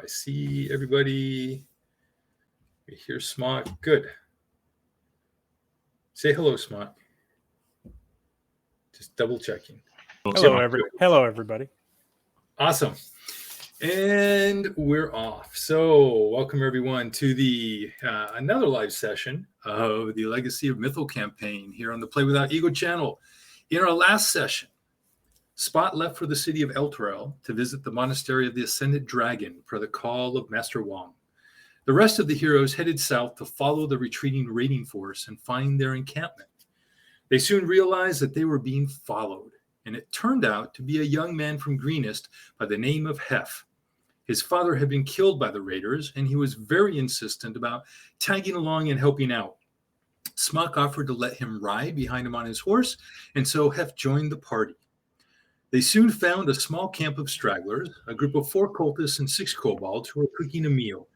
I see everybody. We hear Smock. Good. Say hello, Smock. Just double checking. Hello, everybody. Awesome. And we're off. So welcome everyone to the another live session of the Legacy of Mythal campaign here on the Play Without Ego channel. In our last session, Spot left for the city of Elturel to visit the monastery of the Ascended Dragon per the call of Master Wong. The rest of the heroes headed south to follow the retreating raiding force and find their encampment. They soon realized that they were being followed, and it turned out to be a young man from Greenest by the name of Hef. His father had been killed by the raiders, and he was very insistent about tagging along and helping out. Smock offered to let him ride behind him on his horse, and so Hef joined the party. They soon found a small camp of stragglers, a group of 4 cultists and 6 kobolds who were cooking a meal.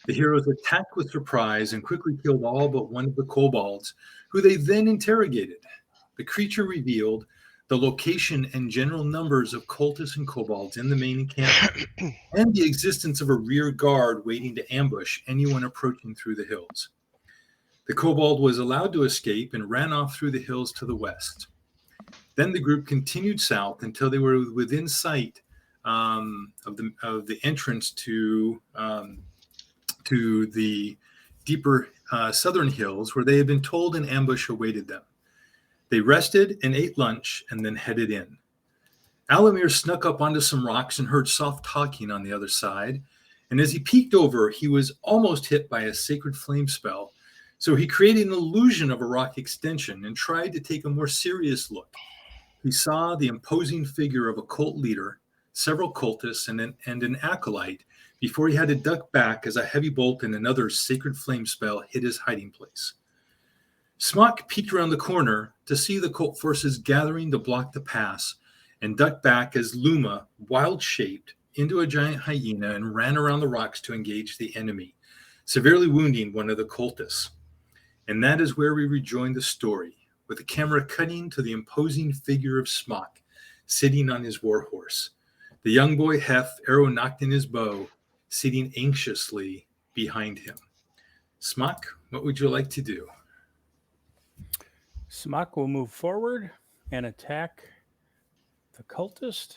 The heroes attacked with surprise and quickly killed all but one of the kobolds, who they then interrogated. The creature revealed the location and general numbers of cultists and kobolds in the main encampment, and the existence of a rear guard waiting to ambush anyone approaching through the hills. The kobold was allowed to escape and ran off through the hills to the west. Then the group continued south until they were within sight of the entrance to the deeper southern hills, where they had been told an ambush awaited them. They rested and ate lunch and then headed in. Alamir snuck up onto some rocks and heard soft talking on the other side. And as he peeked over, he was almost hit by a sacred flame spell. So he created an illusion of a rock extension and tried to take a more serious look. He saw the imposing figure of a cult leader, several cultists, and an acolyte before he had to duck back as a heavy bolt and another sacred flame spell hit his hiding place. Smock peeked around the corner to see the cult forces gathering to block the pass and ducked back as Luma, wild-shaped, into a giant hyena and ran around the rocks to engage the enemy, severely wounding one of the cultists. And that is where we rejoin the story, with the camera cutting to the imposing figure of Smock, sitting on his warhorse. The young boy Hef, arrow nocked in his bow, sitting anxiously behind him. Smock, what would you like to do? Smock will move forward and attack the cultist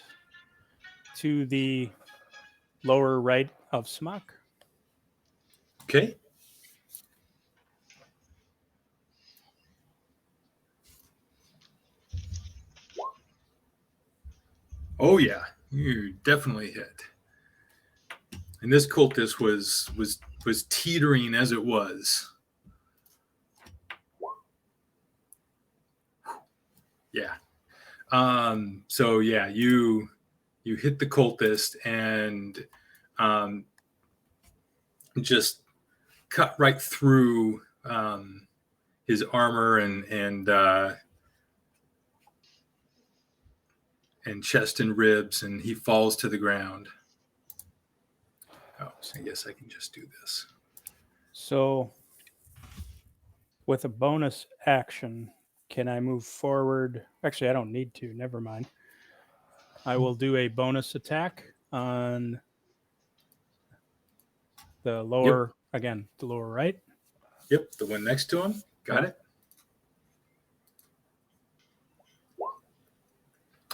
to the lower right of Smock. Okay. Oh yeah, you definitely hit. And this cultist was teetering as it was. Yeah. So yeah, you hit the cultist and just cut right through his armor and chest and ribs, and he falls to the ground. Oh, so I guess I can just do this. So with a bonus action, can I move forward? Actually, I don't need to. Never mind. I will do a bonus attack on the lower, again, the lower right. Yep, the one next to him. Got it.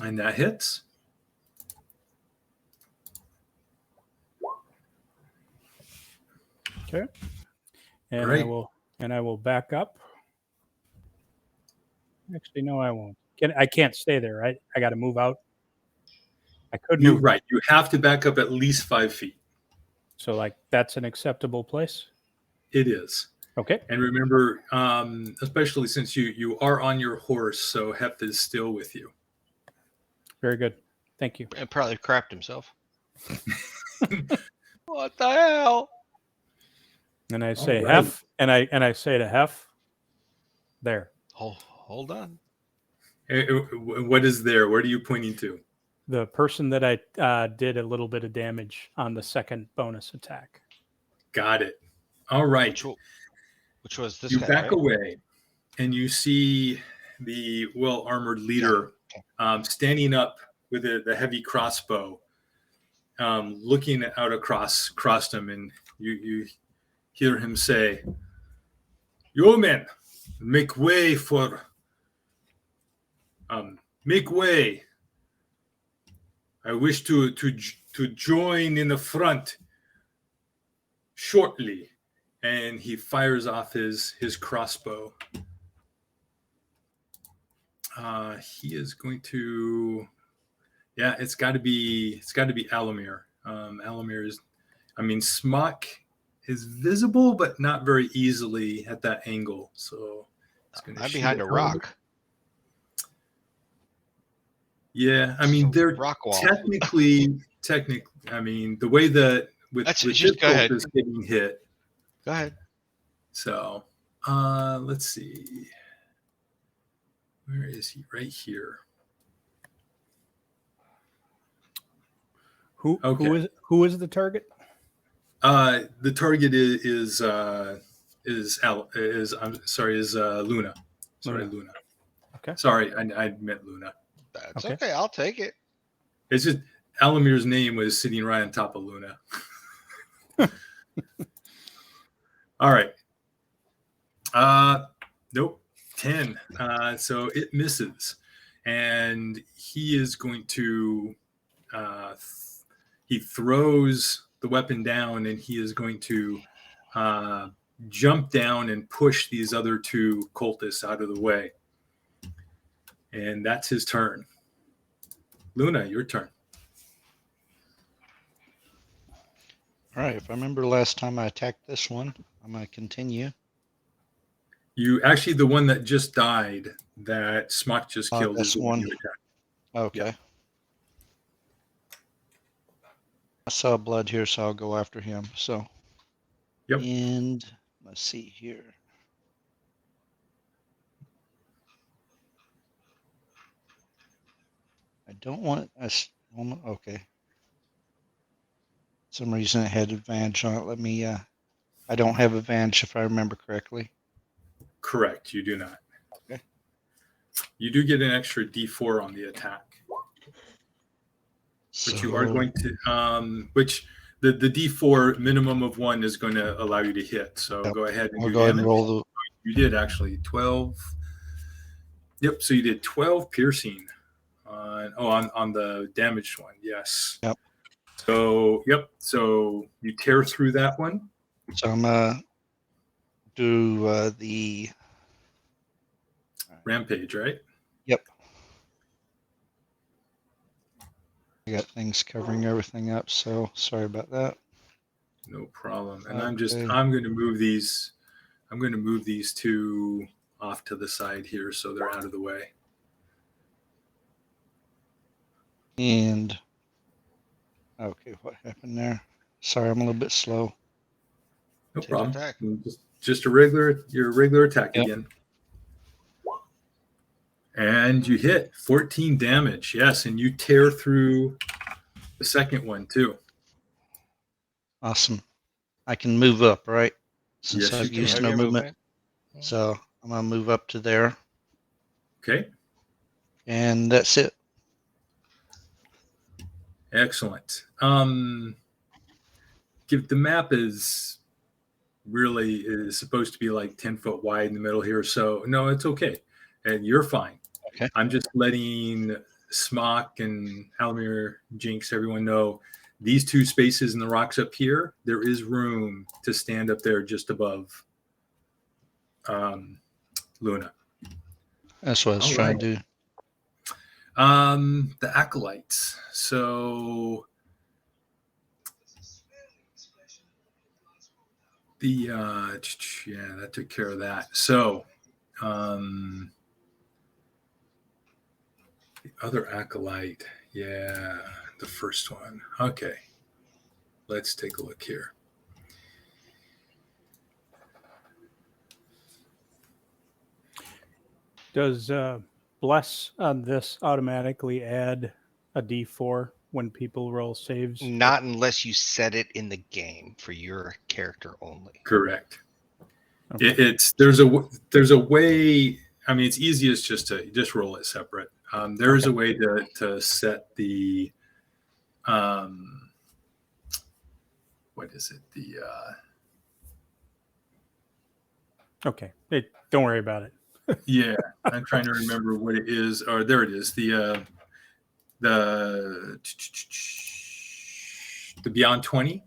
And that hits. Okay. And Great. I will back up. Actually, no, I won't. I can't stay there, right? I got to move out. I could move. Right. You have to back up at least 5 feet. So, like, that's an acceptable place? It is. Okay. And remember, especially since you are on your horse, so Hep is still with you. Very good. Thank you. And probably crapped himself. What the hell? And I say right. Hef, and I say to Hef, there. Hold on. What is there? What are you pointing to? The person that I did a little bit of damage on the second bonus attack. Got it. All right. Which was this you guy, back right? away, and you see the well-armored leader standing up with the heavy crossbow. looking out across him, and you hear him say, "You men, make way for make way. I wish to join in the front shortly." And he fires off his crossbow. He is going to, yeah, it's got to be Alamir. Alamir is, I mean, Smock is visible, but not very easily at that angle. So it's going to I'm shoot behind a at rock. Alamir. Yeah, I mean, they're rock wall. technically, I mean, the way that with Just go ahead. is getting hit. Go ahead. So, let's see. Where is he? Right here. Who is the target? The target is Luna. Sorry, Luna. Okay. Sorry, I meant Luna. That's okay. I'll take it. It's just Alamir's name was sitting right on top of Luna. All right. Nope. 10. So it misses, and he is going to he throws the weapon down, and he is going to jump down and push these other two cultists out of the way. And that's his turn. Luna, your turn. All right. If I remember last time I attacked this one, I'm going to continue. You actually, the one that just died, that Smock just killed, this is the one one. you attacked. Okay. Yeah. I saw blood here, so I'll go after him. So, Yep. And let's see here. I don't want us. Okay. For some reason it had advantage on it. Let me. I don't have advantage if I remember correctly. Correct. You do not. Okay. You do get an extra D4 on the attack. But you are going to, which the D4 minimum of 1 is going to allow you to hit. So go ahead and I'll go ahead and roll the. You did actually 12. Yep. So you did 12 piercing on the damaged one. Yes. Yep. So So you tear through that one. So I'm gonna do the Rampage, right? Yep. I got things covering everything up, so sorry about that. No problem. And Okay. I'm going to move these. I'm going to move these two off to the side here so they're out of the way. And okay, what happened there? Sorry, I'm a little bit slow. No Take problem. attack. Just your regular attack Yep. again. And you hit 14 damage. Yes, and you tear through the second one too. Awesome. I can move up, right? Since Yes, I've you used can. no Your movement. So I'm gonna move up to there. Okay. And that's it. Excellent. Give the map is supposed to be like 10 foot wide in the middle here. So no, it's okay. And you're fine. Okay. I'm just letting Smock and Alamir, Jinx, everyone know these two spaces in the rocks up here, there is room to stand up there just above Luna. That's what I was All trying right. to do. The acolytes. So that took care of that. So the other acolyte, the first one. Okay, let's take a look here. Does bless on this automatically add a D4 when people roll saves? Not unless you set it in the game for your character only. Correct. Okay. There's a way. I mean, it's easiest just to roll it separate. There is a way to set the what is it? The Okay. Hey, don't worry about it. yeah, I'm trying to remember what it is. Or there it is. The Beyond 20.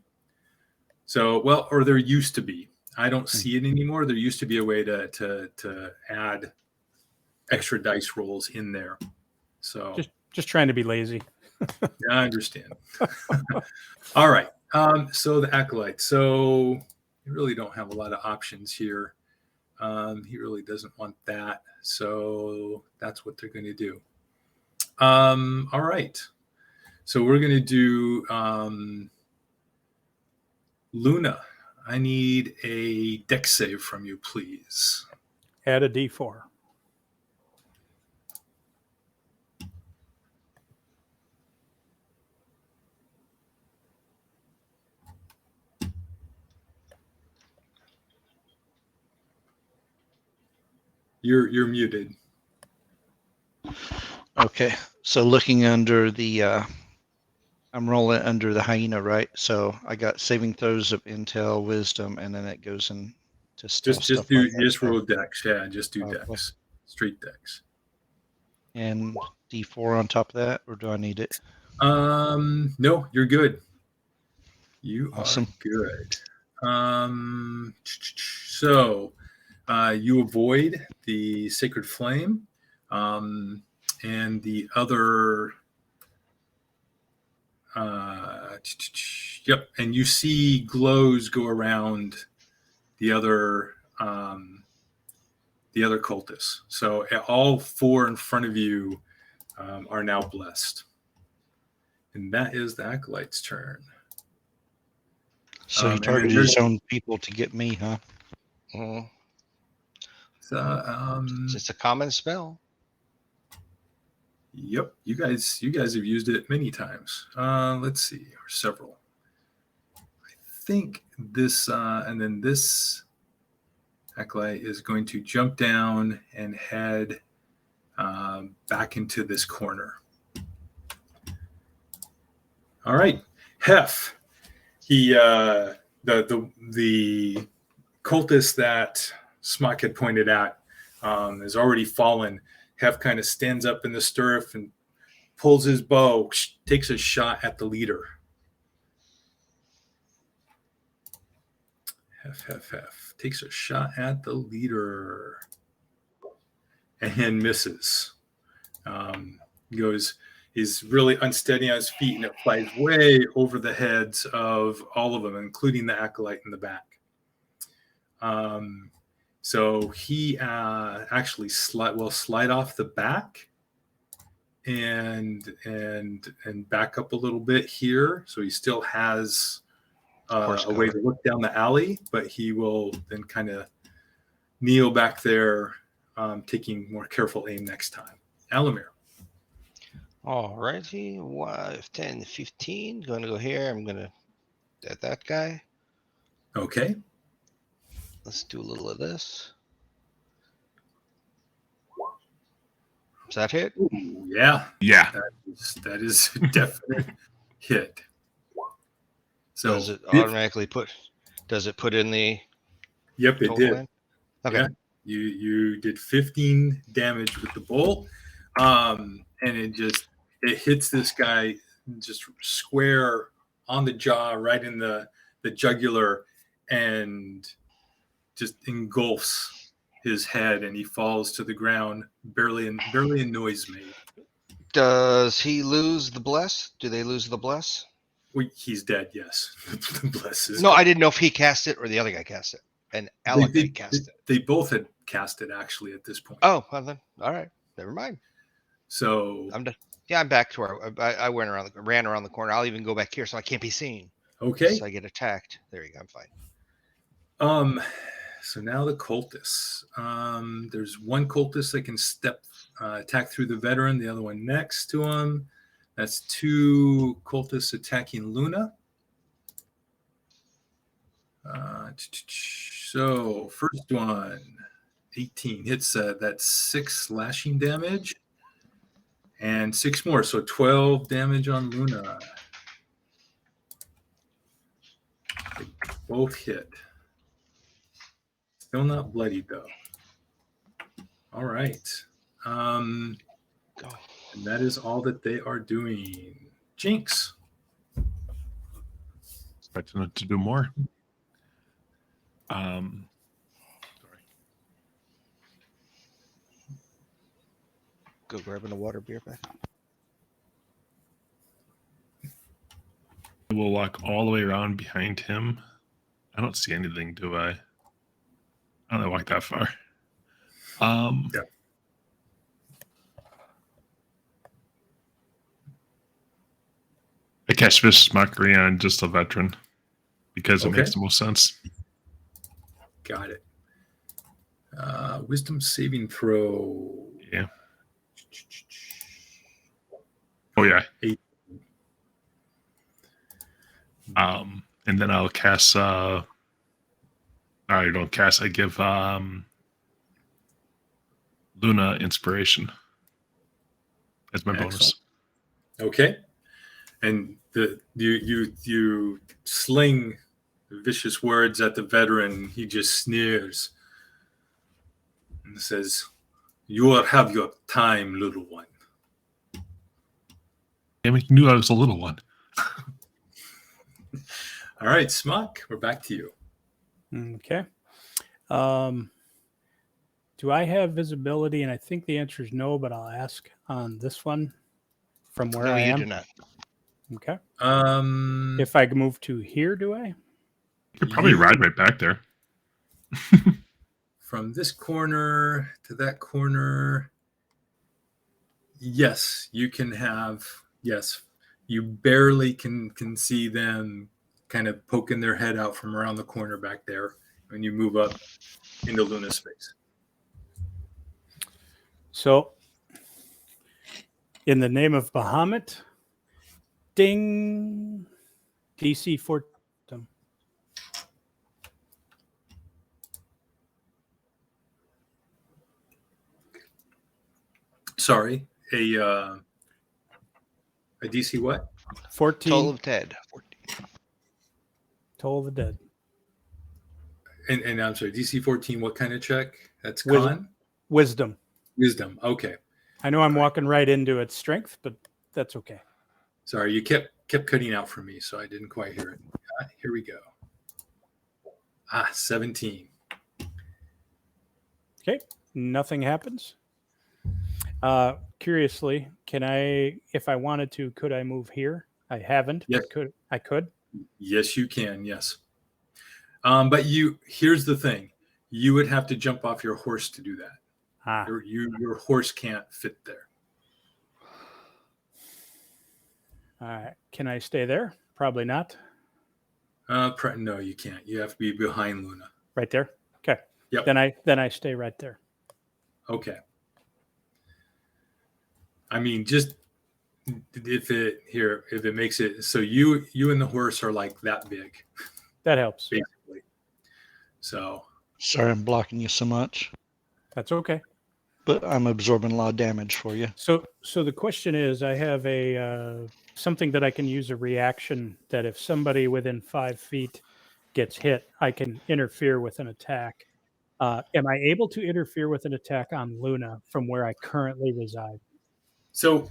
So, well, or there used to be. I don't see it anymore. There used to be a way to add extra dice rolls in there. So Just trying to be lazy. yeah, I understand. All right. So the acolyte. So you really don't have a lot of options here. He really doesn't want that. So that's what they're going to do. All right. So we're going to do Luna. I need a dex save from you, please. Add a D4. You're muted. Okay, so looking under the, I'm rolling under the hyena, right? So I got saving throws of intel, wisdom, and then it goes into stuff. Just do roll dex. Yeah, just do Okay. dex. Straight dex. And D4 on top of that, or do I need it? No, you're good. You Awesome. are good. So you avoid the sacred flame, and the other. Yep, and you see glows go around the other cultists. So all four in front of you are now blessed, and that is the acolyte's turn. So you targeted his own people to get me, huh? Mhm. So, It's a common spell. yep, you guys have used it many times. Let's see, or several. I think this, and then this acolyte is going to jump down and head back into this corner. All right, Hef. He the cultist that Smock had pointed at has already fallen. Hef kind of stands up in the stirrup and pulls his bow, takes a shot at the leader. Hef takes a shot at the leader and misses. He's really unsteady on his feet, and it flies way over the heads of all of them, including the acolyte in the back. So he actually slide off the back and back up a little bit here. So he still has a way to look down the alley, but he will then kind of kneel back there, taking more careful aim next time. Alamir. All righty, 10, 15. Going to go here. I'm going to at that guy. Okay. Let's do a little of this. Does that hit? Ooh, yeah. Yeah. That is a definite hit. So Does it automatically put? Does it put in the? Yep, it did. In? Okay. Yeah. You did 15 damage with the bolt, and it hits this guy just square on the jaw, right in the jugular, and just engulfs his head, and he falls to the ground, barely a noise made. Does he lose the bless? Do they lose the bless? He's dead. Yes, the bless is. No, dead. I didn't know if he cast it or the other guy cast it, and Alec cast it. They both had cast it actually at this point. Oh, well then, all right, never mind. So I'm done. Yeah, I'm back to where I ran around the corner. I'll even go back here so I can't be seen. Okay. So I get attacked. There you go. I'm fine. So now the cultists. There's one cultist that can attack through the veteran. The other one next to him. That's two cultists attacking Luna. So first one, 18 hits. That's 6 slashing damage. And 6 more, so 12 damage on Luna. Both hit. Still not bloodied though. All right. Go. And that is all that they are doing. Jinx. Expecting it to do more. Sorry. Go grabbing a water beer back. We'll walk all the way around behind him. I don't see anything, do I? I don't walk that far. Yeah. I cast Vicious Mockery on just a veteran because it Okay. makes the most sense. Got it. Wisdom saving throw. Yeah. Oh yeah. 8. And then I'll cast I don't cast, I give Luna inspiration as my bonus. Excellent. Okay. And you sling vicious words at the veteran. He just sneers and says, "You will have your time, little one." Damn it, you knew I was a little one. All right, Smock, we're back to you. Okay. Do I have visibility? And I think the answer is no, but I'll ask on this one from where No, I you am. do not. Okay. If If I move to here, do I? You could probably ride right back there. from this corner to that corner, yes, you can have. Yes, you barely can see them kind of poking their head out from around the corner back there when you move up into Luna's space. So, in the name of Bahamut, ding, DC 14. Sorry, a DC what? 14. Toll of Ted. 14. Toll of the Dead. And I'm sorry, DC 14. What kind of check? That's Wis- con. Wisdom. Wisdom. Okay. I know I'm walking right into its strength, but that's okay. Sorry, you kept cutting out for me, so I didn't quite hear it. Here we go. 17. Okay. Nothing happens. Curiously, can I, if I wanted to, could I move here? I haven't. Yes. But I could. Yes, you can. Yes. But here's the thing. You would have to jump off your horse to do that. Your horse can't fit there. All right. Can I stay there? Probably not. No, you can't. You have to be behind Luna. Right there. Okay. Yep. Then I stay right there. Okay. I mean, just if it makes it so you and the horse are like that big, That helps. basically. So Sorry I'm blocking you so much, That's okay. but I'm absorbing a lot of damage for you. So the question is, I have a something that I can use a reaction that if somebody within 5 feet gets hit, I can interfere with an attack. Am I able to interfere with an attack on Luna from where I currently reside? So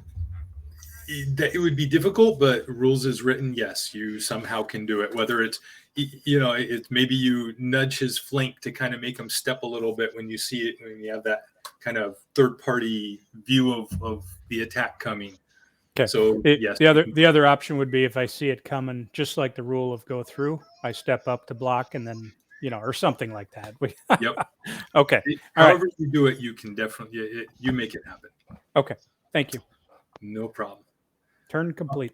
it would be difficult, but rules is written. Yes, you somehow can do it. Whether it's it's maybe you nudge his flank to kind of make him step a little bit when you see it, when you have that kind of third party view of the attack coming. Okay. So yes, The other option would be if I see it coming, just like the rule of go through, I step up to block and then or something like that. Yep. Okay. However you do it, you can definitely you make it happen. Okay. Thank you. No problem. Turn complete.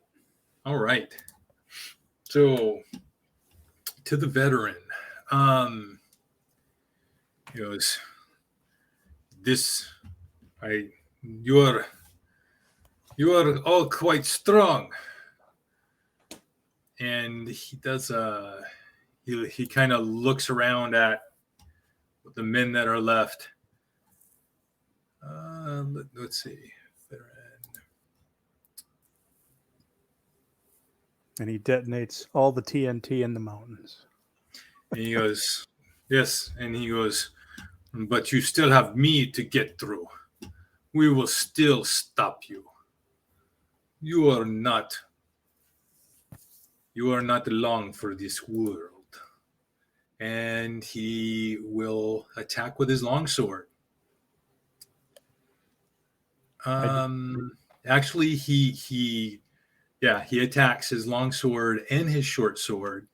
All right. So to the veteran, you are all quite strong. And he does he kind of looks around at the men that are left. Let's see. And he detonates all the TNT in the mountains. And he goes, yes. And he goes, but you still have me to get through. We will still stop you. You are not long for this world. And he will attack with his longsword. Actually, he attacks his longsword and his short sword.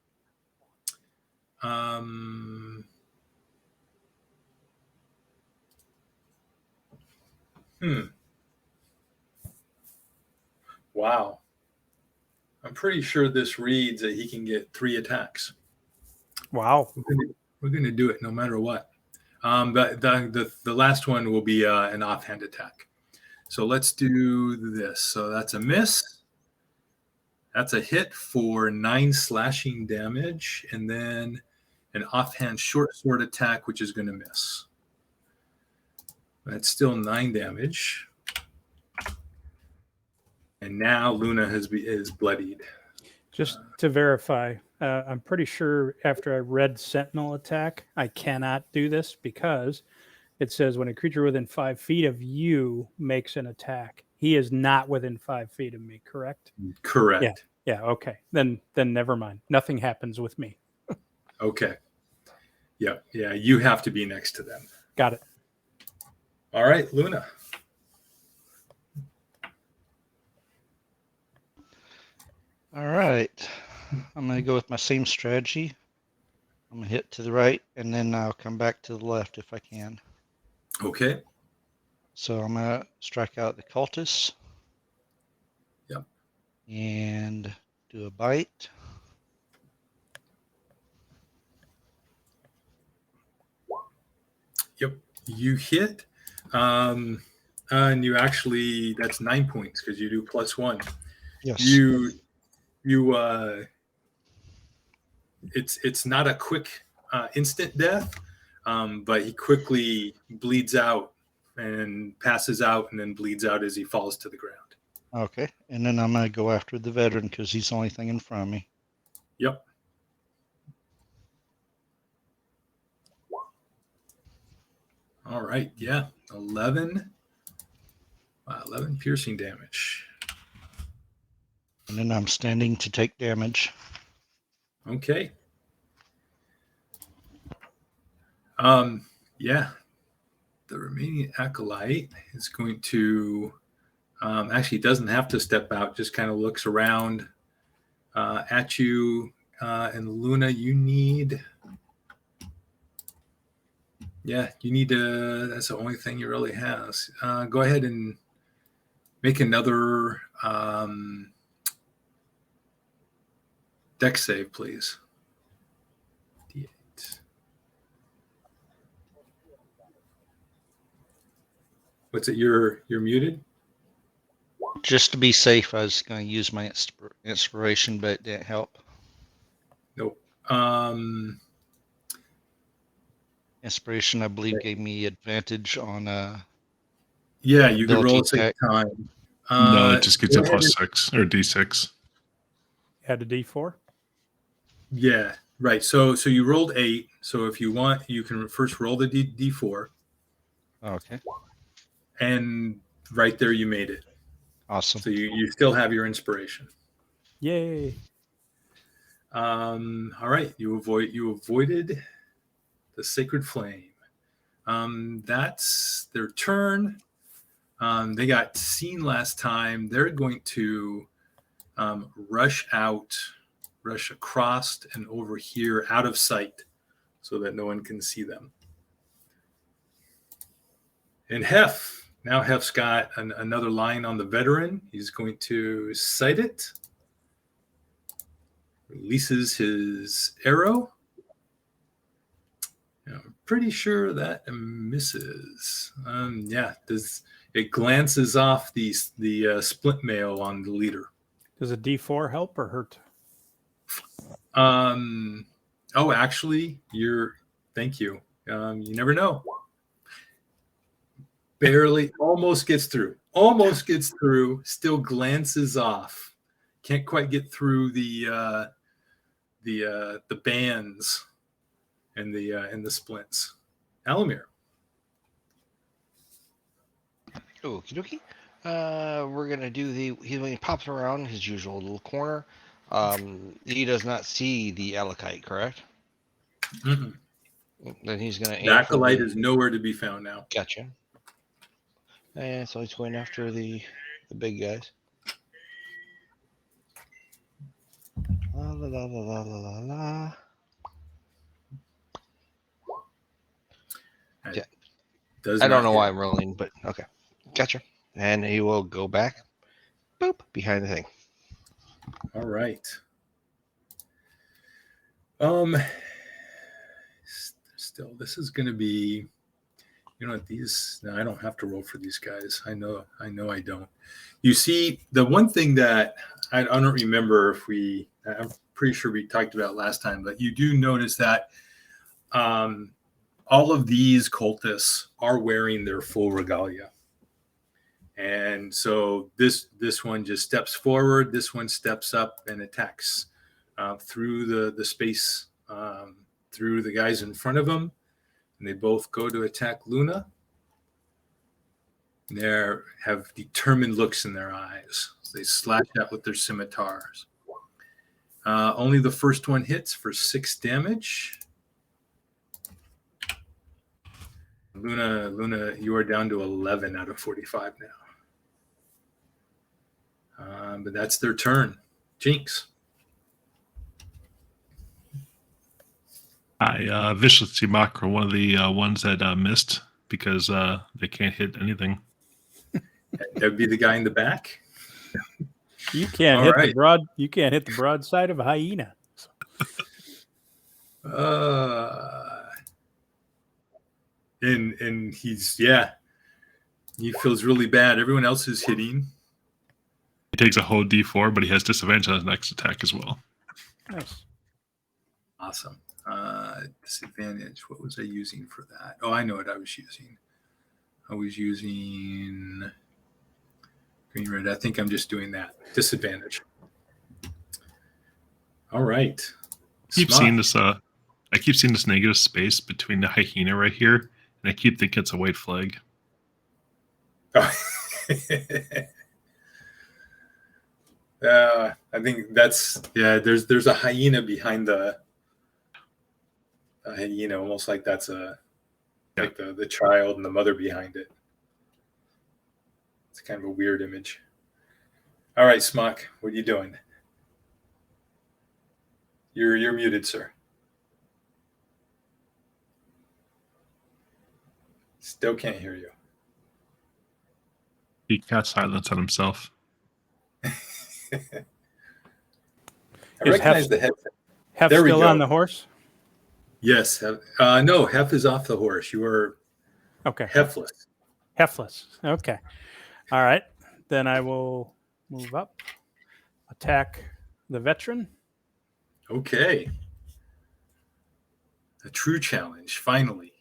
Wow. I'm pretty sure this reads that he can get 3 attacks. Wow. We're going to do it no matter what. But the last one will be an offhand attack. So let's do this. So that's a miss. That's a hit for 9 slashing damage. And then an offhand short sword attack, which is going to miss. That's still 9 damage. And now Luna is bloodied. Just to verify, I'm pretty sure after I read Sentinel attack, I cannot do this because it says when a creature within 5 feet of you makes an attack. He is not within 5 feet of me, correct? Correct. Yeah. Okay. Then never mind. Nothing happens with me. Okay. Yeah. You have to be next to them. Got it. All right, Luna. All right. I'm going to go with my same strategy. I'm going to hit to the right, and then I'll come back to the left if I can. Okay. So I'm going to strike out the cultists. Yep. And do a bite. Yep. You hit. And you actually, that's 9 points because you do +1. Yes. It's not a quick instant death, but he quickly bleeds out and passes out and then bleeds out as he falls to the ground. Okay. And then I'm going to go after the veteran because he's the only thing in front of me. Yep. All right. Yeah. 11 piercing damage. And then I'm standing to take damage. Okay. Yeah. The remaining acolyte is going to actually doesn't have to step out, just kind of looks around at you. And Luna, you need to, that's the only thing he really has. Go ahead and make another dex save, please. D8. What's it? You're muted? Just to be safe, I was going to use my inspiration, but it didn't help. Nope. Inspiration, I believe, gave me advantage on yeah, you can roll a attack. 6 time. No, it just gets a +6 or D6. Add a D4. Yeah, right. So you rolled 8. So if you want, you can first roll the D4. Okay. And right there, you made it. Awesome. So you still have your inspiration. Yay. All right. You avoided the sacred flame. That's their turn. They got seen last time. They're going to rush across and over here out of sight so that no one can see them. And now Hef's got another line on the veteran. He's going to sight it. Releases his arrow. I'm pretty sure that misses. It glances off the splint mail on the leader. Does a D4 help or hurt? Actually, thank you. You never know. Barely, almost gets through, still glances off. Can't quite get through the bands and the splints. Alamir. Okie dokie. We're gonna do when he pops around his usual little corner. He does not see the Alakite, correct? Mm-mm. Then he's gonna The aim for acolyte the. is nowhere to be found now. Gotcha. And so he's going after the big guys. La la la la la la la. Yeah. I don't know why I'm rolling, but okay. Gotcha. And he will go back, boop, behind the thing. All right. Still, this is going to be, these. No, I don't have to roll for these guys. I know I don't. You see, the one thing that I don't remember if I'm pretty sure we talked about last time, but you do notice that all of these cultists are wearing their full regalia. And so this one just steps forward. This one steps up and attacks through the space, through the guys in front of them. And they both go to attack Luna. They have determined looks in their eyes. So they slash out with their scimitars. Only the first one hits for 6 damage. Luna, you are down to 11 out of 45 now. But that's their turn. Jinx. I viciously macro one of the ones that missed because they can't hit anything. That'd be the guy in the back. You can't All hit right. the broad. You can't hit the broadside of a hyena. And he's he feels really bad. Everyone else is hitting. He takes a whole D4, but he has disadvantage on his next attack as well. Nice. Awesome. Disadvantage. What was I using for that? Oh, I know what I was using. I was using green red. I think I'm just doing that. Disadvantage. All right. I keep seeing this negative space between the hyena right here, and I keep thinking it's a white flag. I think that's there's a hyena behind the hyena, almost like that's like the child and the mother behind it. It's kind of a weird image. All right, Smock, what are you doing? You're muted, sir. Still can't hear you. He cast silence on himself. I recognize the headset. Hef There we still go. on the horse? Yes. No, Hef is off the horse. You are Okay. Hefless. Hefless. Okay. All right. Then I will move up, attack the veteran. Okay. A true challenge, finally.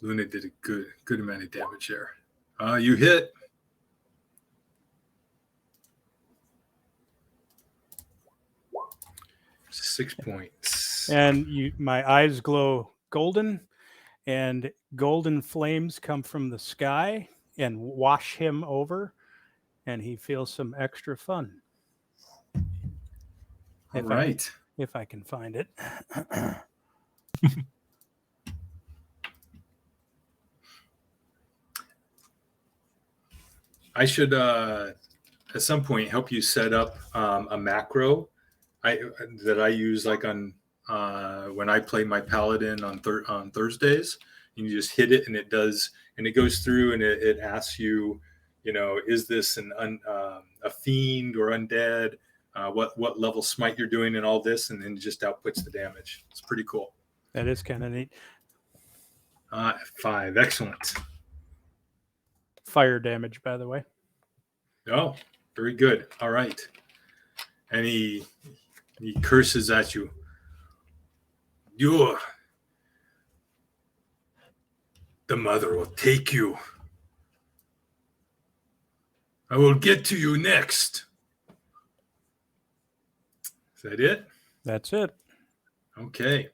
Luna did a good amount of damage there. You hit. Six points. And my eyes glow golden, and golden flames come from the sky and wash him over, and he feels some extra fun. All right. If I can find it. I should at some point help you set up a macro that I use like on when I play my paladin on Thursdays. You just hit it and it goes through and it asks you, is this a fiend or undead? What level smite you're doing and all this, and then just outputs the damage. It's pretty cool. That is kind of neat. 5, excellent. Fire damage, by the way. Oh, very good. All right. And he curses at you. The mother will take you. I will get to you next. Is that it? That's it. Okay.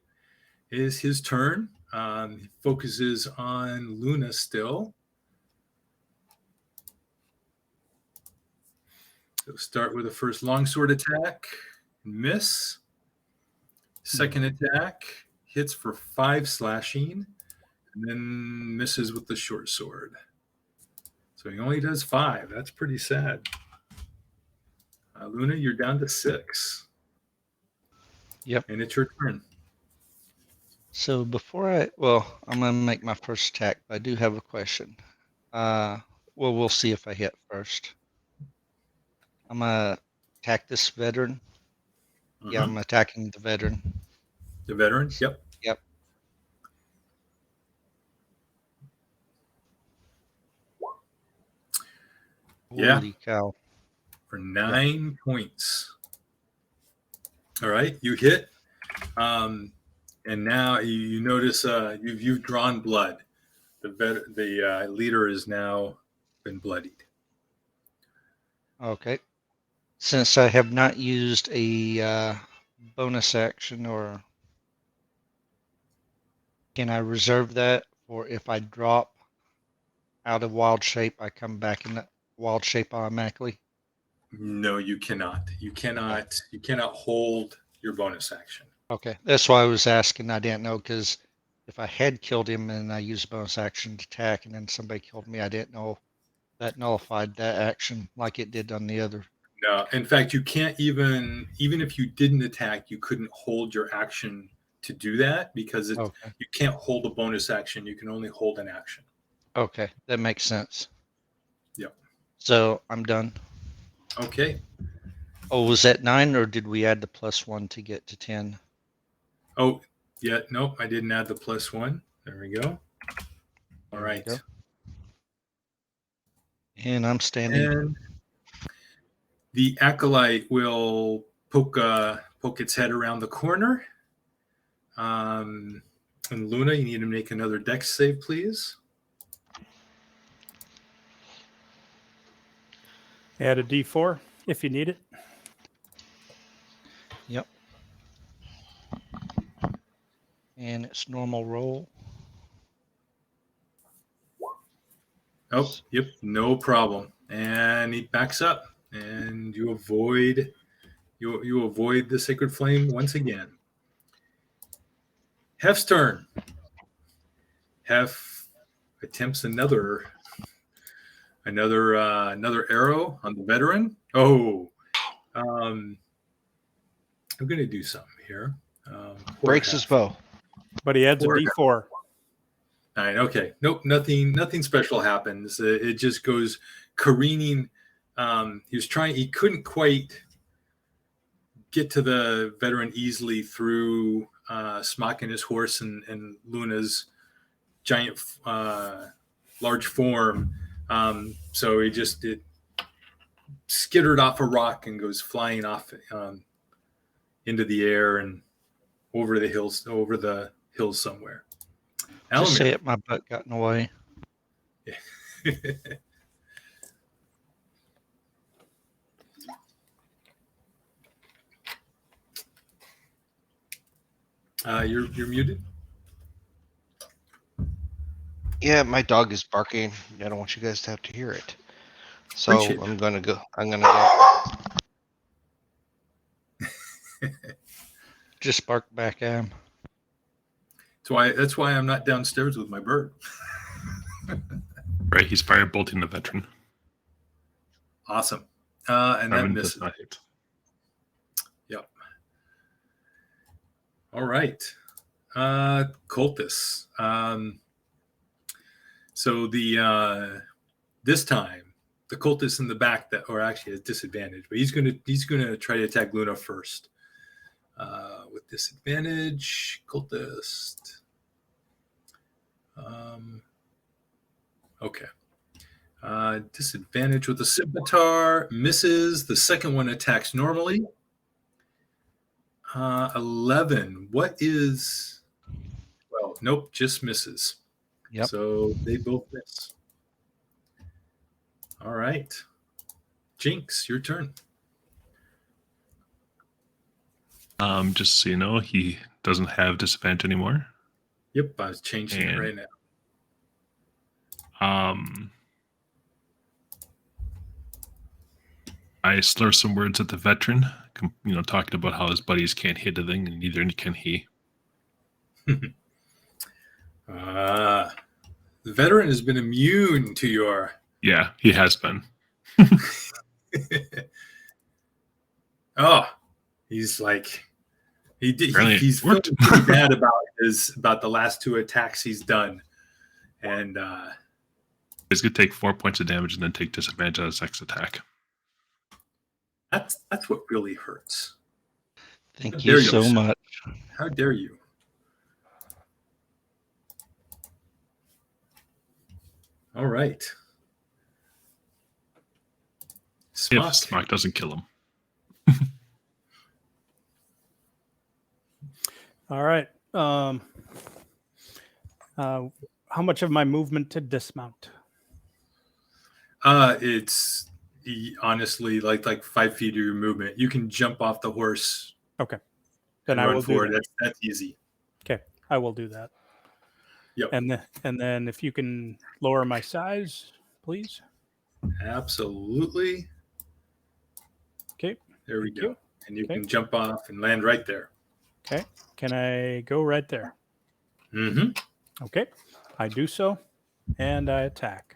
It is his turn. He focuses on Luna still. So start with the first longsword attack. Miss. Second attack hits for 5 slashing, and then misses with the short sword. So he only does 5. That's pretty sad. Luna, you're down to 6. Yep. And it's your turn. So I'm going to make my first attack, but I do have a question. We'll see if I hit first. I'm going to attack this veteran. Yeah, I'm attacking the veteran. The veteran? Yep. Yep. Yeah. Holy cow. For 9 points. All right, you hit. And now you notice you've drawn blood. The leader has now been bloodied. Okay. Since I have not used a bonus action, or can I reserve that for if I drop out of wild shape, I come back in that wild shape automatically? No, you cannot. You cannot hold your bonus action. Okay, that's why I was asking. I didn't know, because if I had killed him and I used bonus action to attack and then somebody killed me, I didn't know that nullified that action like it did on the other. No, in fact, you can't even if you didn't attack, you couldn't hold your action to do that, because you can't hold a bonus action. You can only hold an action. Okay, that makes sense. Yep. So I'm done. Okay. Oh, was that 9, or did we add the +1 to get to 10? Oh, yeah. Nope, I didn't add the +1. There we go. All There right. we go. And I'm standing. And the acolyte will poke its head around the corner. And Luna, you need to make another dex save, please. Add a D4 if you need it. Yep. And it's normal roll. Oh, yep, no problem. And he backs up, and you avoid the sacred flame once again. Hef's turn. Hef attempts another arrow on the veteran. Oh, I'm going to do something here. Breaks his bow. But he adds a D4. 9. Okay. Nope. Nothing special happens. It just goes careening. He couldn't quite get to the veteran easily through Smock and his horse and Luna's giant, large form. So it skittered off a rock and goes flying off into the air and over the hills somewhere. Just say it, my butt got in the way. You're muted. Yeah, my dog is barking. I don't want you guys to have to hear it. So I'm gonna go. Just bark back at him. That's why I'm not downstairs with my bird. Right, he's firebolting the veteran. Awesome. And that misses. Does not hit. Yep. All right. Cultists. So this time the cultist in the back actually has disadvantage, but he's gonna try to attack Luna first. With disadvantage, cultist. Okay. Disadvantage with the scimitar, misses. The second one attacks normally. 11. Nope, just misses. Yep. So they both miss. All right. Jinx, your turn. Just so you know, he doesn't have disadvantage anymore. Yep, I was changing it And- right now. I slur some words at the veteran, talking about how his buddies can't hit a thing, and neither can he. The veteran has been immune to your. Yeah, he has been. Oh, he's like Apparently it he's feeling worked. pretty bad about the last 2 attacks he's done, and He's going to take 4 points of damage and then take disadvantage on his next attack. that's what really hurts. Thank There you you so go. much. How dare you? All right. If Smock. Smock doesn't kill him. All right. How much of my movement to dismount? It's honestly like 5 feet of your movement. You can jump off the horse. Okay. And Then I run will do forward. that. That's easy. Okay, I will do that. Yep. And then if you can lower my size, please. Absolutely. Okay. There we Thank go. you. And you Okay. can jump off and land right there. Okay. Can I go right there? Mm-hmm. Okay. I do so, and I attack.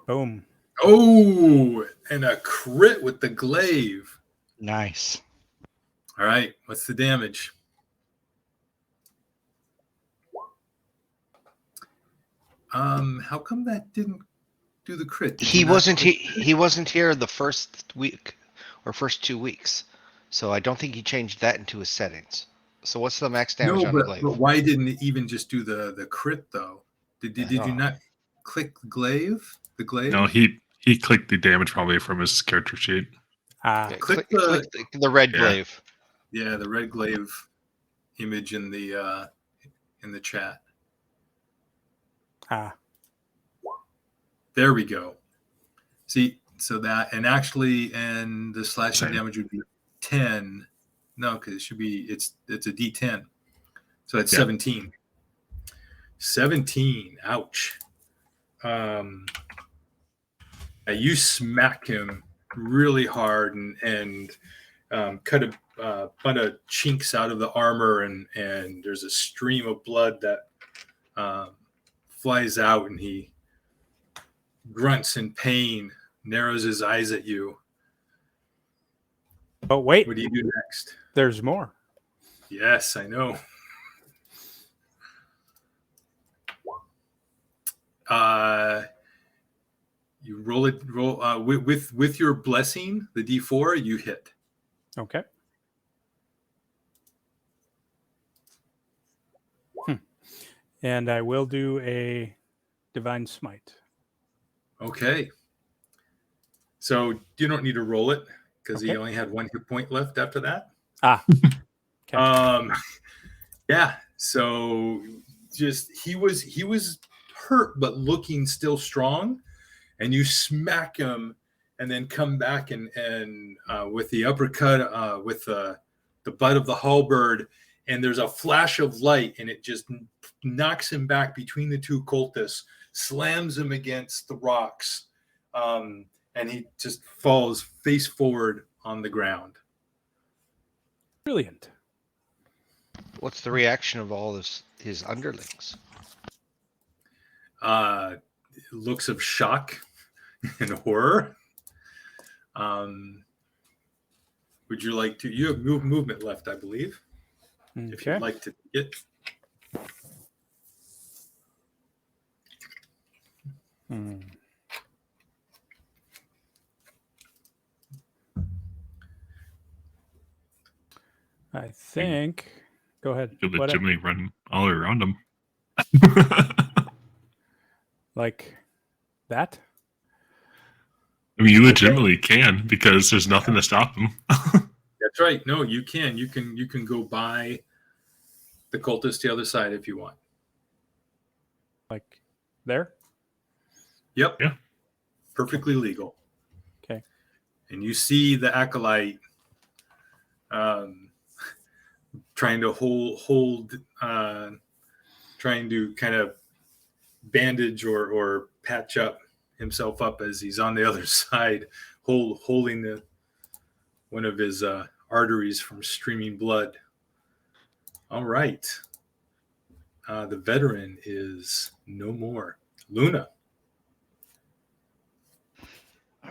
Boom. Oh, and a crit with the glaive. Nice. All right. What's the damage? How come that didn't do the crit? Did He you not wasn't click- he wasn't here the first week or first 2 weeks, so I don't think he changed that into his settings. So what's the max damage No, on the but glaive? why didn't it even just do the crit though? Did you Oh. not click the glaive? The glaive? No, he clicked the damage probably from his character sheet. Ah, Okay, click click the red Yeah. glaive. Yeah, the red glaive image in the chat. ah. There we go. See, so that and the slashing Same. damage would be 10. No, because it should be it's a D10. So that's Yeah. 17. 17. Ouch. You smack him really hard and cut a bunch of chinks out of the armor and there's a stream of blood that flies out and he grunts in pain, narrows his eyes at you. But wait, What do you do next? there's more. Yes, I know. You roll with your blessing, the D4, you hit. Okay. And I will do a divine smite. Okay. So you don't need to roll it because he Okay. only had 1 hit point left after that. Ah. Okay. Yeah. So just he was hurt but looking still strong, and you smack him, and then come back and with the uppercut with the butt of the halberd, and there's a flash of light, and it just knocks him back between the 2 cultists, slams him against the rocks, and he just falls face forward on the ground. Brilliant. What's the reaction of all his underlings? Looks of shock and horror. Would you like to? You have movement left, I believe. If Okay. you'd like to get. Hmm. I think. Go ahead. You'll What- legitimately run all around him. like that? I mean, you legitimately can because there's nothing to stop him. That's right. No, you can. You can go by the cultist the other side if you want. Like there? Yep. Yeah. Perfectly legal. Okay. and you see the acolyte trying to trying to kind of bandage or patch up himself up as he's on the other side, holding one of his arteries from streaming blood. All right. The veteran is no more. Luna.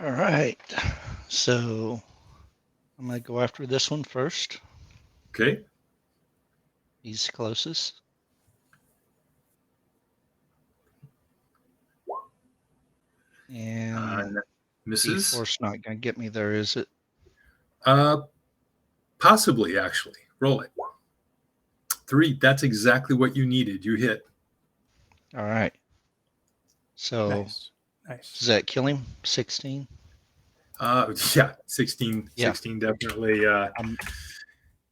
All right. So I'm going to go after this one first. Okay. He's closest. And Misses. D4's not going to get me there, is it? Possibly, actually. Roll it. 3. That's exactly what you needed. You hit. All right. So Nice. does that kill him? 16? Yeah, 16. Yeah. 16 definitely. I'm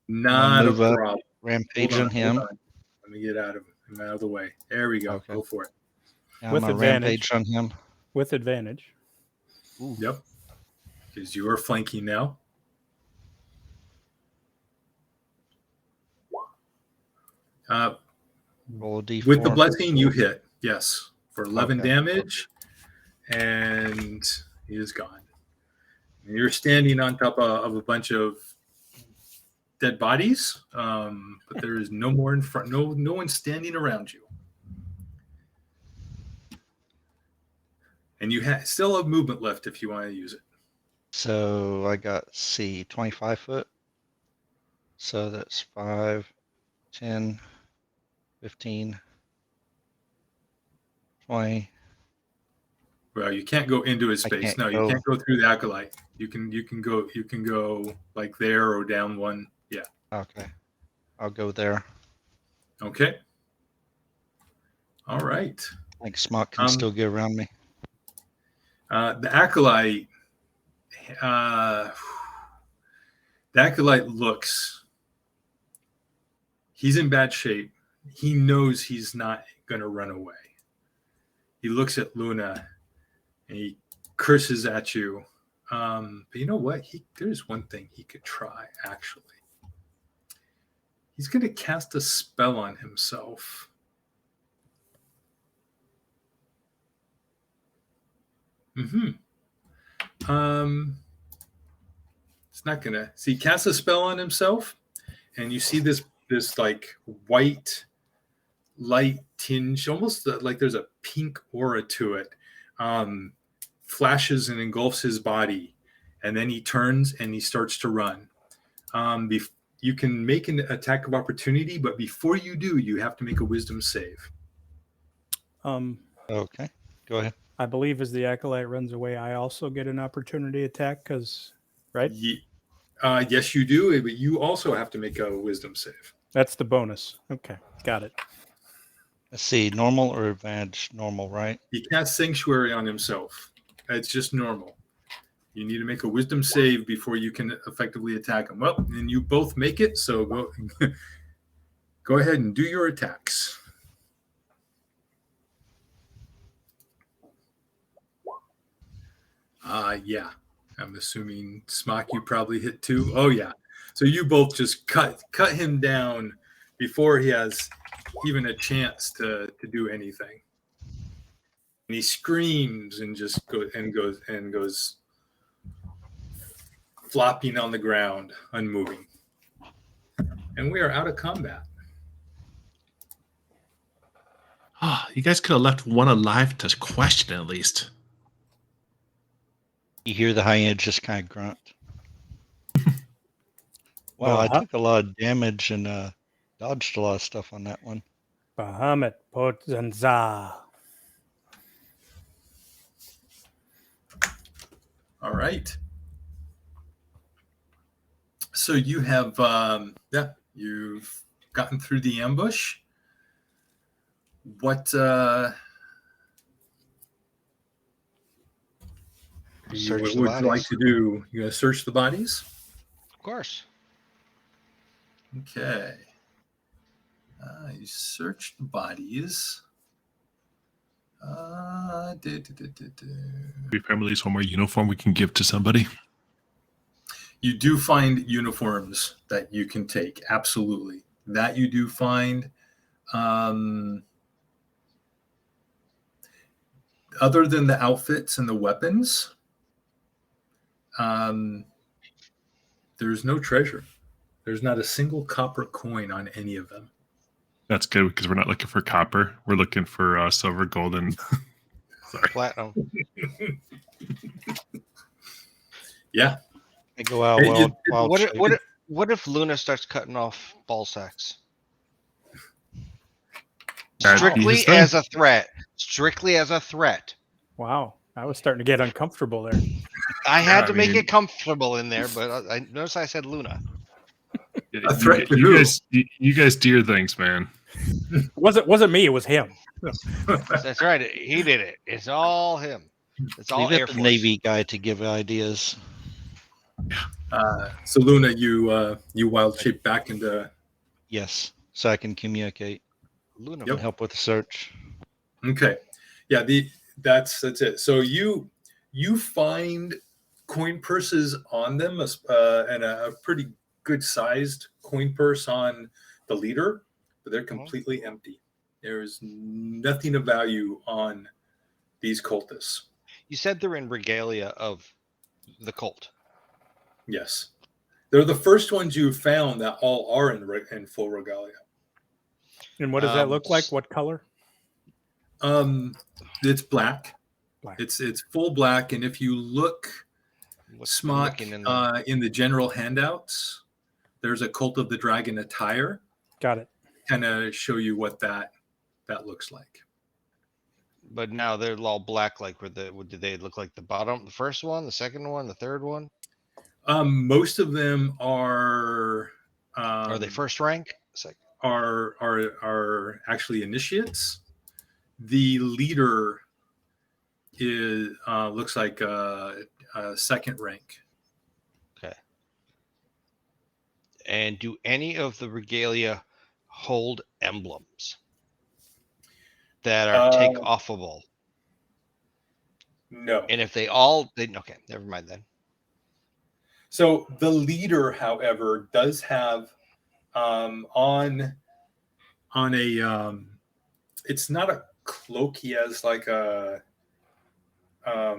Not a move up, problem. rampage Hold on him. hold on. Let me get out of the way. There we go. Okay. Go for it. Now With I'm gonna advantage. rampage on him. With advantage. Ooh. Yep. Because you are flanking now. Roll a D4. With the blessing, you hit. Yes. For 11 Okay. damage. And he is gone. And you're standing on top of a bunch of dead bodies, but there is no more in front. No one standing around you. And you still have movement left if you want to use it. So I got, 25 foot. So that's 5, 10, 15, 20. Well, you can't go into his I space. can't No, you go. can't go through the acolyte. You can go like there or down one. Yeah. Okay. I'll go there. Okay. All right. I think Smock can still get around me. The acolyte. The acolyte looks. He's in bad shape. He knows he's not going to run away. He looks at Luna and he curses at you. But you know what? There's one thing he could try, actually. He's going to cast a spell on himself. It's not going to... See, he casts a spell on himself, and you see this like white light tinge, almost like there's a pink aura to it, flashes and engulfs his body, and then he turns and he starts to run. You can make an attack of opportunity, but before you do, you have to make a wisdom save. Okay, go ahead. I believe as the acolyte runs away, I also get an opportunity attack because, right? Yes, you do, but you also have to make a wisdom save. That's the bonus. Okay, got it. Let's see, normal or advantage? Normal, right? He casts Sanctuary on himself. It's just normal. You need to make a wisdom save before you can effectively attack him. Well, and you both make it, so go ahead and do your attacks. Yeah. I'm assuming Smock, you probably hit 2. Oh yeah. So you both just cut him down before he has even a chance to do anything. And he screams and just goes flopping on the ground, unmoving. And we are out of combat. You guys could have left one alive to question at least. You hear the hyena just kind of grunt. Wow, I took a lot of damage and dodged a lot of stuff on that one. Bahamut Potzanza. All right. So you have, you've gotten through the ambush. What would you like to do? You're going to search the bodies? Of course. Okay. You search the bodies. We families one more uniform we can give to somebody. You do find uniforms that you can take. Absolutely. That you do find. Other than the outfits and the weapons, there's no treasure. There's not a single copper coin on any of them. That's good because we're not looking for copper. We're looking for silver, gold, and sorry. Platinum. Yeah. I go out wild shape. What if Luna starts cutting off ball sacks? That'd be Strictly his thing. as a threat. Strictly as a threat. Wow, I was starting to get uncomfortable there. I had Yeah, to I make mean- it comfortable in there, but I notice I said Luna. A threat to who? You guys do your things, man. Wasn't me, it was him. That's right. He did it. It's all him. It's all Leave Air it to Force. the Navy guy to give ideas. So Luna, you wild shape back into. Yes, so I can communicate Luna. Yep. and help with the search. Okay. Yeah. That's it. So you find coin purses on them, and a pretty good sized coin purse on the leader, but they're completely empty. There's nothing of value on these cultists. You said they're in regalia of the cult. Yes. They're the first ones you found that all are in full regalia. And what does that look like? What color? It's black. Black. It's full black, and if you look, Smock, in the general handouts, there's a Cult of the Dragon attire. Got it. Kind of show you what that looks like. But now they're all black. Like, did they look like the first one, the second one, the third one? Most of them are. Are they first rank? Are actually initiates. The leader looks like a second rank. Okay. And do any of the regalia hold emblems that are take-offable? No. And if they okay, never mind then. So the leader, however, does have on a it's not a cloak. He has like a I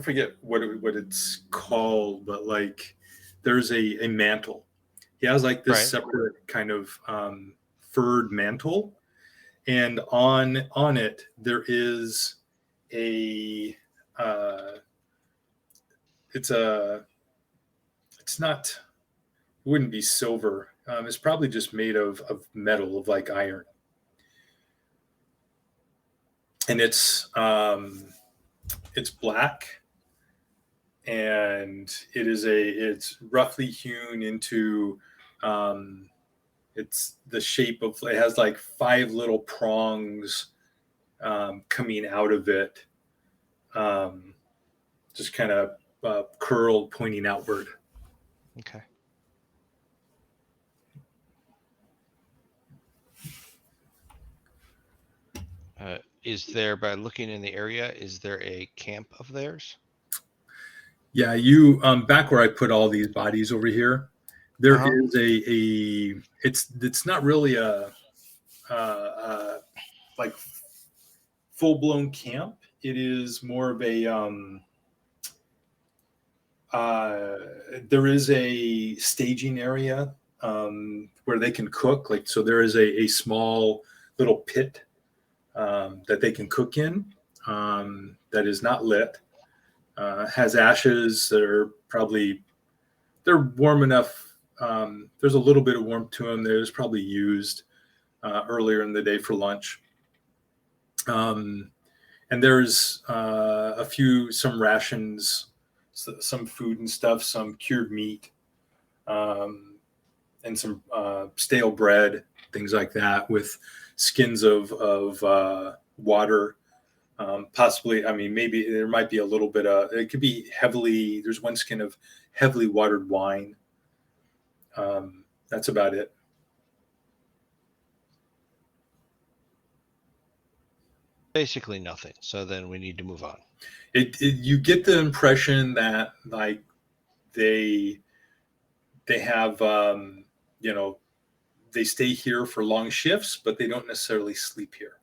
forget what it's called, but like there's a mantle. He has like this separate kind of furred mantle, and on it there is a wouldn't be silver. It's probably just made of metal, of like iron, and it's black, and it's roughly hewn into it's the shape of, it has like 5 little prongs coming out of it, just kind of curled, pointing outward. Okay. Is there, by looking in the area, is there a camp of theirs? Yeah, you back where I put all these bodies over here, there is it's not really a like full-blown camp. It is more of a there is a staging area where they can cook, like, so there is a small little pit that they can cook in, that is not lit, has ashes that are they're warm enough. There's a little bit of warmth to them. There's probably used earlier in the day for lunch. And there's some rations, some food and stuff, some cured meat, and some stale bread, things like that, with skins of water. Possibly, I mean, maybe there might be a little bit of, it could be heavily, there's one skin of heavily watered wine. That's about it. Basically nothing. So then we need to move on. You get the impression that like they have they stay here for long shifts, but they don't necessarily sleep here.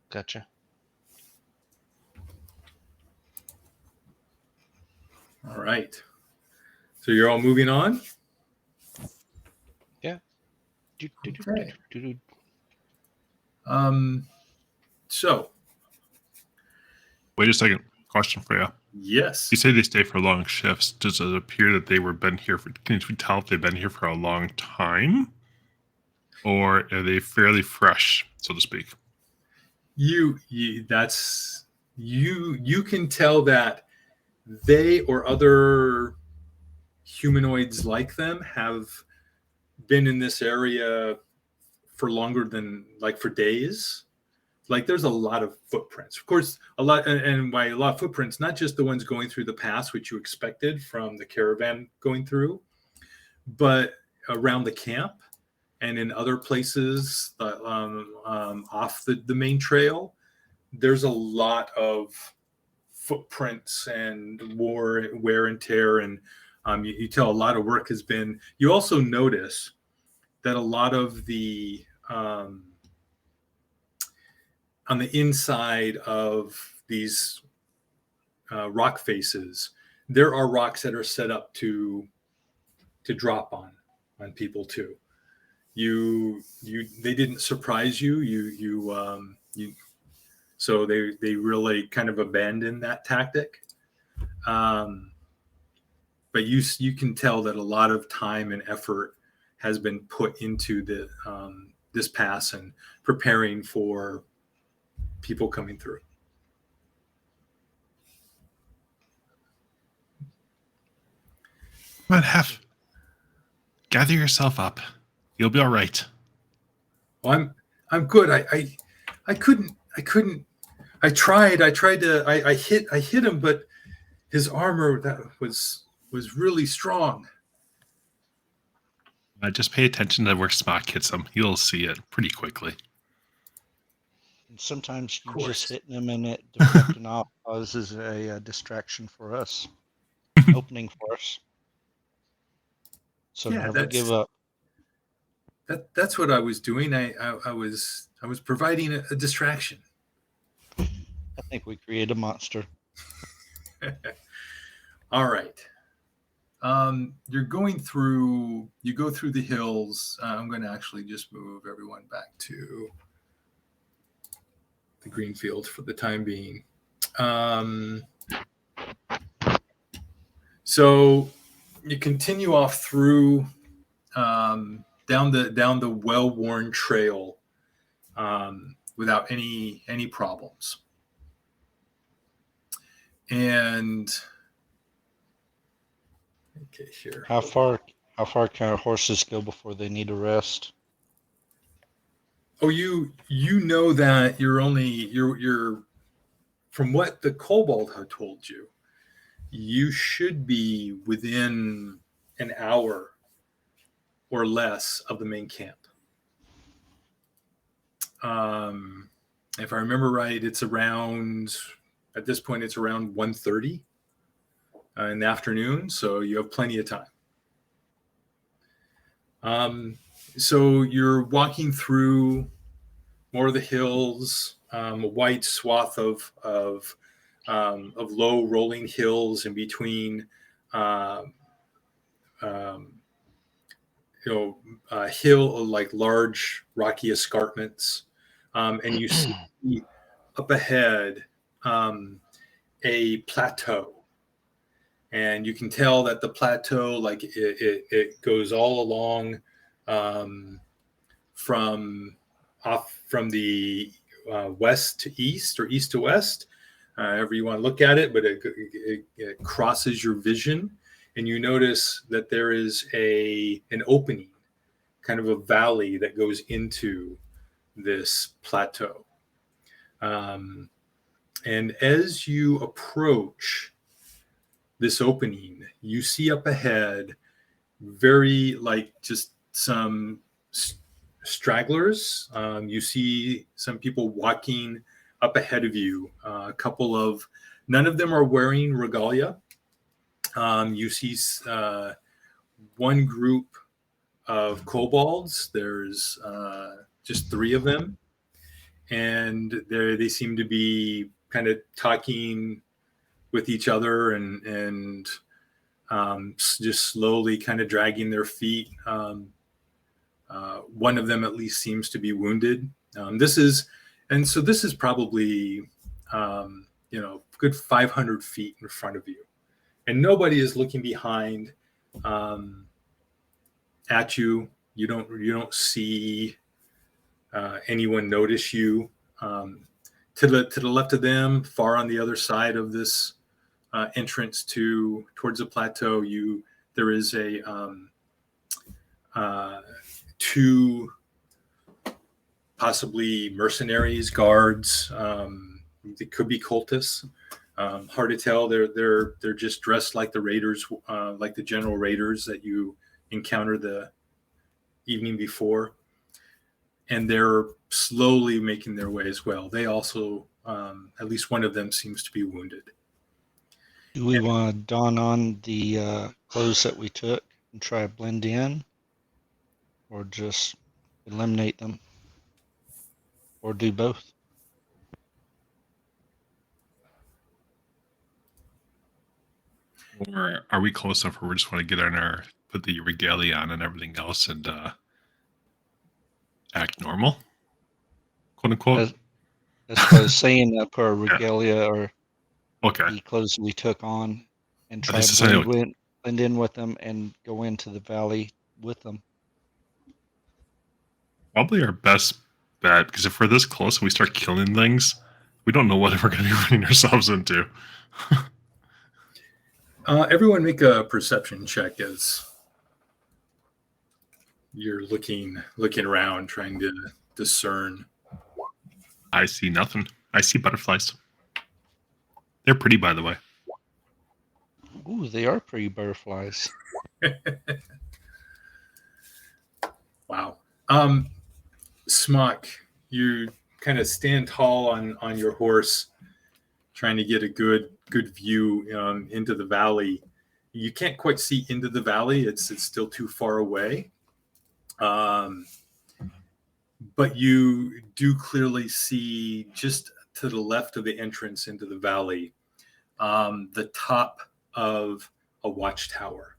Gotcha. All right. So you're all moving on? Yeah. Okay. So Wait a second. Question for you. yes. You say they stay for long shifts. Does it appear that they were been here for? Can you tell if they've been here for a long time, or are they fairly fresh, so to speak? You can tell that they or other humanoids like them have been in this area for longer than like for days. Like there's a lot of footprints, of course, a lot, and by a lot of footprints, not just the ones going through the pass, which you expected from the caravan going through, but around the camp and in other places off the main trail. There's a lot of footprints and wear and tear, and you tell a lot of work has been. You also notice that a lot of the on the inside of these rock faces, there are rocks that are set up to drop on people too. They didn't surprise you. So they really kind of abandoned that tactic. But you can tell that a lot of time and effort has been put into this pass and preparing for people coming through. Come on, Hef. Gather yourself up. You'll be all right. Well, I'm good. I couldn't. I tried to. I hit him, but his armor that was really strong. Just pay attention to where Smock hits him. You'll see it pretty quickly. And sometimes you course. just hitting them and it deflecting off causes a distraction for us, opening for us. So Yeah, never give up. That's what I was doing. I was providing a distraction. I think we create a monster. All right. You go through the hills. I'm going to actually just move everyone back to the green field for the time being. So you continue off through down the well-worn trail without any problems. And okay, here. How far can our horses go before they need a rest? Oh, you know that you're from what the kobold had told you, you should be within an hour or less of the main camp. If I remember right, it's around at this point it's around 1:30 in the afternoon, so you have plenty of time. So you're walking through more of the hills, a wide swath of low rolling hills in between, hill like large rocky escarpments, and you see up ahead a plateau. And you can tell that the plateau, like it goes all along from the west to east or east to west, however you want to look at it, but it crosses your vision, and you notice that there is an opening, kind of a valley that goes into this plateau. And as you approach this opening, you see up ahead very just some stragglers. You see some people walking up ahead of you, a couple of None of them are wearing regalia. You see one group of kobolds. There's just 3 of them, and they seem to be kind of talking with each other and just slowly kind of dragging their feet. One of them at least seems to be wounded. This is probably good 500 feet in front of you, and nobody is looking behind at you. You don't see anyone notice you. To the left of them, far on the other side of this entrance towards the plateau, there is a 2 possibly mercenaries, guards. They could be cultists. Hard to tell. They're just dressed like the raiders, like the general raiders that you encountered the evening before, and they're slowly making their way as well. They also, at least one of them, seems to be wounded. Do we want to don on the clothes that we took and try to blend in, or just eliminate them, or do both? Or are we close enough where we just want to get on put the regalia on and everything else and act normal, quote unquote? As I was saying, put our regalia or Okay. the clothes we took on and try This is to blend in with them and go into the valley with them. Probably our best bet, because if we're this close and we start killing things, we don't know what we're going to be running ourselves into. Everyone make a perception check as you're looking around, trying to discern. I see nothing. I see butterflies. They're pretty, by the way. Ooh, they are pretty butterflies. Wow. Smock, you kind of stand tall on your horse, trying to get a good view into the valley. You can't quite see into the valley. It's still too far away. But you do clearly see just to the left of the entrance into the valley, the top of a watchtower.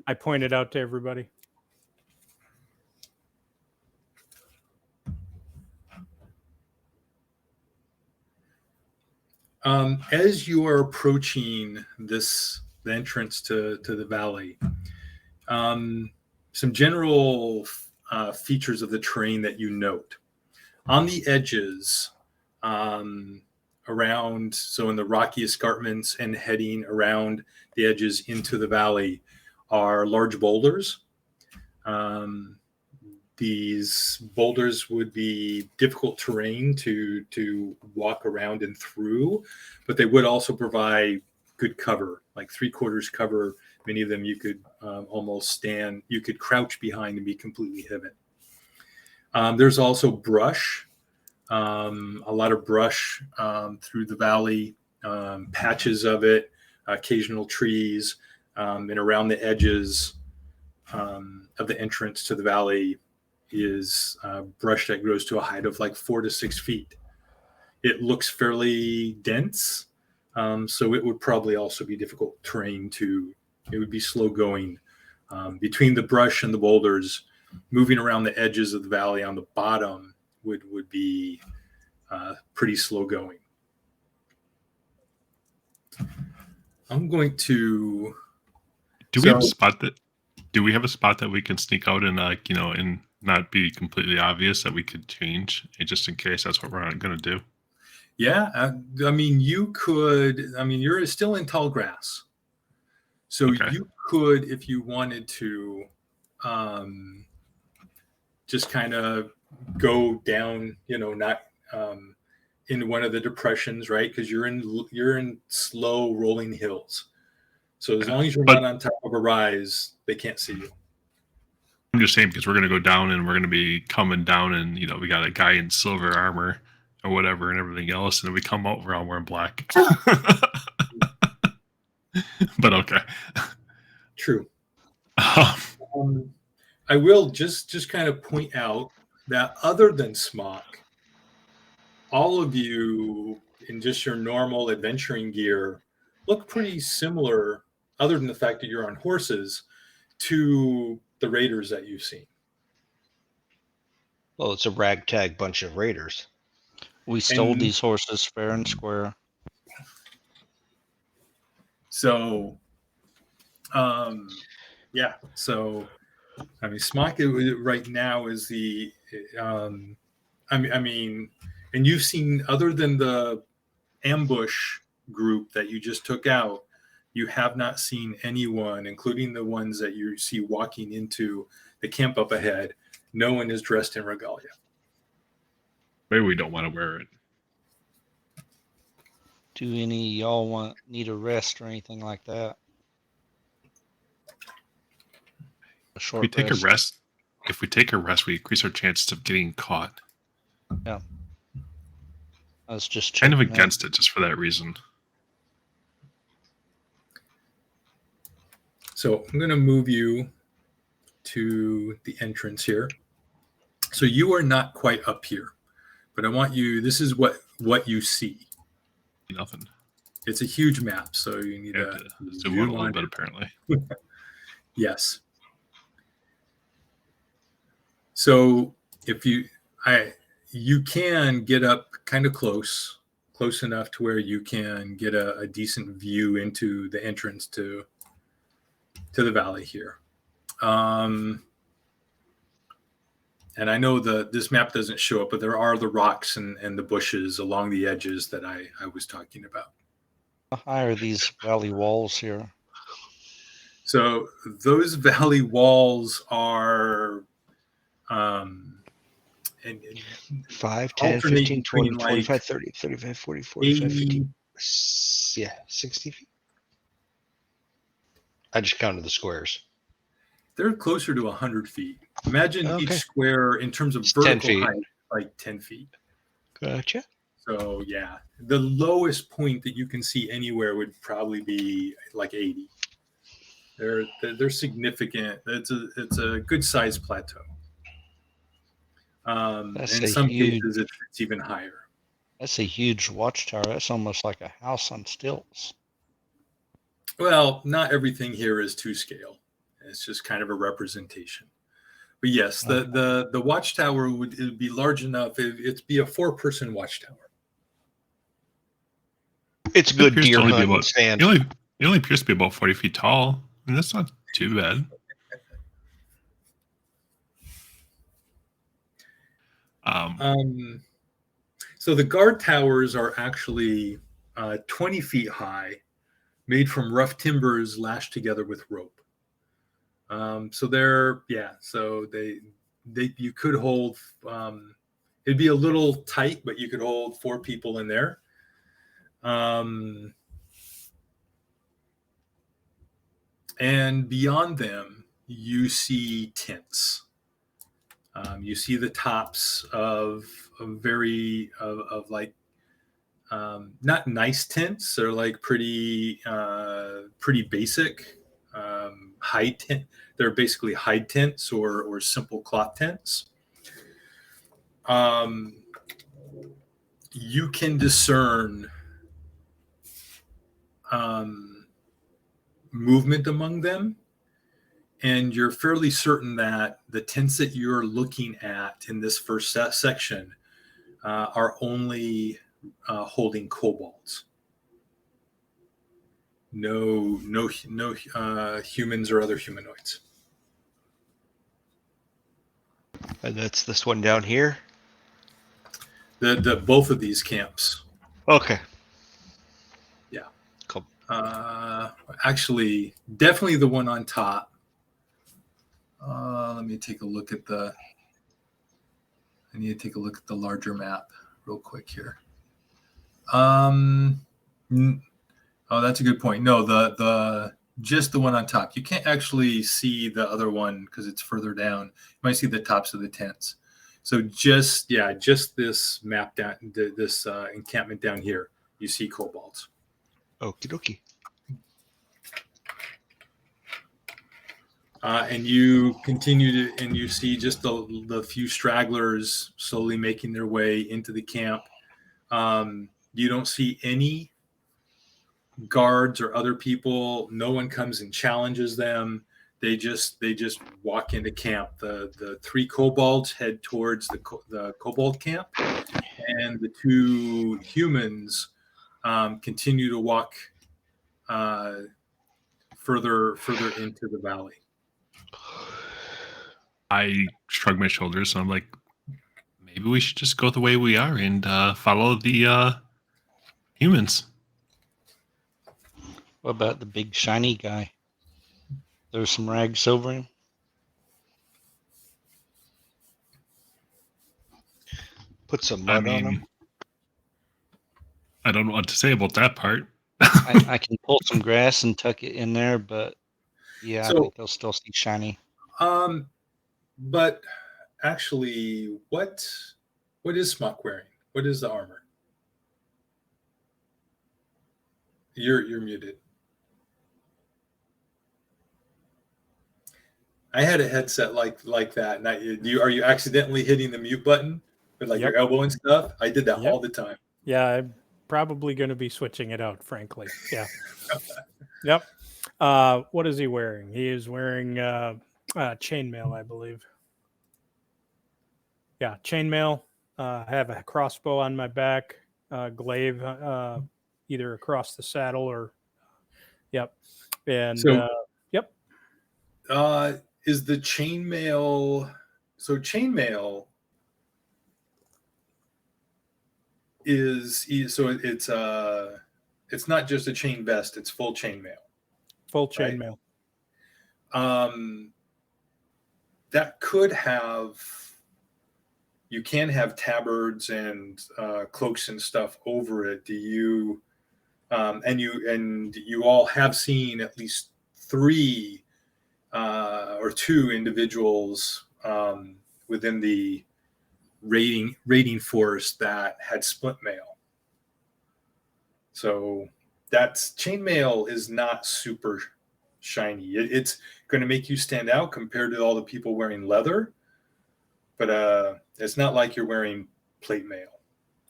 I pointed out to everybody. As you are approaching the entrance to the valley, some general features of the terrain that you note. On the edges, around, so in the rocky escarpments and heading around the edges into the valley, are large boulders. These boulders would be difficult terrain to walk around and through, but they would also provide good cover, like 3/4 cover. Many of them you could almost stand, you could crouch behind and be completely hidden. There's also brush, a lot of brush through the valley, patches of it, occasional trees, and around the edges of the entrance to the valley is brush that grows to a height of like 4 to 6 feet. It looks fairly dense, so it would probably also be difficult terrain it would be slow going. Between the brush and the boulders, moving around the edges of the valley on the bottom would be pretty slow going. I'm going to. Do we have a spot that we can sneak out and and not be completely obvious that we could change, just in case that's what we're going to do? Yeah, I mean, you could. I mean, you're still in tall grass, so Okay. You could, if you wanted to, just kind of go down, not in one of the depressions, right? Because you're in slow rolling hills. So as long as you're not on top of a rise, they can't see you. I'm just saying, because we're going to go down and we're going to be coming down, and we got a guy in silver armor or whatever and everything else, and then we come out, we're all wearing black. But okay. True. Um, I will just kind of point out that other than Smock, all of you in just your normal adventuring gear look pretty similar, other than the fact that you're on horses, to the raiders that you've seen. Well, it's a ragtag bunch of raiders. We stole And- these horses fair and square. So, yeah. So, I mean, Smock right now is the, I mean, and you've seen, other than the ambush group that you just took out, you have not seen anyone, including the ones that you see walking into the camp up ahead. No one is dressed in regalia. maybe we don't want to wear it. Do any of y'all need a rest or anything like that? A If short we take rest. a rest, if we take a rest, we increase our chances of getting caught. I was just Kind of checking that. against it just for that reason. So I'm going to move you to the entrance here. So you are not quite up here, but I want you, this is what you see. Nothing. It's a huge map, so you need You have to to zoom out a little on bit, it. apparently. Yes. So if you can get up kind of close enough to where you can get a decent view into the entrance to the valley here. And I know this map doesn't show it, but there are the rocks and the bushes along the edges that I was talking about. How high are these valley walls here? So those valley walls are and 5, 10, alternate 15, 20, between, 25, like, 30, 35, 40, 45, 50. Yeah, 60 feet. I just counted the squares. they're closer to 100 feet. Imagine each Okay. square in terms of It's 10 vertical feet. height, like 10 feet. Gotcha. So yeah, the lowest point that you can see anywhere would probably be like 80. They're significant. It's a good sized plateau. That's in a some huge- cases, it's even higher. That's a huge watchtower. That's almost like a house on stilts. Well, not everything here is to scale. It's just kind of a representation. But yes, the watchtower would be large enough. It'd be a 4-person watchtower. It's a good appears to deer only be hunt about- stand. It only appears to be about 40 feet tall. I mean, that's not too bad. So the guard towers are actually 20 feet high, made from rough timbers lashed together with rope. So you could hold, it'd be a little tight, but you could hold 4 people in there. And beyond them, you see tents. You see the tops of not nice tents. They're like pretty basic hide tent. They're basically hide tents or simple cloth tents. You can discern movement among them, and you're fairly certain that the tents that you're looking at in this first section are only holding kobolds. No humans or other humanoids. And that's this one down here. The both of these camps. Okay. Yeah. Cool. Actually, definitely the one on top. Let me take a look at I need to take a look at the larger map real quick here. Oh, that's a good point. No, the just the one on top. You can't actually see the other one because it's further down. You might see the tops of the tents. So just this map down, this encampment down here, you see kobolds. Okie dokie. And you continue to, and you see just the few stragglers slowly making their way into the camp. You don't see any guards or other people. No one comes and challenges them. They just walk into camp. The 3 kobolds head towards the kobold camp, and the 2 humans continue to walk further into the valley. I shrug my shoulders and I'm like, maybe we should just go the way we are and follow the humans. What about the big shiny guy? There's some rags over him. Put some I mud on mean, him. I don't know what to say about that part. I can pull some grass and tuck it in there, but yeah, So- I think they'll still see shiny. But actually, what is Smock wearing? What is the armor? You're muted. I had a headset like that. And are you accidentally hitting the mute button with like Yep. your elbow and stuff? I did that Yep. all the time. Yeah, I'm probably going to be switching it out, frankly. Yeah. Yep. What is he wearing? He is wearing chainmail, I believe. Yeah, chainmail. I have a crossbow on my back, glaive either across the saddle or, yep. And, So- yep. Is the chainmail? So chainmail is so it's not just a chain vest; it's full chainmail. Full Right. chainmail. That could have. You can have tabards and cloaks and stuff over it. Do you? And you all have seen at least 3 or 2 individuals within the raiding force that had split mail. So that's chainmail is not super shiny. It's going to make you stand out compared to all the people wearing leather, but it's not like you're wearing plate mail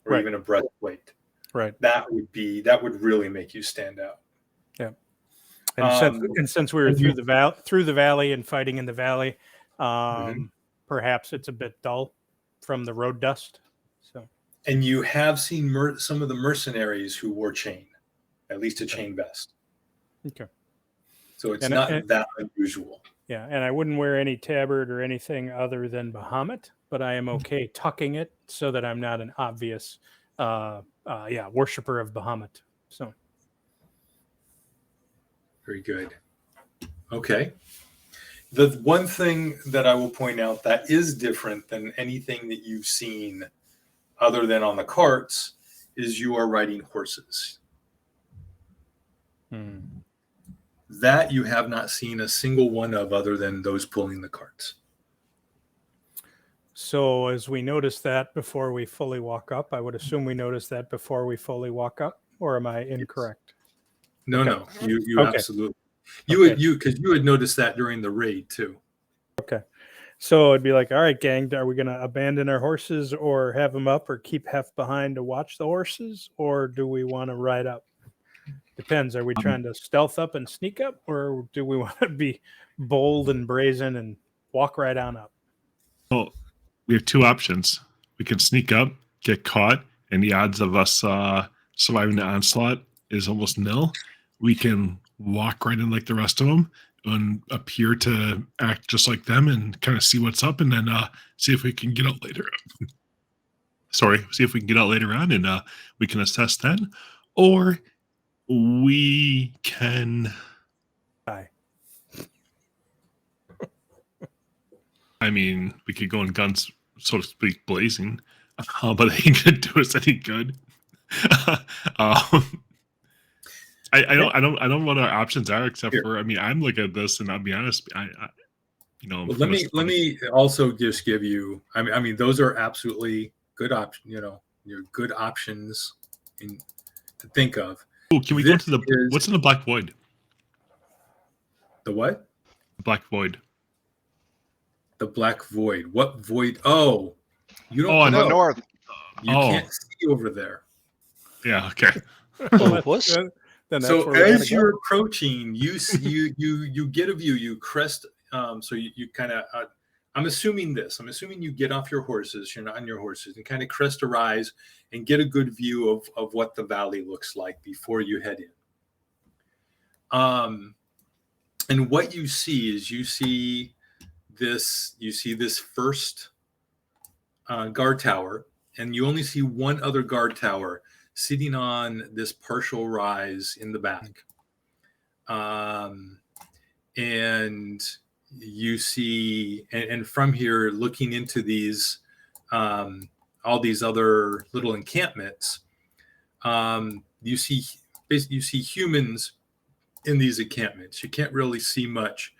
or Right. even a breastplate. Right. That would really make you stand out. And since we were and through the valley and fighting in the valley, perhaps it's a bit dull from the road dust. So, And you have seen some of the mercenaries who wore chain, at least a chain vest. okay. So it's And- not and- that unusual. Yeah, and I wouldn't wear any tabard or anything other than Bahamut, but I am okay tucking it so that I'm not an obvious, worshiper of Bahamut. So, Very good. Okay. The one thing that I will point out that is different than anything that you've seen other than on the carts is you are riding horses. That you have not seen a single one of other than those pulling the carts. So as we notice that before we fully walk up, I would assume we notice that before we fully walk up, or am I incorrect? No, Okay. no, you Okay. absolutely. You Okay. had noticed that during the raid too. So it'd be like, all right, gang, are we going to abandon our horses or have them up or keep Hef behind to watch the horses, or do we want to ride up? Depends. Are we trying to stealth up and sneak up, or do we want to be bold and brazen and walk right on up? Well, we have 2 options. We can sneak up, get caught, and the odds of us surviving the onslaught is almost nil. We can walk right in like the rest of them and appear to act just like them and kind of see what's up, and then see if we can get out later. See if we can get out later on, and we can assess then. Or we can... Bye. I mean, we could go in guns, so to speak, blazing, but it ain't gonna do us any good. I don't know what our options are, except Here. for, I mean, I'm looking at this, and I'll be honest, Well, from let a me also just give you. I mean, those are absolutely good options. Your good options to think of. Oh, can we go This to is what's in the Black Void? the what? The Black Void. The Black Void. What void? Oh, you Oh, don't To the know. north. You Oh. can't see over there. Yeah. Okay. Well, So what's then that's So where we gotta as you're go. approaching, you get a view. You crest. So you kind of. I'm assuming this. I'm assuming you get off your horses. You're not on your horses, and kind of crest a rise and get a good view of what the valley looks like before you head in. And what you see is you see this first guard tower, and you only see one other guard tower sitting on this partial rise in the back. And you see, and from here, looking into these, all these other little encampments, you see humans in these encampments. You can't really see much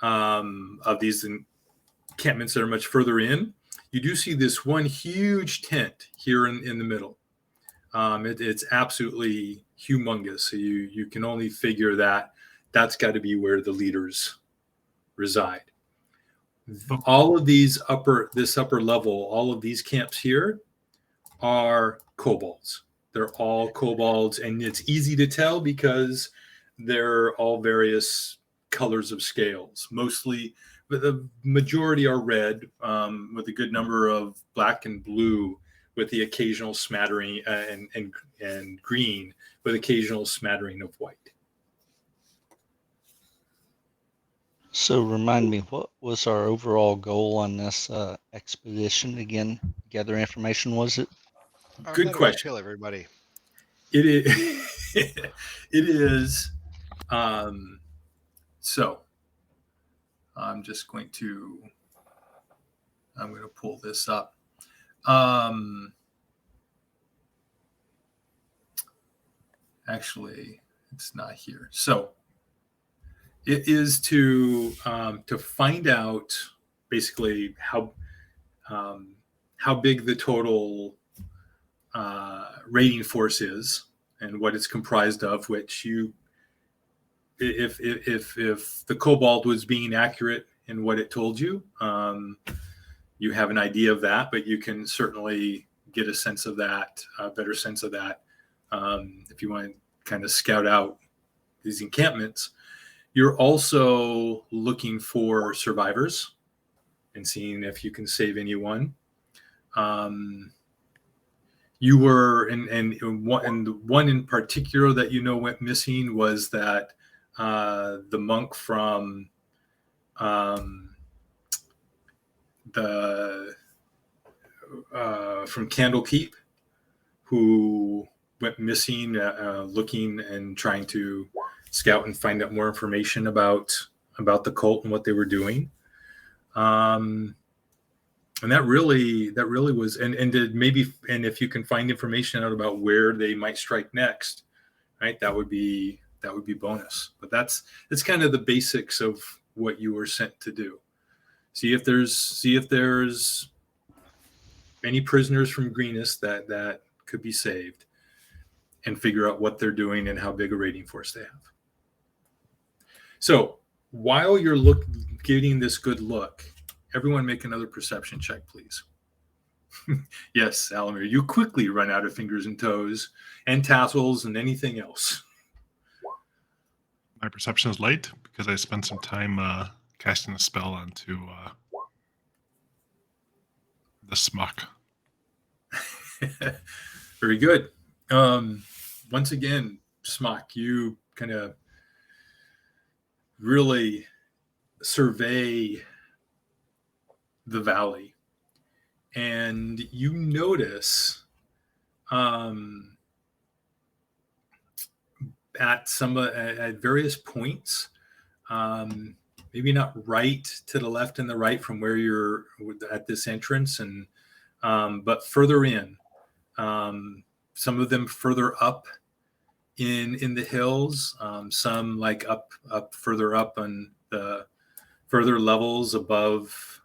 of these encampments that are much further in. You do see this one huge tent here in the middle. It's absolutely humongous. So you can only figure that that's got to be where the leaders reside. All of this upper level, all of these camps here are kobolds. They're all kobolds, and it's easy to tell because they're all various colors of scales. Mostly, but the majority are red, with a good number of black and blue, with the occasional smattering and green, with occasional smattering of white. So remind me, what was our overall goal on this expedition again? Gather information, was it? Good question. Kill everybody. It is. It is. So I'm going to pull this up. Actually, it's not here. So it is to find out basically how big the total raiding force is and what it's comprised of. Which if the kobold was being accurate in what it told you, you have an idea of that, but you can certainly get a sense of that, a better sense of that, if you want to kind of scout out these encampments. You're also looking for survivors and seeing if you can save anyone. You were, and the one in particular that went missing was that the monk from from Candlekeep, who went missing, looking and trying to scout and find out more information about the cult and what they were doing. And that really was, and if you can find information out about where they might strike next, right? That would be bonus. But it's kind of the basics of what you were sent to do. See if there's any prisoners from Greenest that could be saved, and figure out what they're doing and how big a raiding force they have. So while you're getting this good look, everyone make another perception check, please. Yes, Alamir, you quickly run out of fingers and toes and tassels and anything else. My perception is light because I spent some time casting a spell onto the smuck. Very good. Once again, Smock, you kind of really survey the valley, and you notice at various points, maybe not right to the left and the right from where you're at this entrance, and but further in, some of them further up in the hills, some like up further up on the further levels above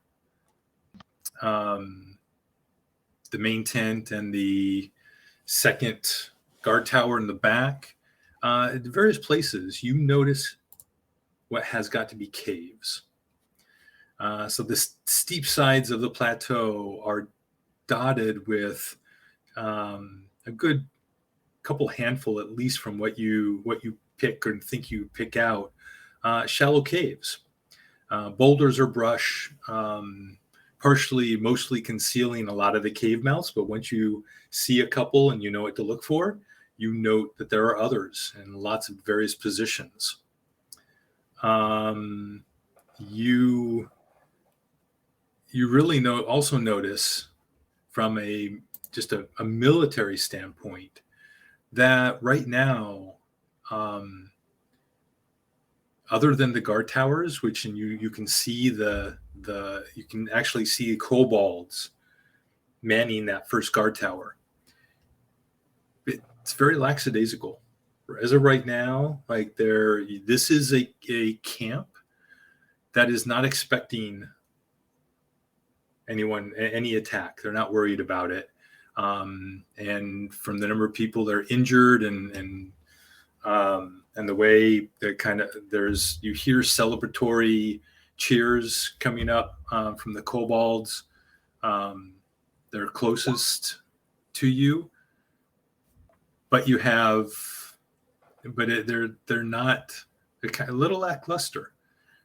the main tent and the second guard tower in the back, at various places, you notice what has got to be caves. So the steep sides of the plateau are dotted with a good couple handful, at least from what you pick or think you pick out, shallow caves. Boulders or brush, mostly concealing a lot of the cave mouths. But once you see a couple and you know what to look for, you note that there are others in lots of various positions. You really also notice from just a military standpoint that right now, other than the guard towers, which you can see you can actually see kobolds manning that first guard tower. It's very lackadaisical. As of right now, this is a camp that is not expecting any attack. They're not worried about it. And from the number of people that are injured and the way that you hear celebratory cheers coming up from the kobolds, they're closest to you, but they're kind of a little lackluster.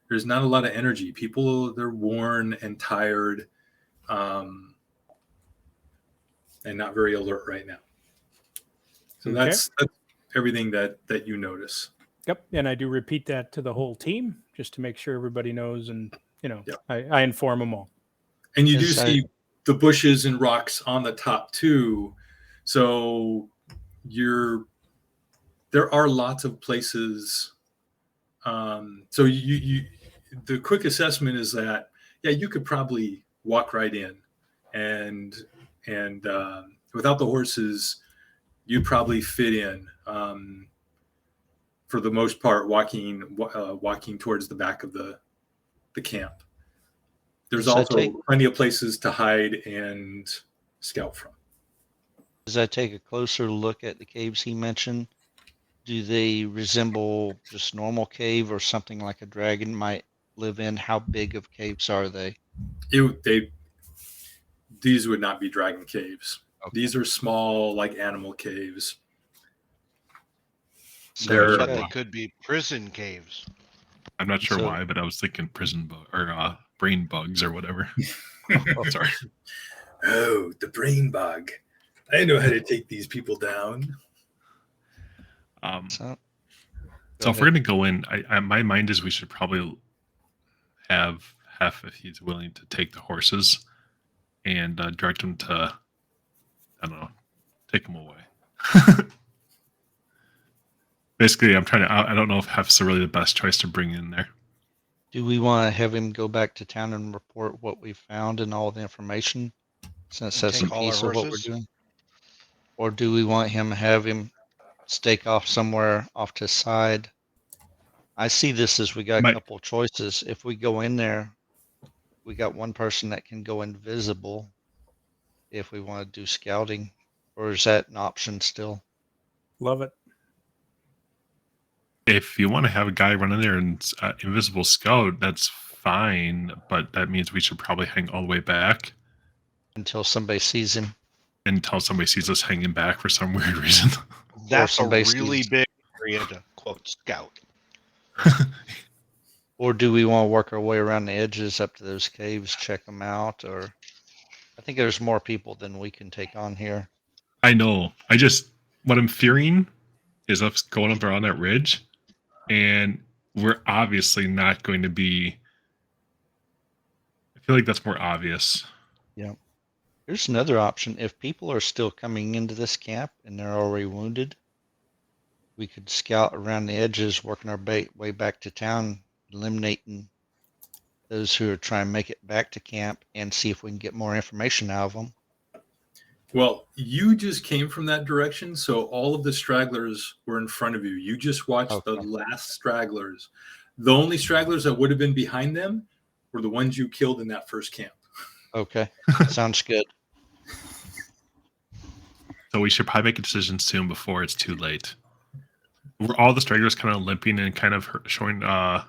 There's not a lot of energy. People, they're worn and tired, and not very alert right now. So Okay. that's everything that you notice. Yep. And I do repeat that to the whole team just to make sure everybody knows, and Yep. I inform them all. And you do Yes, see the bushes and rocks on the top too. So there are lots of places. So the quick assessment is that, yeah, you could probably walk right in, and without the horses, you'd probably fit in, for the most part, walking towards the back of the camp. There's also plenty of places to hide and scout from. As I take a closer look at the caves he mentioned, do they resemble just normal cave or something like a dragon might live in? How big of caves are they? These would not be dragon caves. Okay. These are small, like animal caves. So they could be prison caves. I'm not sure why, but I was thinking prison or brain bugs or whatever. Sorry. Oh, the brain bug. I know how to take these people down. So if we're going to go in, my mind is we should probably have Hef, if he's willing to take the horses and direct them to, I don't know, take them away. Basically, I don't know if Hef's really the best choice to bring in there. Do we want to have him go back to town and report what we found and all the information, since that's a piece of what we're doing? Or do we want him to have him stake off somewhere off to the side? I see this as we got a couple choices. If we go in there, we got one person that can go invisible if we want to do scouting. Or is that an option still? Love it. If you want to have a guy run in there and invisible scout, that's fine, but that means we should probably hang all the way back until somebody sees him. Until somebody sees us hanging back for some weird reason. That's a really big area to quote scout. Or do we want to work our way around the edges up to those caves, check them out? Or I think there's more people than we can take on here. I know. What I'm fearing is us going up around that ridge, and we're obviously not going to be. I feel like that's more obvious. Yeah. Here's another option. If people are still coming into this camp and they're already wounded, we could scout around the edges, working our way back to town, eliminating those who are trying to make it back to camp, and see if we can get more information out of them. Well, you just came from that direction, so all of the stragglers were in front of you. You just watched the last stragglers. The only stragglers that would have been behind them were the ones you killed in that first camp. Okay, sounds good. So we should probably make a decision soon before it's too late. Were all the stragglers kind of limping and kind of showing Yeah,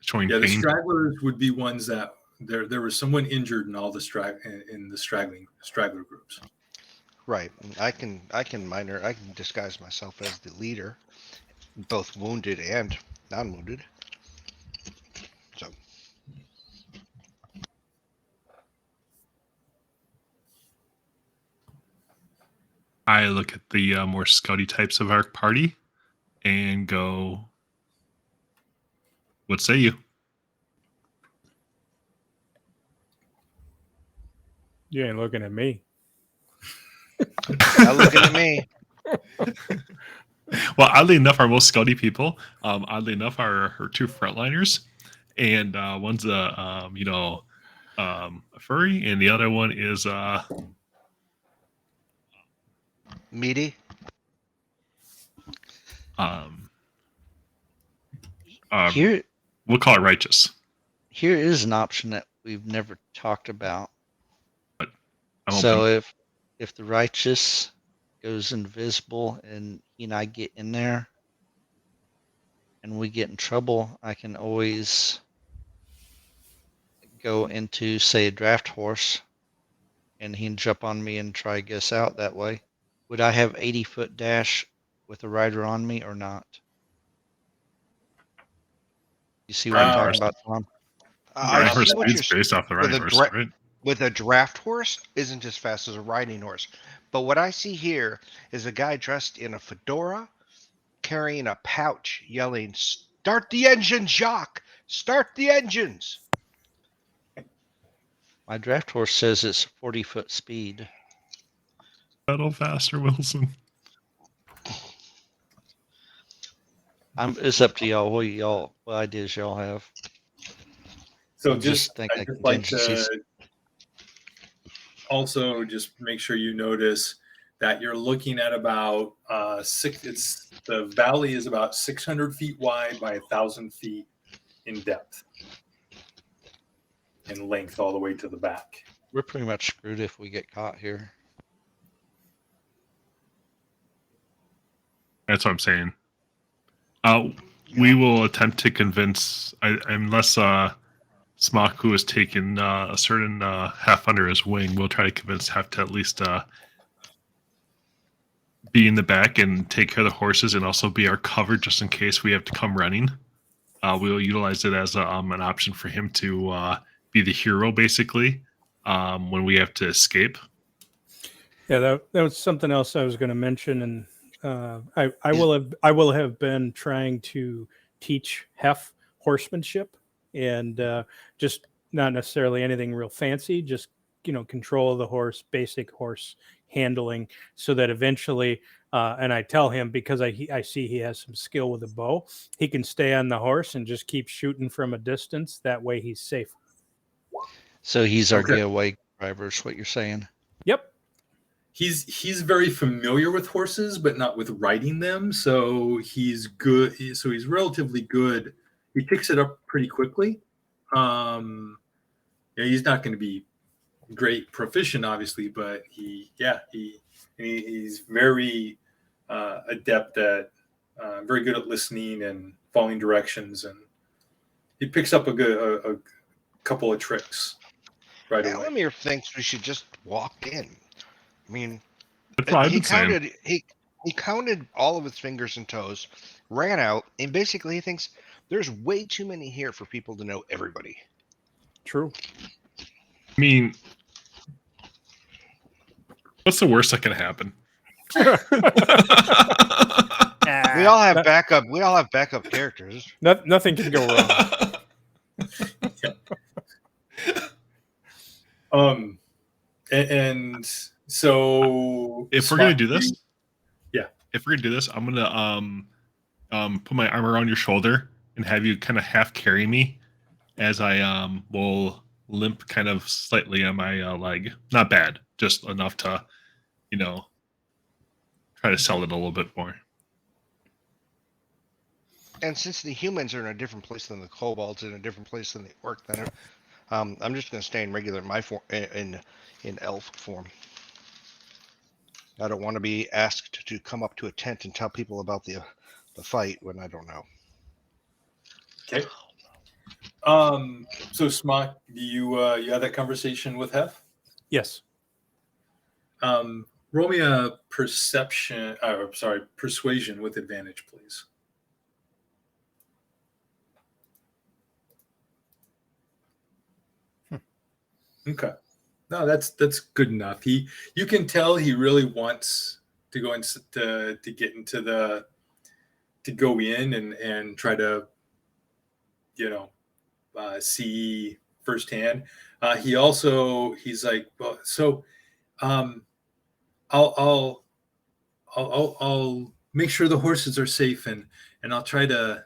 the pain? stragglers would be ones that there was someone injured in all the straggler groups. Right. I can disguise myself as the leader, both wounded and non-wounded. So I look at the more scouty types of our party and go, what say you? You ain't looking at me. not looking at me. Well, oddly enough, our most scouty people, oddly enough, are her two frontliners, and one's a furry, and the other one is Meaty. Here, we'll call it righteous. here is an option that we've never talked about. I don't So think- if the righteous goes invisible and he and I get in there and we get in trouble, I can always go into, say, a draft horse and he can jump on me and try to get us out that way. Would I have 80-foot dash with a rider on me or not? You see what I'm talking about, Tom? I Draft horse see what you're speed's based off the with riding a horse, dra- right? with a draft horse isn't as fast as a riding horse. But what I see here is a guy dressed in a fedora, carrying a pouch, yelling, "Start the engines, Jacques! Start the engines!" My draft horse says it's 40-foot speed. Pedal faster, Wilson. It's up to y'all. What ideas y'all have? So I'm just thinking I'd of just like contingencies. to also just make sure you notice that you're looking at about the valley is about 600 feet wide by 1,000 feet in depth and length all the way to the back. We're pretty much screwed if we get caught here. That's what I'm saying. We will attempt to convince, unless Smock, who has taken a certain half under his wing, we'll try to convince Hef to at least be in the back and take care of the horses and also be our cover just in case we have to come running. We'll utilize it as an option for him to be the hero, basically, when we have to escape. Yeah, that was something else I was going to mention, and I will have been trying to teach Hef horsemanship, and just not necessarily anything real fancy, just control of the horse, basic horse handling, so that eventually, and I tell him, because I see he has some skill with a bow, he can stay on the horse and just keep shooting from a distance. That way he's safe. So he's our Okay. getaway driver, is what you're saying? Yep. He's very familiar with horses, but not with riding them. So he's good. So he's relatively good. He picks it up pretty quickly. He's not going to be great proficient, obviously, but he's very adept at, very good at listening and following directions, and he picks up a couple of tricks right away. Alamir thinks we should just walk in. I mean, That's what I've he been saying. counted he counted all of his fingers and toes, ran out, and basically he thinks there's way too many here for people to know everybody. True. I mean, what's the worst that can happen? We all have backup. We all have backup characters. Nothing can go wrong. And so If we're gonna do this, yeah. If we're gonna do this, I'm gonna put my arm around your shoulder and have you kind of half carry me as I will limp kind of slightly on my leg. Not bad, just enough to, try to sell it a little bit more. And since the humans are in a different place than the kobolds, in a different place than the orc, then I'm just going to stay in regular my form, in elf form. I don't want to be asked to come up to a tent and tell people about the fight when I don't know. Okay. So Smock, do you have that conversation with Hef? Yes. Roll me a persuasion with advantage, please. Okay. No, that's good enough. You can tell he really wants to go to get into to go in and try to, see firsthand. He's like, well, so, I'll make sure the horses are safe and I'll try to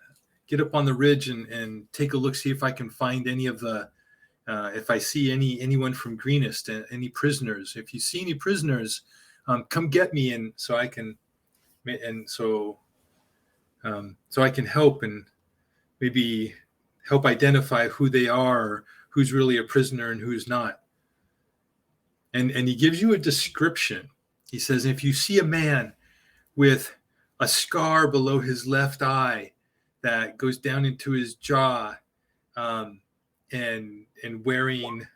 get up on the ridge and take a look, see if I can find any of the, if I see anyone from Greenest, any prisoners. If you see any prisoners, come get me, and so I can help and maybe help identify who they are, who's really a prisoner and who's not. And he gives you a description. He says, if you see a man with a scar below his left eye that goes down into his jaw, and wearing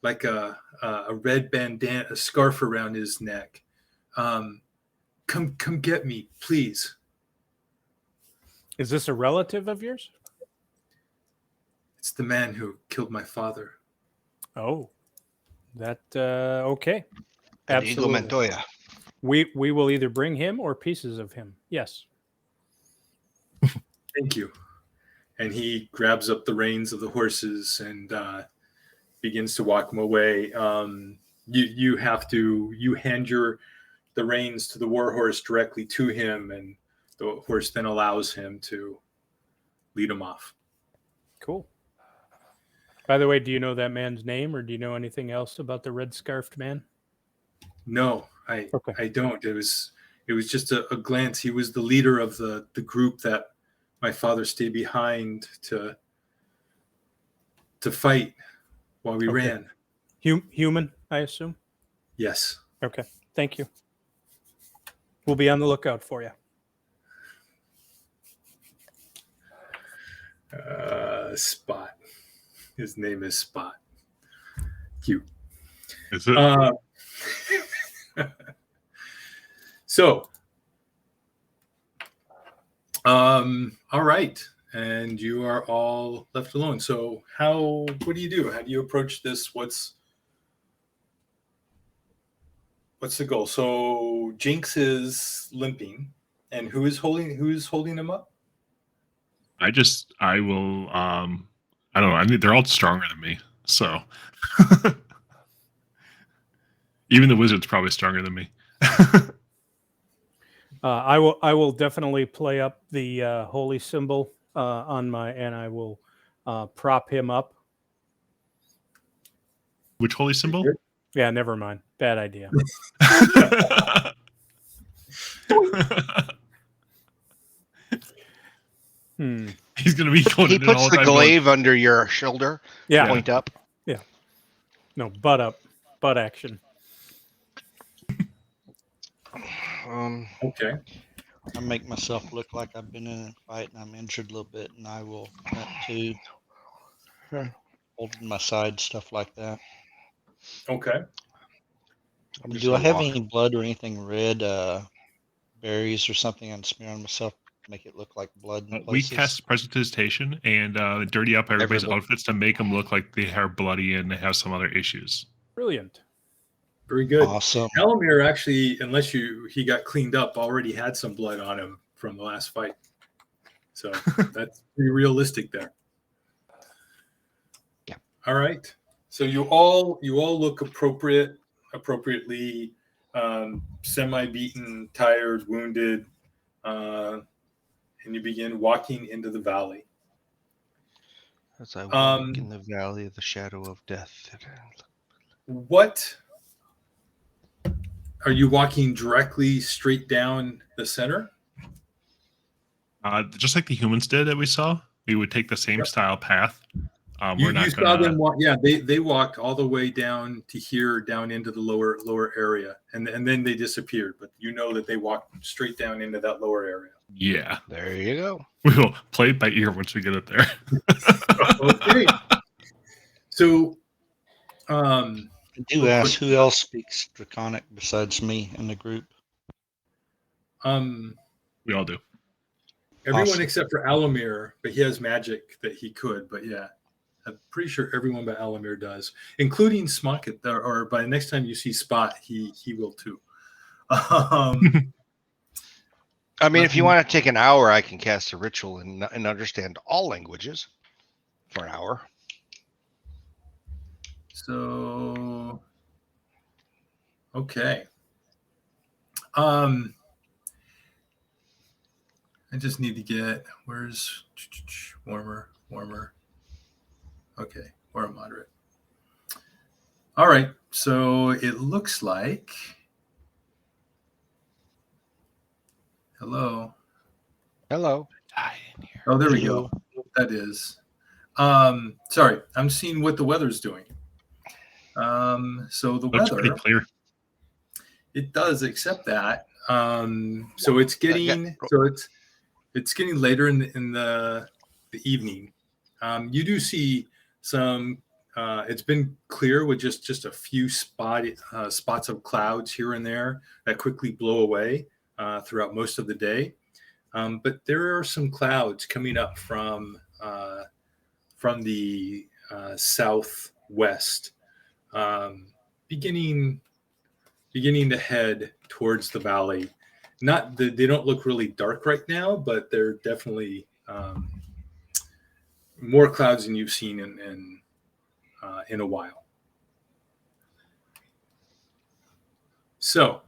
like a red bandana, a scarf around his neck, come get me, please. Is this a relative of yours? It's the man who killed my father. Oh, that okay. Inigo Absolutely. Montoya. We will either bring him or pieces of him. Yes. Thank you. And he grabs up the reins of the horses and begins to walk them away. You hand the reins to the warhorse directly to him, and the horse then allows him to lead him off. Cool. By the way, do you know that man's name, or do you know anything else about the red scarfed man? No, I don't. It was just a glance. He was the leader of the group that my father stayed behind to fight while we ran. Human, I assume? Yes. Okay. Thank you. We'll be on the lookout for you. Spot. His name is Spot. Cute. Is it? So, all right. And you are all left alone. So what do you do? How do you approach this? What's the goal? So Jinx is limping, and who's holding him up? I will, I don't know. I mean, they're all stronger than me. So even the wizard's probably stronger than me. I will definitely play up the holy symbol and I will prop him up. Which holy symbol? Yeah, never mind. Bad idea. He's gonna be going. He puts the glaive under your shoulder. Yeah. Point up. Yeah. No, butt up. Butt action. Okay. I make myself look like I've been in a fight and I'm injured a little bit, and I will cut to holding my side, stuff like that. Okay. Do I have any blood or anything red, berries or something I'm smearing on myself to make it look like blood in We places? cast Prestidigitation and dirty up everybody's outfits to make them look like they are bloody and they have some other issues. Brilliant. Very good. Awesome. Elamir actually, unless he got cleaned up, already had some blood on him from the last fight. So that's pretty realistic there. Yeah. All right. So you all look appropriately semi-beaten, tired, wounded, and you begin walking into the valley. As I walk in the valley of the shadow of death. What are you walking directly straight down the center? Just like the humans did that we saw, we would take the same Yep. style path. You We're not saw them gonna. walk. Yeah, they walked all the way down to here, down into the lower area, and then they disappeared. But you know that they walked straight down into that lower area. Yeah, There you go. we will play it by ear once we get it there. Okay. So, I do ask who else speaks Draconic besides me in the group. We all do. everyone Awesome. except for Alamir, but he has magic that he could. But yeah, I'm pretty sure everyone but Alamir does, including Smocket. Or by the next time you see Spot, he will too. I mean, if you want to take an hour, I can cast a ritual and understand all languages for an hour. So, okay. I just need to get, where's warmer. Okay, or a moderate. All right, so it looks like, hello. Hello. Oh, there we go. That is. Sorry, I'm seeing what the weather's doing. So the Looks pretty weather, clear. it does, except that. So it's getting it's getting later in the evening. You do see some. It's been clear with just a few spots of clouds here and there that quickly blow away throughout most of the day. But there are some clouds coming up from the southwest, beginning to head towards the valley. They don't look really dark right now, but they're definitely more clouds than you've seen in a while. So,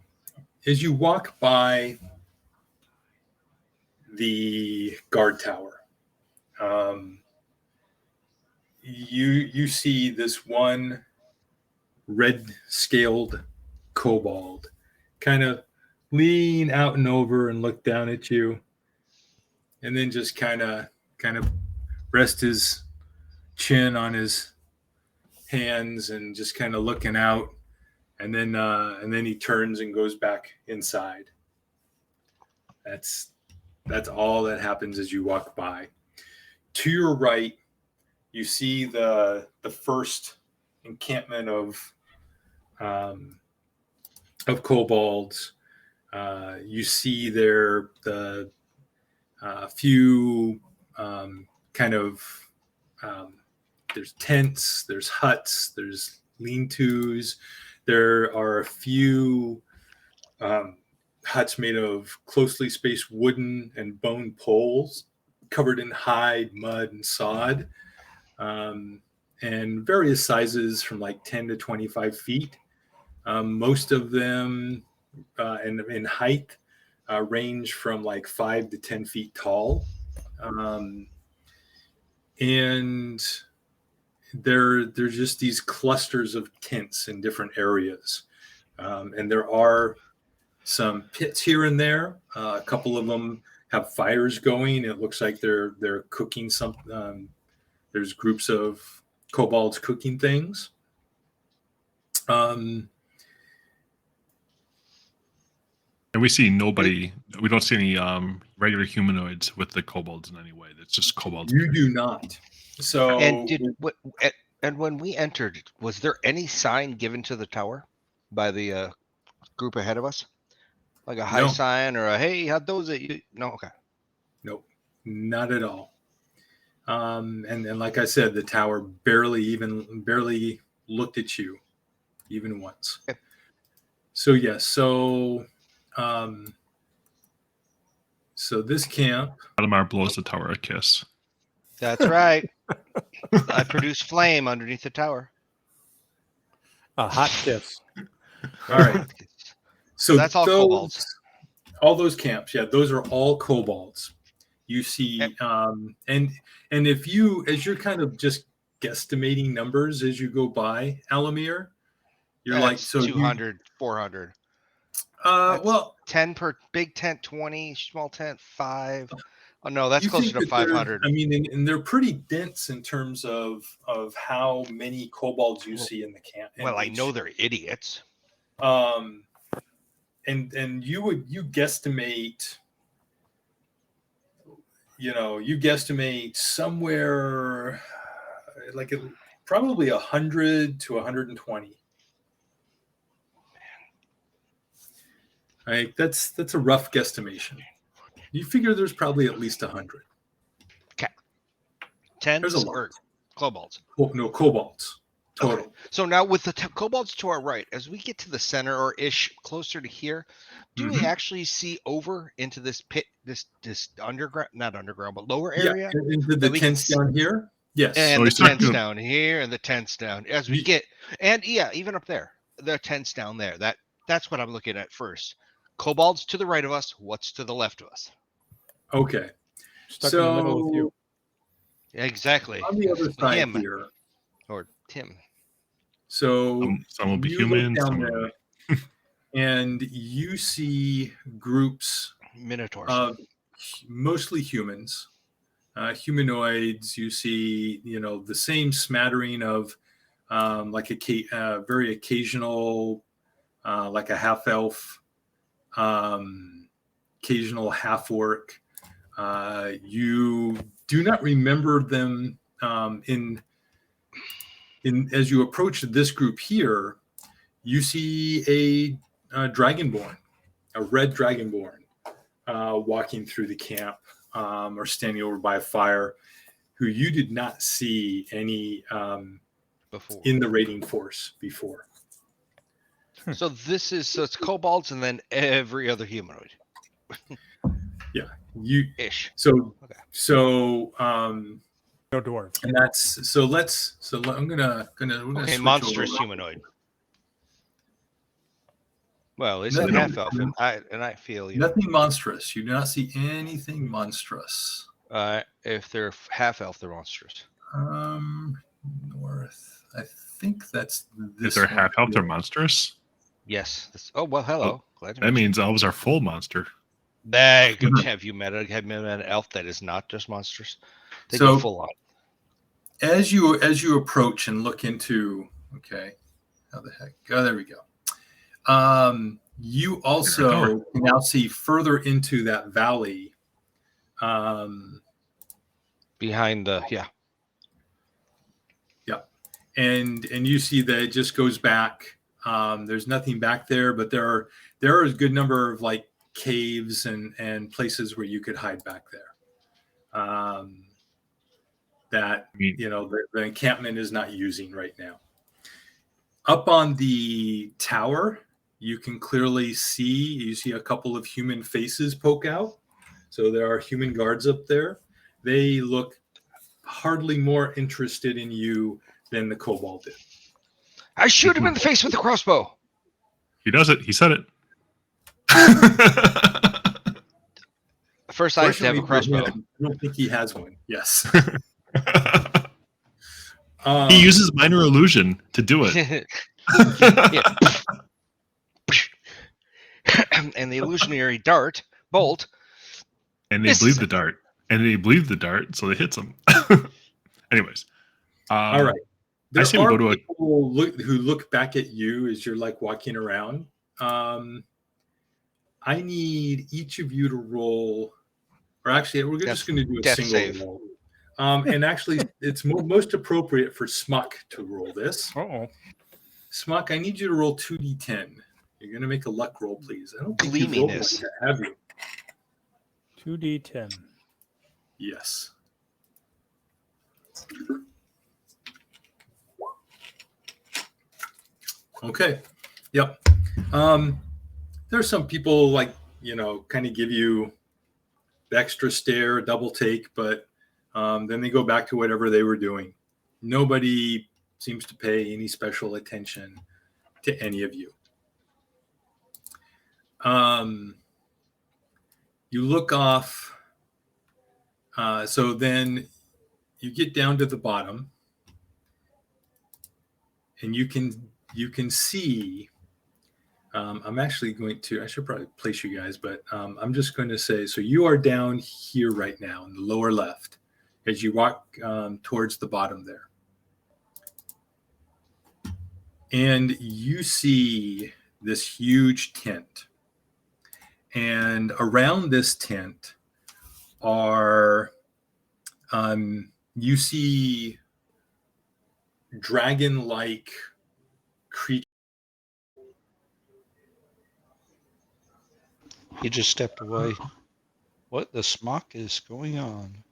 as you walk by the guard tower, you see this one red-scaled kobold kind of lean out and over and look down at you, and then just kind of rest his chin on his hands and just kind of looking out, and then he turns and goes back inside. That's all that happens as you walk by. To your right, you see the first encampment of kobolds. You see there the few there's tents, there's huts, there's lean-tos. There are a few huts made of closely spaced wooden and bone poles covered in hide, mud, and sod, and various sizes from like 10 to 25 feet. Most of them in height range from like 5 to 10 feet tall. And they're just these clusters of tents in different areas. And there are some pits here and there. A couple of them have fires going. It looks like they're cooking something. There's groups of kobolds cooking things. And we see nobody. We don't see any regular humanoids with the kobolds in any way. It's just kobolds. You do not. So and when we entered, was there any sign given to the tower by the group ahead of us, like a high sign or a "Hey, how those it?" You no, okay, nope, not at all. And like I said, the tower barely looked at you, even once. Okay. So yes, so this camp. Adamar blows the tower a kiss. That's right. I produce flame underneath the tower. A hot kiss. All right. So that's all kobolds. All those camps, yeah, those are all kobolds. You see, and if as you're kind of just guesstimating numbers as you go by, Alamir, you're like, so 200, 400. Well, 10 per big tent, 20, small tent, 5. Oh no, that's you closer think to that they're- 500. I mean, and they're pretty dense in terms of how many kobolds you Well- see in the camp. in Well, I each- know they're idiots. and you guesstimate, you guesstimate somewhere like probably 100 to 120. Right, that's a rough guesstimation. You figure there's probably at least 100. There's a Tents lot. or kobolds. No, kobolds total. Okay. So now with the kobolds to our right, as we get to the center or ish closer to here, do we Mhm. actually see over into this pit, this underground, not underground, but lower Yeah, area? into the that we can tents down here. Yes. And Oh, the he's talking tents to- down here and the tents down as we Ye- get, and yeah, even up there, the tents down there. That's what I'm looking at first. Kobolds to the right of us. What's to the left of us? Okay. Stuck in the middle with you. Exactly. On the other side Him here. or Tim. So Some will be you look human. down Some will there, be... and you see groups Minotaurs. of mostly humans, humanoids. You see, the same smattering of like a very occasional, like a half elf, occasional half orc. You do not remember them in as you approach this group here. You see a dragonborn, a red dragonborn, walking through the camp or standing over by a fire, who you did not see any Before. in the raiding force before. So it's kobolds and then every other humanoid You ish. so Okay. so No dwarves. and that's so let's so let- I'm gonna we're gonna Okay, switch monstrous over. humanoid. Well, it's a Nothing- half elf, and I feel Nothing monstrous. You do not see anything monstrous. if they're half elf, they're monstrous. North. I think that's this. If they're one half elf, here. they're monstrous. Yes. Oh well, hello. Glad to That meet you. means elves are full monster. Have you met an elf that is not just monstrous? They So- go full on. As you approach and look into, okay, how the heck? Oh, there we go. You also can now see further into that valley. Behind the And you see that it just goes back. There's nothing back there, but there are a good number of like caves and places where you could hide back there. That the encampment is not using right now. Up on the tower, you can clearly see a couple of human faces poke out. So there are human guards up there. They look hardly more interested in you than the kobold did. I shoot him in the face with a crossbow. He does it. He said it. First, I have to have a Fortunately for crossbow. him, I don't think he has one. Yes. He uses minor illusion to do it. Yeah. And the illusionary bolt. And they This believe is- the dart. And they believe the dart, so it hits them. Anyways. All right. There see him are go to a- people who look back at you as you're like walking around. I need each of you to roll, or actually, we're just going to do a Death single save. roll. And actually, it's most appropriate for Smuck to roll this. Uh-oh. Smuck, I need you to roll 2d10. You're going to make a luck roll, please. I don't think you've rolled Gleaminess. one yet, have you? 2d10. Yes. Okay. Yep. There's some people like, kind of give you the extra stare, double take, but then they go back to whatever they were doing. Nobody seems to pay any special attention to any of you. You look off. So then you get down to the bottom, and you can see I'm actually going to, I should probably place you guys, but I'm just going to say, so you are down here right now in the lower left as you walk towards the bottom there. And you see this huge tent. And around this tent are, you see dragon-like creatures. He just stepped away. What the smock is going on?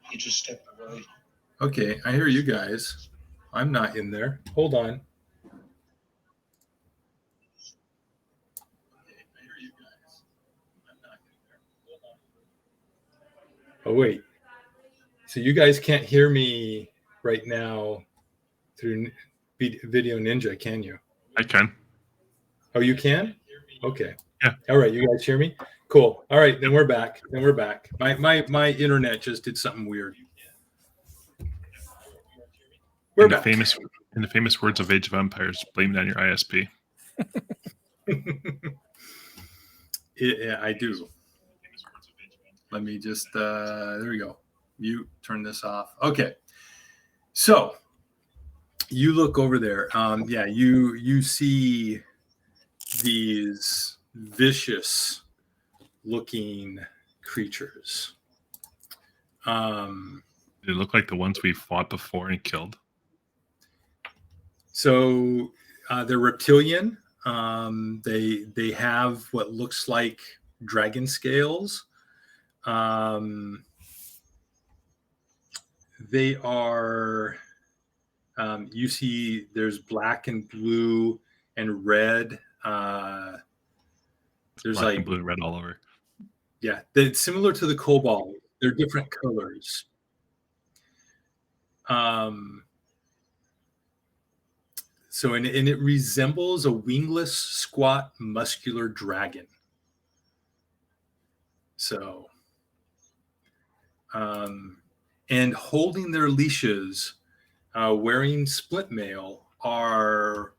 He just stepped away. Okay, I hear you guys. I'm not in there. Hold on. Oh, wait. So you guys can't hear me right now through Video Ninja, can you? I can. Oh, you can? Okay. Yeah. All right, you guys hear me? Cool. All right, then we're back. My internet just did something weird. We're back. In the famous words of Age of Empires, blame it on your ISP. I do. Let me just, there we go. Mute, turn this off. Okay. So you look over there. Yeah, you see these vicious looking creatures. They look like the ones we fought before and killed. So they're reptilian. They have what looks like dragon scales. They are, you see there's black and blue and red. There's Black like and blue and red all over. Yeah, it's similar to the kobold. They're different colors. So and it resembles a wingless, squat, muscular dragon. So, and holding their leashes, wearing split mail, are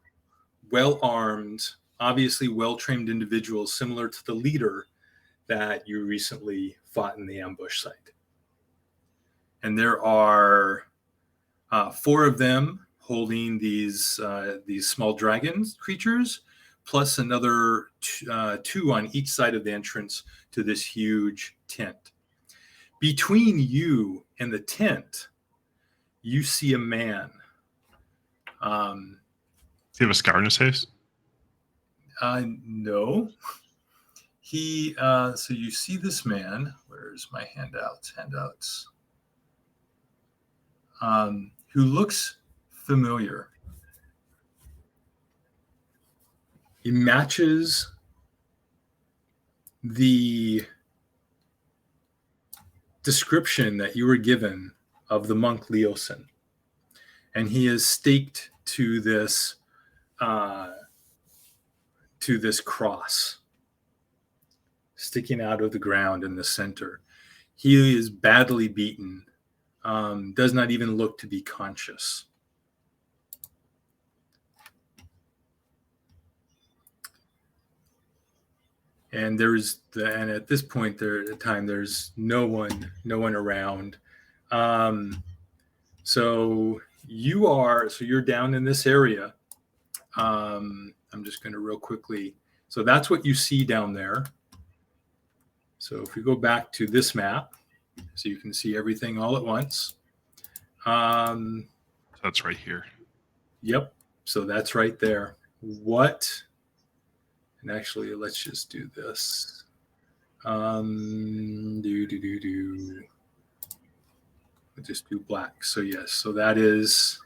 well-armed, obviously well-trained individuals similar to the leader that you recently fought in the ambush site. And there are 4 of them holding these small dragon creatures, plus another 2 on each side of the entrance to this huge tent. Between you and the tent, you see a man. Does he have a scar on his face? No. He so you see this man. Where's my handouts? Who looks familiar. He matches the description that you were given of the monk Leosin, and he is staked to this cross sticking out of the ground in the center. He is badly beaten, does not even look to be conscious. And and at this point there's no one around. So you're down in this area. I'm just going to real quickly. So that's what you see down there. So if we go back to this map, so you can see everything all at once. That's right here. Yep. So that's right there. And actually, let's just do this. We'll just do black. So yes, so that's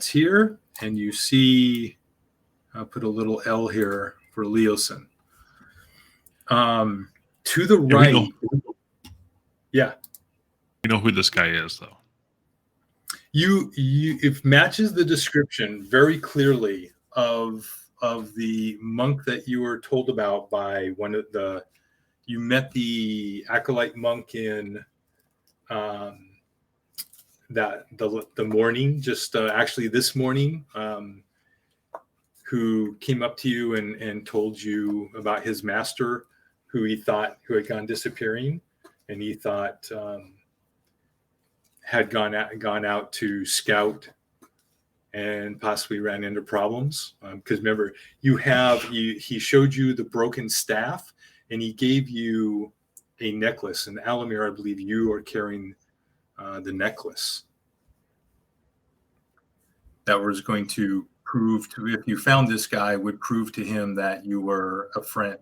here. And you see, I'll put a little L here for Leosin. To the right. Yeah. You know who this guy is, though. It matches the description very clearly of the monk that you were told about by one of you met the acolyte monk in the morning, just actually this morning, who came up to you and told you about his master, who had gone disappearing, and he thought had gone out to scout and possibly ran into problems. Because remember, he showed you the broken staff, and he gave you a necklace. And Alamir, I believe you are carrying the necklace that was going to prove to, if you found this guy, would prove to him that you were a friend.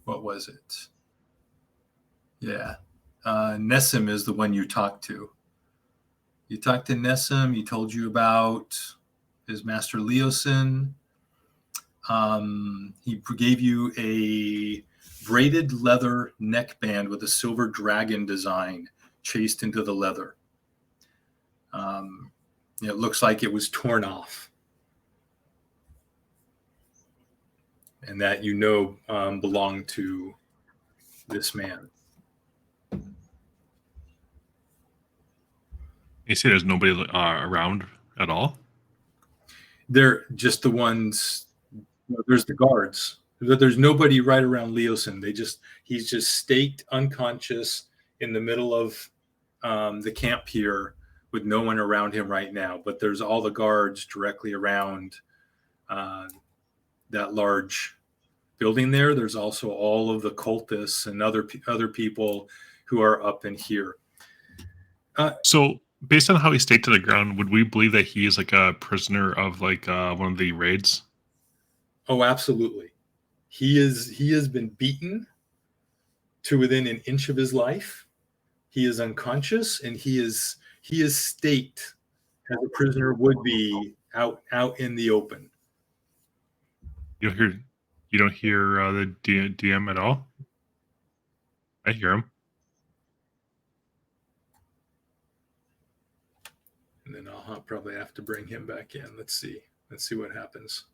What was it? Yeah. Nessim is the one you talked to. You talked to Nessim. He told you about his master Leosin. He gave you a braided leather neckband with a silver dragon design chased into the leather. It looks like it was torn off. And that belonged to this man. You say there's nobody around at all? They're just the ones. There's the guards. There's nobody right around Leosin. He's just staked unconscious in the middle of the camp here, with no one around him right now. But there's all the guards directly around that large building there. There's also all of the cultists and other people who are up in here. So based on how he stayed to the ground, would we believe that he is like a prisoner of like one of the raids? Oh, absolutely. He has been beaten to within an inch of his life. He is unconscious, and he is staked as a prisoner would be out in the open. You don't hear the DM at all? I hear him. And then I'll probably have to bring him back in. Let's see what happens.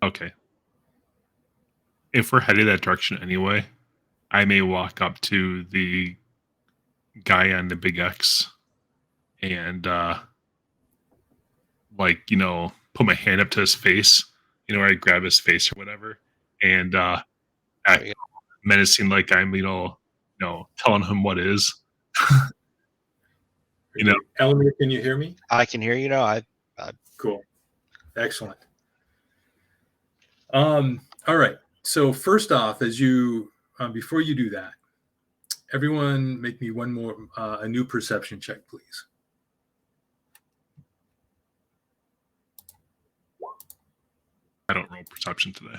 Okay. If we're headed that direction anyway, I may walk up to the guy on the big X and put my hand up to his face, where I grab his face or whatever, and act menacing, like I'm, telling him what is. Elamir, can you hear me? I can hear you now. Cool. Excellent. All right. So first off, as you before you do that, everyone make me one more a new perception check, please. I don't roll perception today.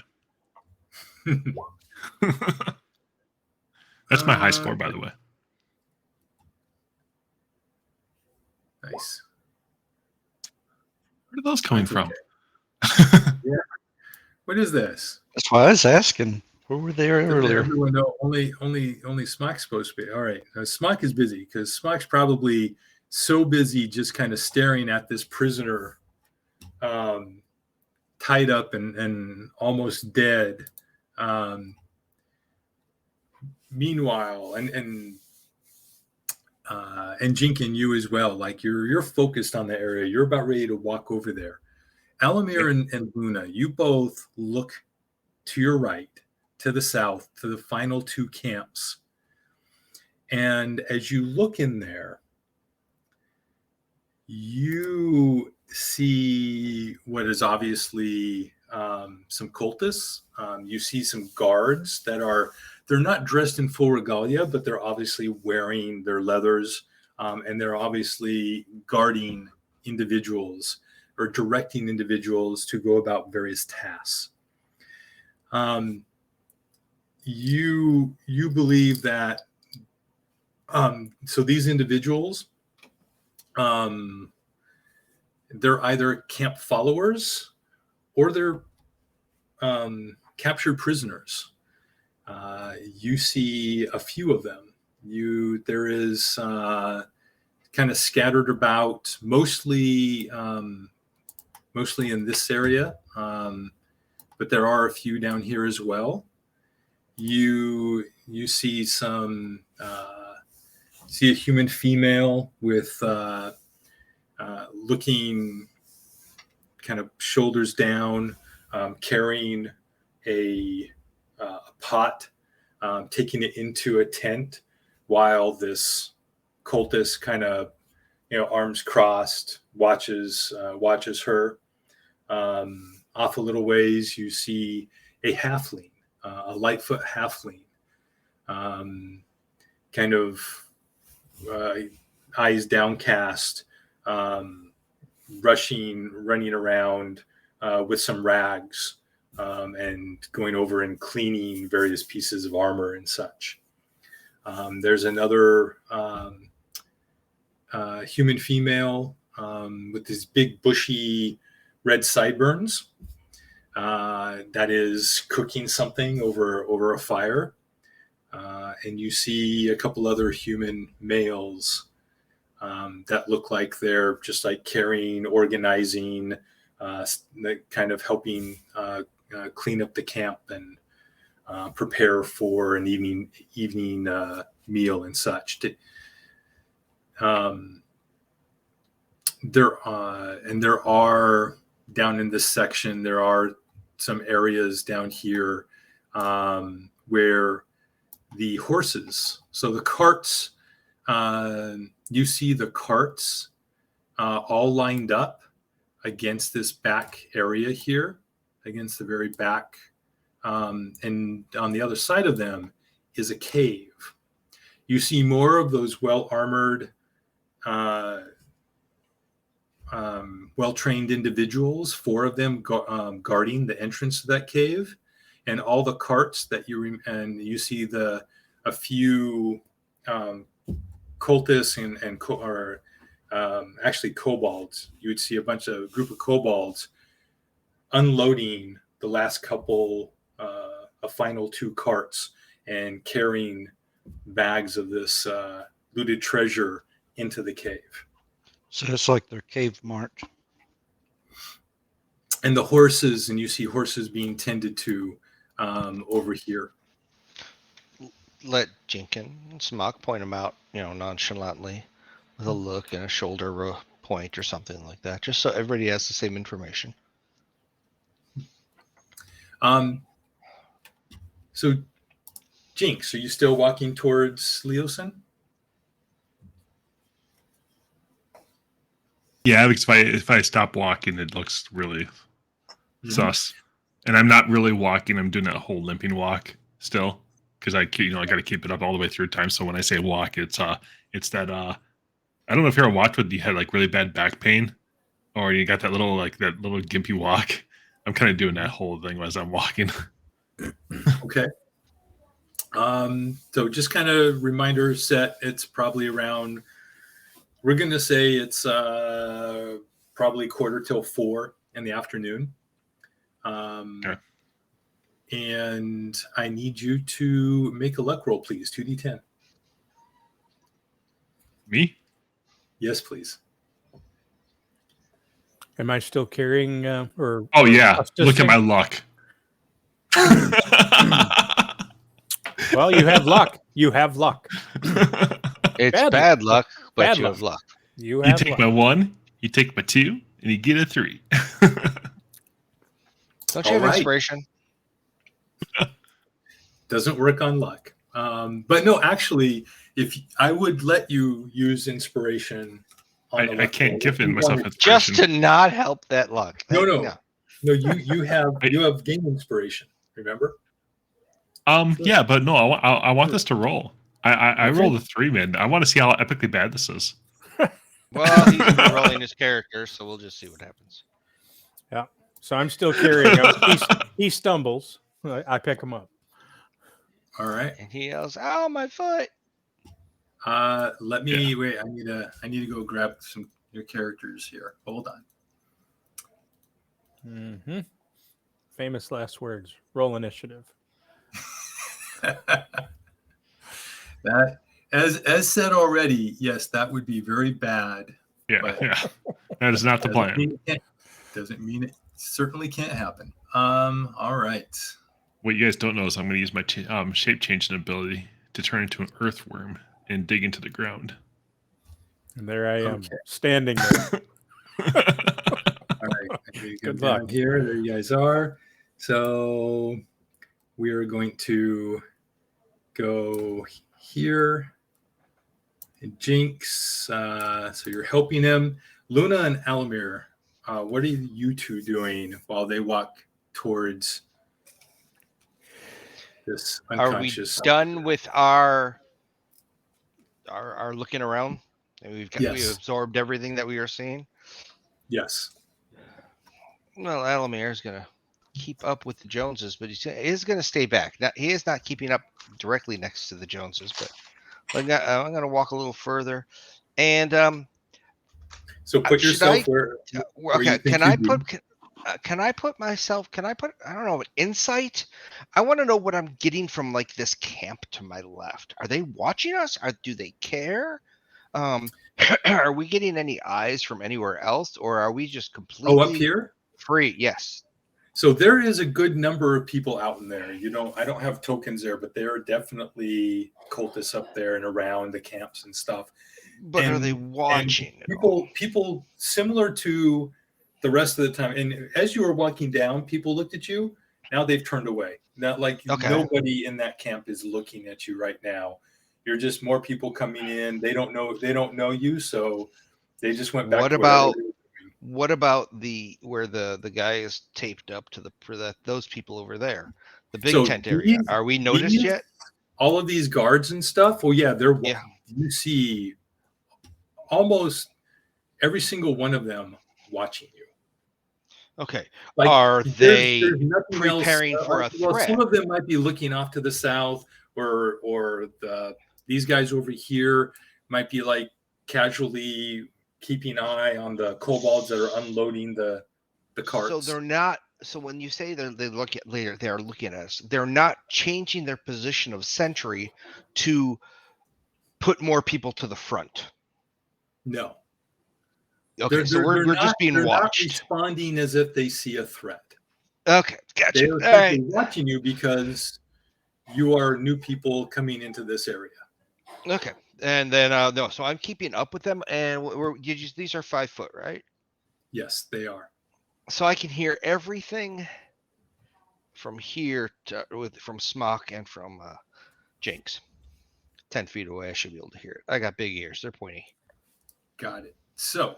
That's my high score, by the way. Nice. Where are those coming from? Okay. Yeah. What is this? That's why I was asking. Where were they earlier? Everyone know only Smock's supposed to be. All right. Now, Smock is busy because Smock's probably so busy just kind of staring at this prisoner tied up and almost dead. Meanwhile, and Jinkin, you as well. Like you're focused on the area. You're about ready to walk over there. Alamir and Luna, you both look to your right, to the south, to the final two camps. And as you look in there, you see what is obviously some cultists. You see some guards they're not dressed in full regalia, but they're obviously wearing their leathers, and they're obviously guarding individuals or directing individuals to go about various tasks. You believe that so these individuals, they're either camp followers or they're captured prisoners. You see a few of them. There is kind of scattered about, mostly in this area. but there are a few down here as well. You see see a human female with looking kind of shoulders down, carrying a pot, taking it into a tent, while this cultist kind of, arms crossed, watches her. Off a little ways, you see a halfling, a Lightfoot halfling, kind of eyes downcast, running around with some rags, and going over and cleaning various pieces of armor and such. There's another human female with these big bushy red sideburns that is cooking something over a fire. And you see a couple other human males that look like they're just like carrying, organizing, kind of helping clean up the camp and prepare for an evening meal and such. There are down in this section, there are some areas down here where the horses, so the carts, you see the carts all lined up against this back area here, against the very back. And on the other side of them is a cave. You see more of those well-armored, well-trained individuals, 4 of them guarding the entrance to that cave, and all the carts that you see a few cultists and actually kobolds. You would see a group of kobolds unloading the last couple, a final 2 carts, and carrying bags of this looted treasure into the cave. So it's like their cave march. And the horses, and you see horses being tended to over here. Let Jenkins Mock point them out, nonchalantly, with a look and a shoulder point or something like that, just so everybody has the same information. So, Jinx, are you still walking towards Leosin? Yeah, because if I stop walking, it looks really sus. And I'm not really walking. I'm doing that whole limping walk still, because I got to keep it up all the way through time. So when I say walk, it's that I don't know if you're a watch with you had like really bad back pain, or you got that little gimpy walk. I'm kind of doing that whole thing as I'm walking. Okay. So just kind of reminder set. It's probably around, we're going to say it's probably 3:45 in the afternoon. Okay. And I need you to make a luck roll, please. 2d10. Me? Yes, please. Am I still carrying or? Oh yeah, look at my luck. Well, you have luck. You have luck. It's bad luck, but bad you luck. have luck. You take luck. my 1, you take my 2, and you get a 3. Don't you have inspiration? Doesn't work on luck. But no, actually, if I would let you use inspiration. I can't give in myself inspiration. Just to not help that luck. No. You have gained inspiration. Remember? Yeah, but no, I want this to roll. I rolled a 3, man. I want to see how epically bad this is. Well, he's been rolling his character, so we'll just see what happens. Yeah. So I'm still carrying him. He stumbles. I pick him up. All right. And he yells, "Ow, my foot!" Let me wait. I need to go grab your characters here. Hold on. Mm-hmm. Famous last words. Roll initiative. That, as said already, yes, that would be very bad. Yeah. That is not the plan. Doesn't mean it certainly can't happen. All right. What you guys don't know is I'm going to use my shape changing ability to turn into an earthworm and dig into the ground. And there I am, Okay. standing there. All right. Good Down luck. here. There you guys are. So we are going to go here. And Jinx. So you're helping him. Luna and Alamir, what are you two doing while they walk towards this unconscious? Are we done with our looking around? And we Yes. absorbed everything that we were seeing. Yes. Well, Alamir is gonna keep up with the Joneses, but he is gonna stay back. Now, he is not keeping up directly next to the Joneses, but I'm gonna walk a little further. And So put should yourself I- where you okay, think can I you'd be. put? Can I put myself? Can I put? I don't know. Insight. I want to know what I'm getting from like this camp to my left. Are they watching us? Do they care? Are we getting any eyes from anywhere else, or are we just completely Oh, up here? free? Yes. So there is a good number of people out in there. I don't have tokens there, but there are definitely cultists up there and around the camps and stuff. But are they And watching? at all? people similar to the rest of the time. And as you were walking down, people looked at you. Now they've turned away. Not like Okay. nobody in that camp is looking at you right now. You're just more people coming in. They don't know you, so they just went back. What to whatever about- they were doing. What about where the guy is taped up to those people over there, the big So tent area? Are we noticed these- yet? All of these guards and stuff? Oh yeah, Yeah. You see almost every single one of them watching you. Okay. Like, Are there's they nothing else, preparing for a well, threat? some of them might be looking off to the south, or these guys over here might be like casually keeping an eye on the kobolds that are unloading the carts. So they're not. So when you say they look at later, they are looking at us. They're not changing their position of sentry to put more people to the front. No. Okay, so we're just being they're not watched. responding as if they see a threat. Okay, gotcha. They're All simply right. watching you because you are new people coming into this area. Okay, and then no, so I'm keeping up with them, and these are 5 foot, right? Yes, they are. So I can hear everything from here from Smock and from Jinx. 10 feet away, I should be able to hear it. I got big ears; they're pointy. Got it. So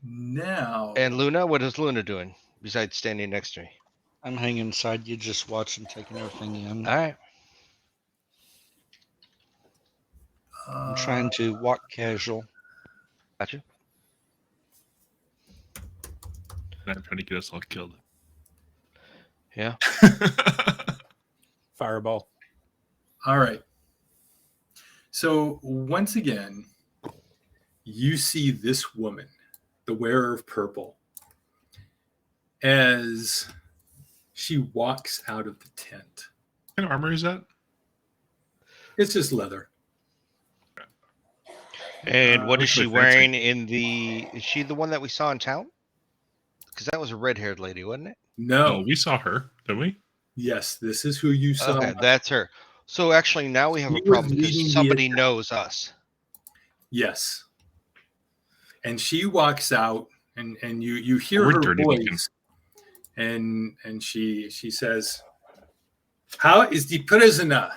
now, And Luna, what is Luna doing besides standing next to me? I'm hanging inside you, just watching, taking everything in. All right. I'm trying to walk casual. Gotcha. I'm trying to get us all killed. Yeah. Fireball. All right. So once again, you see this woman, the wearer of purple, as she walks out of the tent. What kind of armor is that? It's just leather. And what is looks she like fancy. wearing in the? Is she the one that we saw in town? Because that was a red-haired lady, wasn't it? No. Oh, we saw her, didn't we? Yes, this is who you saw. Okay, that's her. So actually, now we have She a was problem leading the because somebody attack. knows us. Yes. And she walks out, and you hear We're her dirty voice, looking. and she says, "How is the prisoner?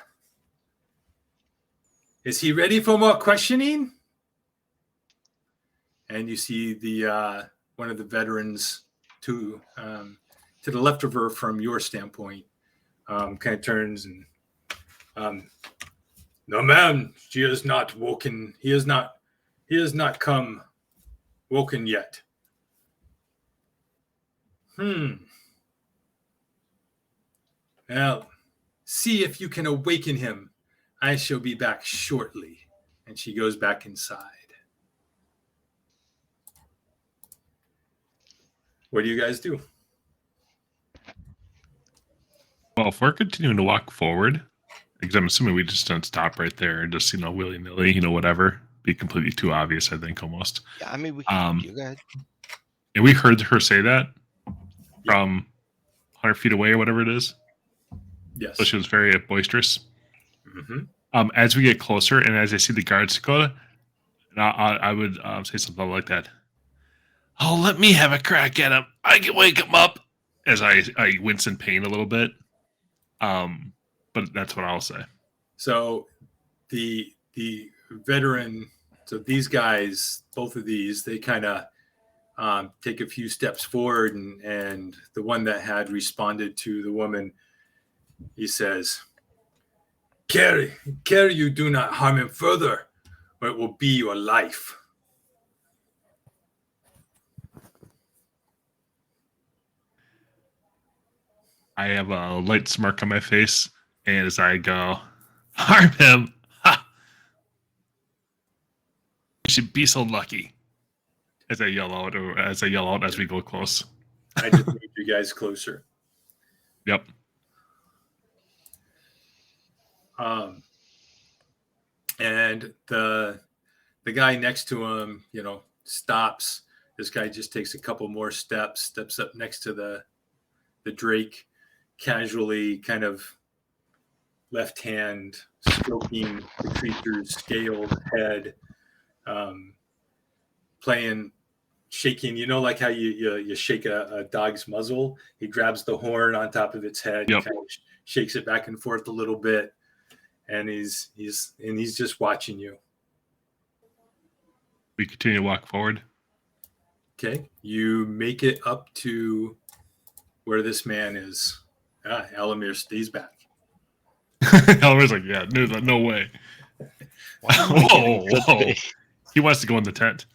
Is he ready for more questioning?" And you see the one of the veterans to the left of her from your standpoint, kind of turns and, "No, ma'am, she is not woken. He has not come woken yet." Well, see if you can awaken him. I shall be back shortly. And she goes back inside. What do you guys do? Well, if we're continuing to walk forward, because I'm assuming we just don't stop right there and just, willy-nilly, whatever. Be completely too obvious, I think, almost. Yeah, I mean, we Um, you go ahead. And we heard her say that. from 100 feet away or whatever it is. Yes. So she was very boisterous. Mm-hmm. As we get closer and as I see the guards go, I would say something like that. Oh, let me have a crack at him. I can wake him up. As I wince in pain a little bit. But that's what I'll say. So the veteran, so these guys, both of these, they kind of take a few steps forward, and the one that had responded to the woman, he says, Carry, you do not harm him further, or it will be your life. I have a light smirk on my face, and as I go, harm him. Ha! You should be so lucky. As I yell out, as we go close. I just moved you guys closer. Yep. And the guy next to him, stops. This guy just takes a couple more steps up next to the Drake, casually kind of left hand stroking the creature's scaled head, shaking, like how you shake a dog's muzzle. He grabs the horn on top of its head, Yep. kind of shakes it back and forth a little bit, and he's just watching you. We continue to walk forward. Okay, you make it up to where this man is. Elamir stays back. Elmer's like, yeah, no way. Whoa. He wants to go in the tent.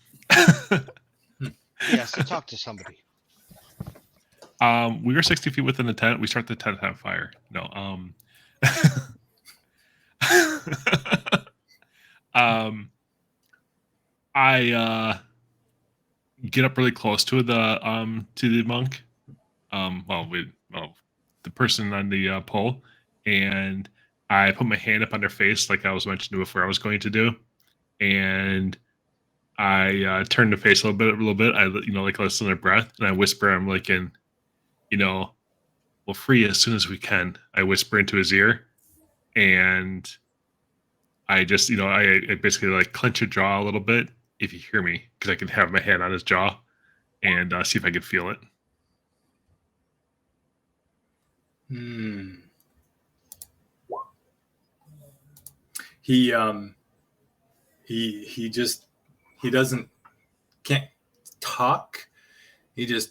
Yes, to talk to somebody. We were 60 feet within the tent. We start the tent on fire. No. I get up really close to the monk. The person on the pole, and I put my hand up on their face like I was mentioning before I was going to do, and I turn the face a little bit. I like listen to their breath, and I whisper, I'm like, we'll free you as soon as we can. I whisper into his ear, and I just, I basically like clench a jaw a little bit if you hear me, because I can have my hand on his jaw and see if I can feel it. He can't talk. He just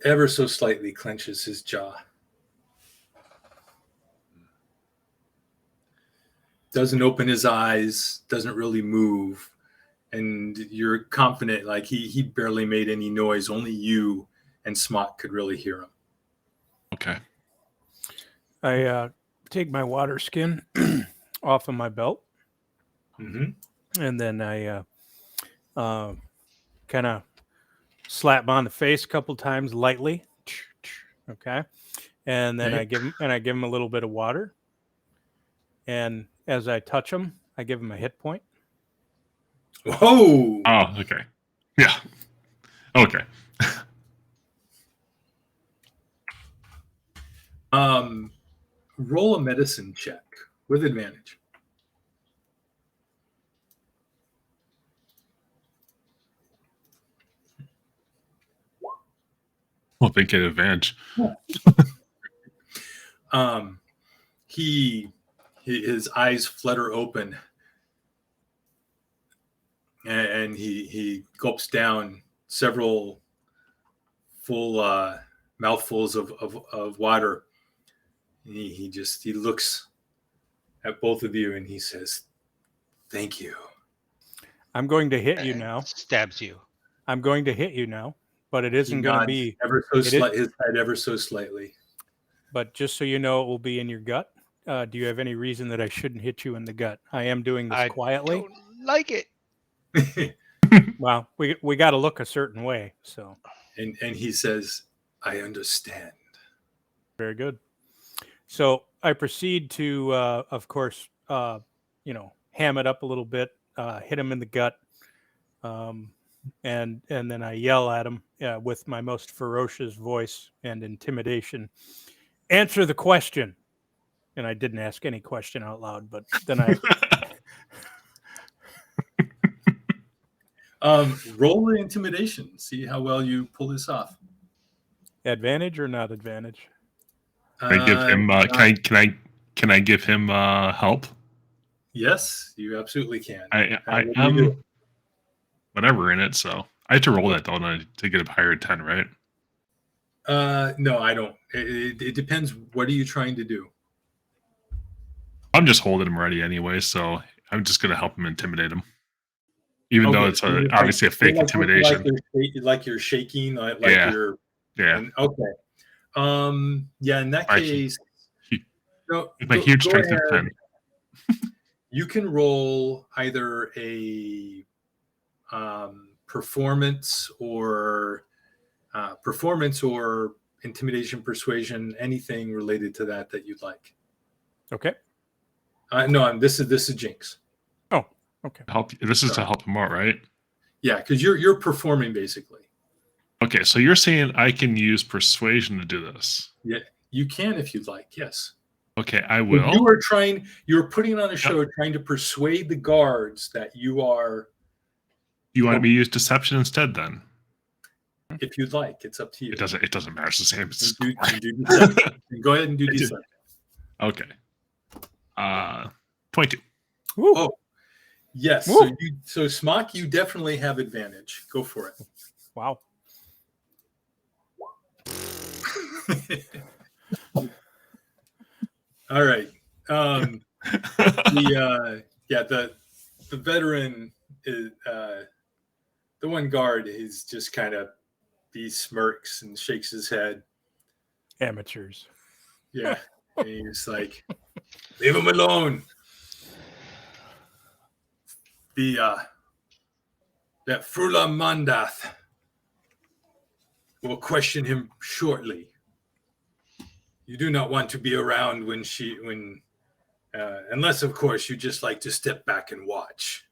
ever so slightly clenches his jaw. Doesn't open his eyes, doesn't really move. And you're confident, like he barely made any noise. Only you and Smock could really hear him. Okay. I take my water skin off of my belt. Mm-hmm. And then I kind of slap him on the face a couple times lightly. Okay. And then I give him a little bit of water. And as I touch him, I give him a hit point. Whoa! Oh, okay. Yeah. Okay. Roll a medicine check with advantage. Well, they get advantage. His eyes flutter open, and he gulps down several full mouthfuls of water. He looks at both of you and he says, "Thank you." I'm going to hit you now. Stabs you. I'm going to hit you now, but it isn't going to be his head ever so slightly. But just so you know, it will be in your gut. Do you have any reason that I shouldn't hit you in the gut? I am doing this quietly. Don't like it. Well, we got to look a certain way. So. And he says, "I understand." Very good. So I proceed to, of course, ham it up a little bit, hit him in the gut. and then I yell at him with my most ferocious voice and intimidation. Answer the question. And I didn't ask any question out loud, but then I roll the intimidation. See how well you pull this off. advantage or not advantage? Can I give him? Can I give him help? Yes, you absolutely can. I what do you do? whatever in it. So I have to roll that, don't I, to get a higher 10, right? No, I don't. It depends. What are you trying to do? I'm just holding him ready anyway, so I'm just gonna help him intimidate him, even though it's obviously a fake intimidation. Like you're shaking, like Yeah. you're. Yeah. Okay. Yeah. In that case, my huge strength of 10. You can roll either a performance or intimidation, persuasion, anything related to that you'd like. Okay. No, this is Jinx. Oh, okay. This is to help him out, right? Yeah, because you're performing basically. Okay, so you're saying I can use persuasion to do this? Yeah, you can if you'd like. Yes. Okay, I will. You're putting on a show, trying to persuade the guards that you are. You want me to use deception instead, then? If you'd like, it's up to you. It doesn't matter. It's the same. Go ahead and do deception. Okay. 22. Woo. Oh, yes. Woo. So Smock, you definitely have advantage. Go for it. Wow. All right. The veteran is the one guard is just kind of he smirks and shakes his head. Amateurs. Yeah. And he's like, leave him alone. That Frula Mandath will question him shortly. You do not want to be around unless, of course, you just like to step back and watch.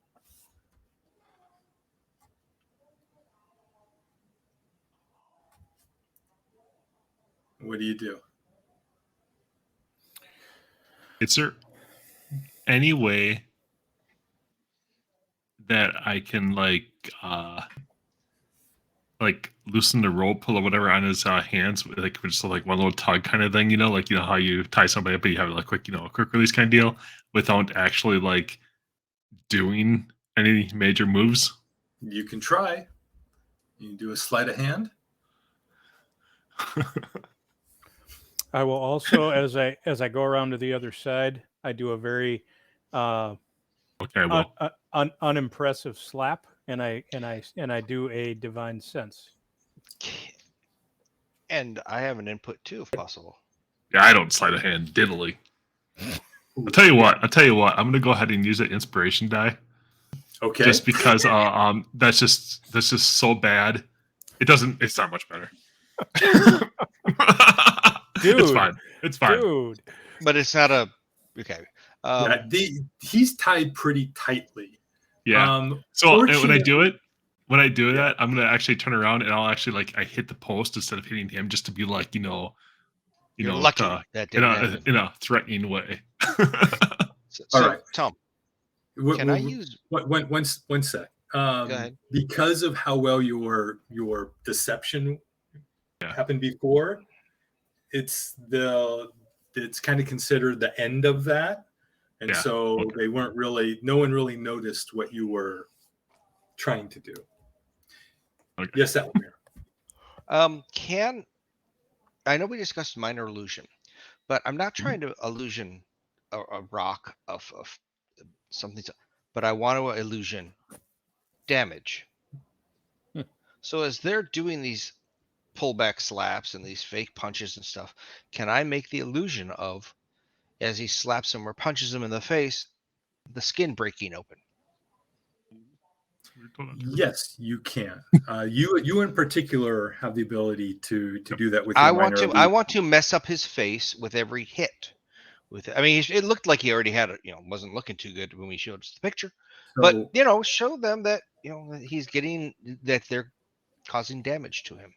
What do you do? Is there any way that I can loosen the rope or whatever on his hands, like just like one little tug kind of thing, like how you tie somebody up, but you have like a quick release kind of deal without actually like doing any major moves? You can try. You can do a sleight of hand. I will also, as I go around to the other side, I do a very unimpressive slap, and I do a divine sense. And I have an input too, if possible. Yeah, I don't sleight of hand diddly. I'll tell you what. I'm gonna go ahead and use that inspiration die. Okay. Just because that's just so bad. It's not much better. Dude, it's fine. Dude. But it's not a okay. He's tied pretty tightly. Yeah. So when I do that, I'm gonna actually turn around and I'll actually I hit the post instead of hitting him, just to be like You're lucky that didn't happen. in a threatening way. So, all right, Tom. Can I use one sec? Go ahead. Because of how well your deception happened before, it's kind of considered the end of that, and so they weren't really. No one really noticed what you were trying to do. Okay. Yes, Alamir. I know we discussed minor illusion, but I'm not trying to illusion a rock of something, but I want to illusion damage. So as they're doing these pullback slaps and these fake punches and stuff, can I make the illusion of, as he slaps him or punches him in the face, the skin breaking open? Yes, you can. You in particular have the ability to do that with. I want to mess up his face with every hit, with it. I mean, it looked like he already had it. Wasn't looking too good when we showed us the picture. So, But show them that that he's getting that they're causing damage to him.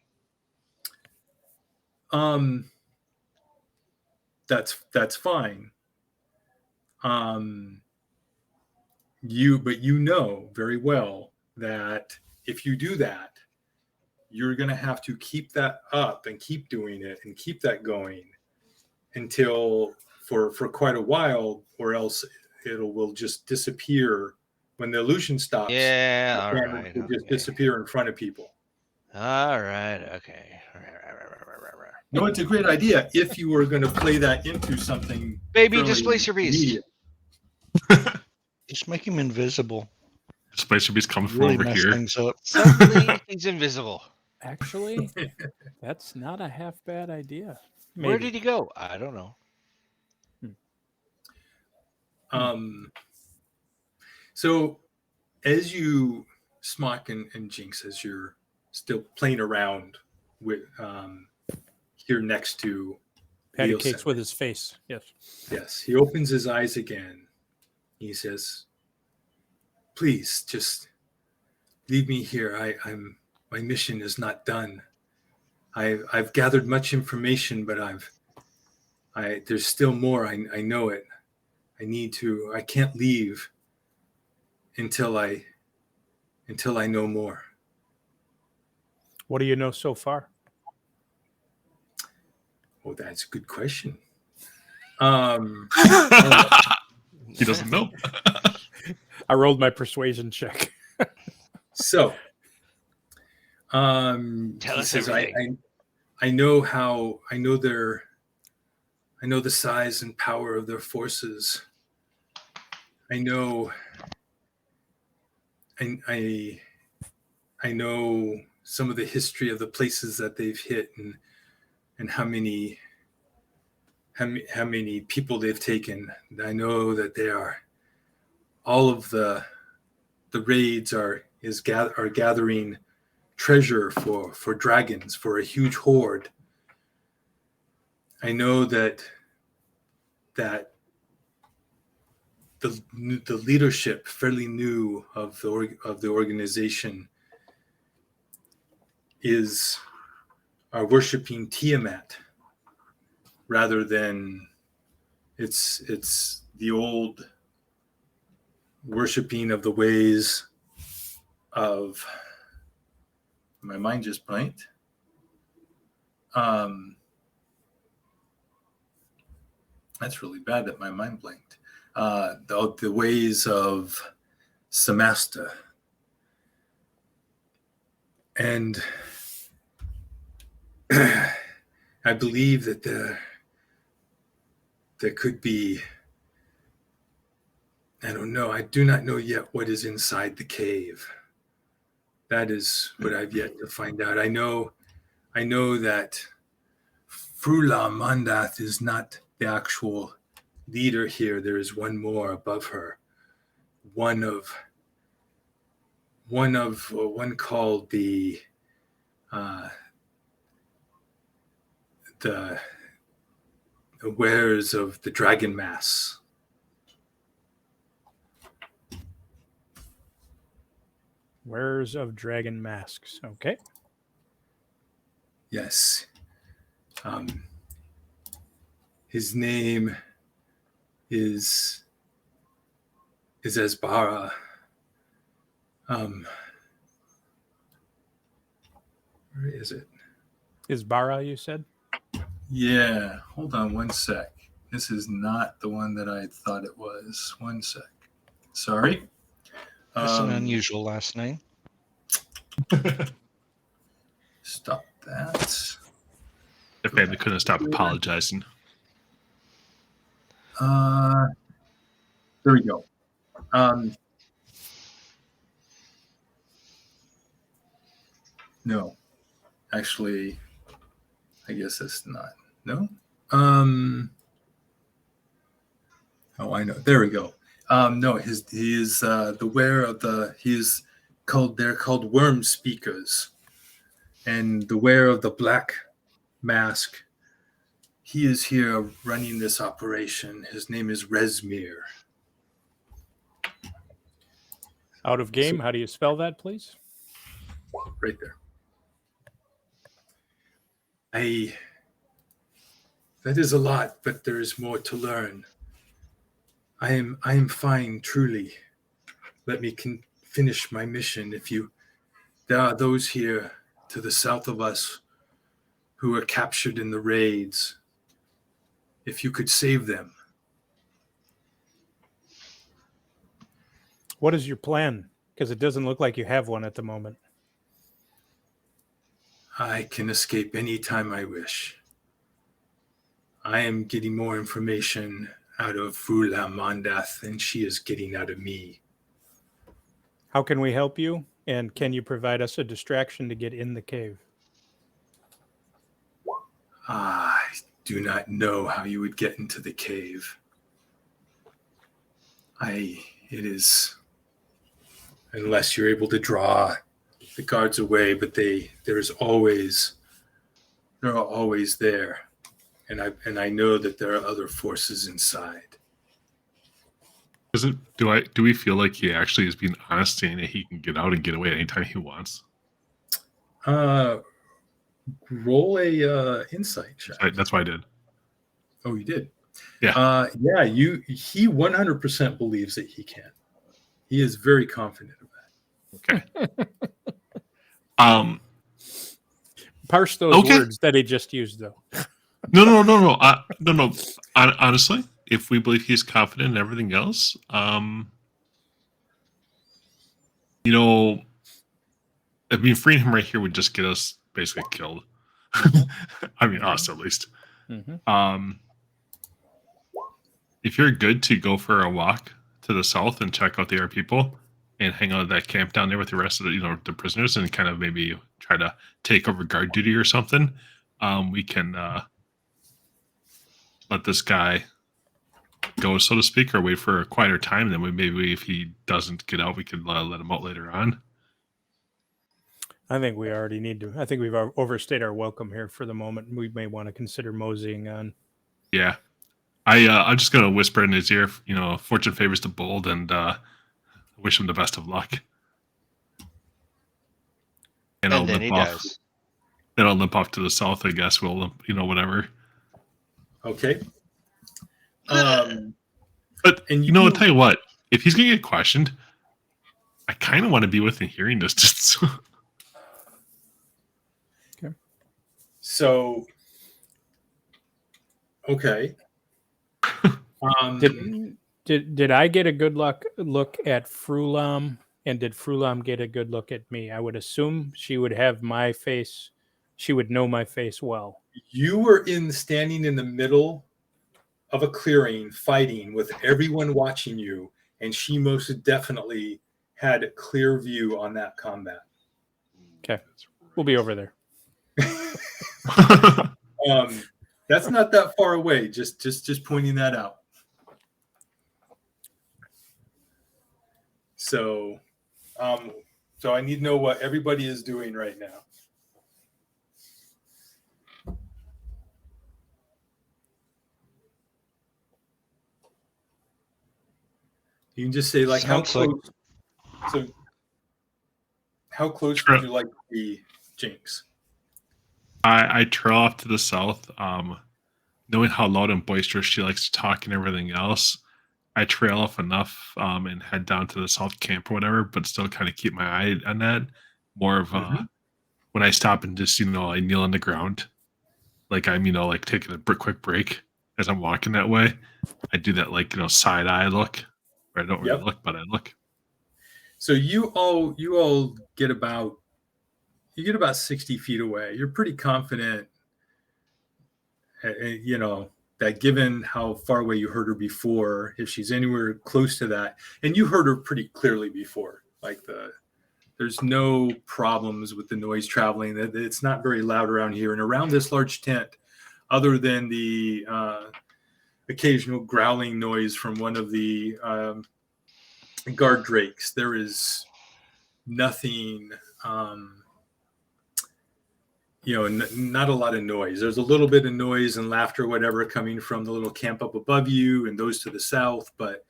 that's fine. But you know very well that if you do that, you're going to have to keep that up and keep doing it and keep that going until for quite a while, or else will just disappear when the illusion stops. Yeah, all and right. it will just Okay. disappear in front of people. All right. Okay. Right. No, it's a great idea if you were going to play that into something. Baby, fairly displace your beast. immediate. Just make him invisible. Displacer Beast comes from Really over mess here. things up. Suddenly, he's invisible. Actually, that's not a half bad idea. Where Maybe. did he go? I don't know. So as you, Smock and Jinx, as you're still playing around with here next to Patty Nielsen. cakes with his face. Yes, he opens his eyes again. He says, "Please, just leave me here. My mission is not done. I've gathered much information, but there's still more. I know it. I can't leave until I know more." What do you know so far? Oh, that's a good question. He doesn't know. I rolled my persuasion check. So, Tell he us says, everything. I know the size and power of their forces. I know some of the history of the places that they've hit and how many people they've taken. I know that all of the raids are gathering treasure for dragons, for a huge horde. I know that the leadership, fairly new of the organization, are worshiping Tiamat rather than it's the old worshiping of the ways of. My mind just blanked. That's really bad that my mind blanked. The ways of Samasta. And I believe that there could be, I don't know, I do not know yet what is inside the cave. That is what I've yet to find out. I know that Frula Mandath is not the actual leader here. There is one more above her. One called the wearers of the dragon mass. Wearers of dragon masks. Okay. Yes. His name is Asbara. Where is it? Isbara, you said? Yeah. Hold on one sec. This is not the one that I thought it was. One sec. Sorry. That's an unusual last name. Stop that. The family couldn't stop apologizing. There we go. No, actually, I guess that's not. No. Oh, I know. There we go. No, he is the wearer of the. They're called worm speakers, and the wearer of the black mask He is here running this operation. His name is Resmir. Out of game. How do you spell that, please? Right there. That is a lot, but there is more to learn. I am fine, truly. Let me finish my mission. There are those here to the south of us who were captured in the raids. If you could save them. What is your plan? Because it doesn't look like you have one at the moment. I can escape any time I wish. I am getting more information out of Faerûn Mondath than she is getting out of me. How can we help you? And can you provide us a distraction to get in the cave? I do not know how you would get into the cave. It is, unless you're able to draw the guards away, but they are always there. And I know that there are other forces inside. Do we feel like he actually is being honest, saying that he can get out and get away anytime he wants? Roll a insight check. That's what I did. Oh, you did? Yeah. He 100% believes that he can. He is very confident of that. Okay. Parse those words that he just used, though. No. Honestly, if we believe he's confident in everything else, freeing him right here would just get us basically killed. I mean, us at least. Mm-hmm. If you're good to go for a walk to the south and check out the other people and hang out at that camp down there with the rest of the prisoners and kind of maybe try to take over guard duty or something, we can let this guy go, so to speak, or wait for a quieter time. Then maybe if he doesn't get out, we could let him out later on. I think we already need to. I think we've overstayed our welcome here for the moment. We may want to consider moseying on. Yeah. I'm just going to whisper in his ear, fortune favors the bold, and wish him the best of luck. And I'll then limp he off. does. Then I'll limp off to the south, I guess. We'll, whatever. Okay. But I'll tell you what. If he's going to get questioned, I kind of want to be within hearing distance. Okay. So, okay. Did I get a good look at Faerûn, and did Faerûn get a good look at me? I would assume she would have my face. She would know my face well. You were standing in the middle of a clearing, fighting with everyone watching you, and she most definitely had a clear view on that combat. Okay, we'll be over there. That's not that far away. Just pointing that out. So I need to know what everybody is doing right now. You can just say how close. So, how close would you like to be, Jinx? I trail off to the south. Knowing how loud and boisterous she likes to talk and everything else, I trail off enough and head down to the south camp or whatever, but still kind of keep my eye on that. More of when I stop and just I kneel on the ground, like I'm taking a quick break as I'm walking that way. I do that side eye look, where I don't really look, but I look. So you all get about 60 feet away. You're pretty confident, that given how far away you heard her before, if she's anywhere close to that, and you heard her pretty clearly before, there's no problems with the noise traveling. It's not very loud around here. And around this large tent, other than the occasional growling noise from one of the guard drakes, there is nothing not a lot of noise. There's a little bit of noise and laughter, whatever, coming from the little camp up above you and those to the south, but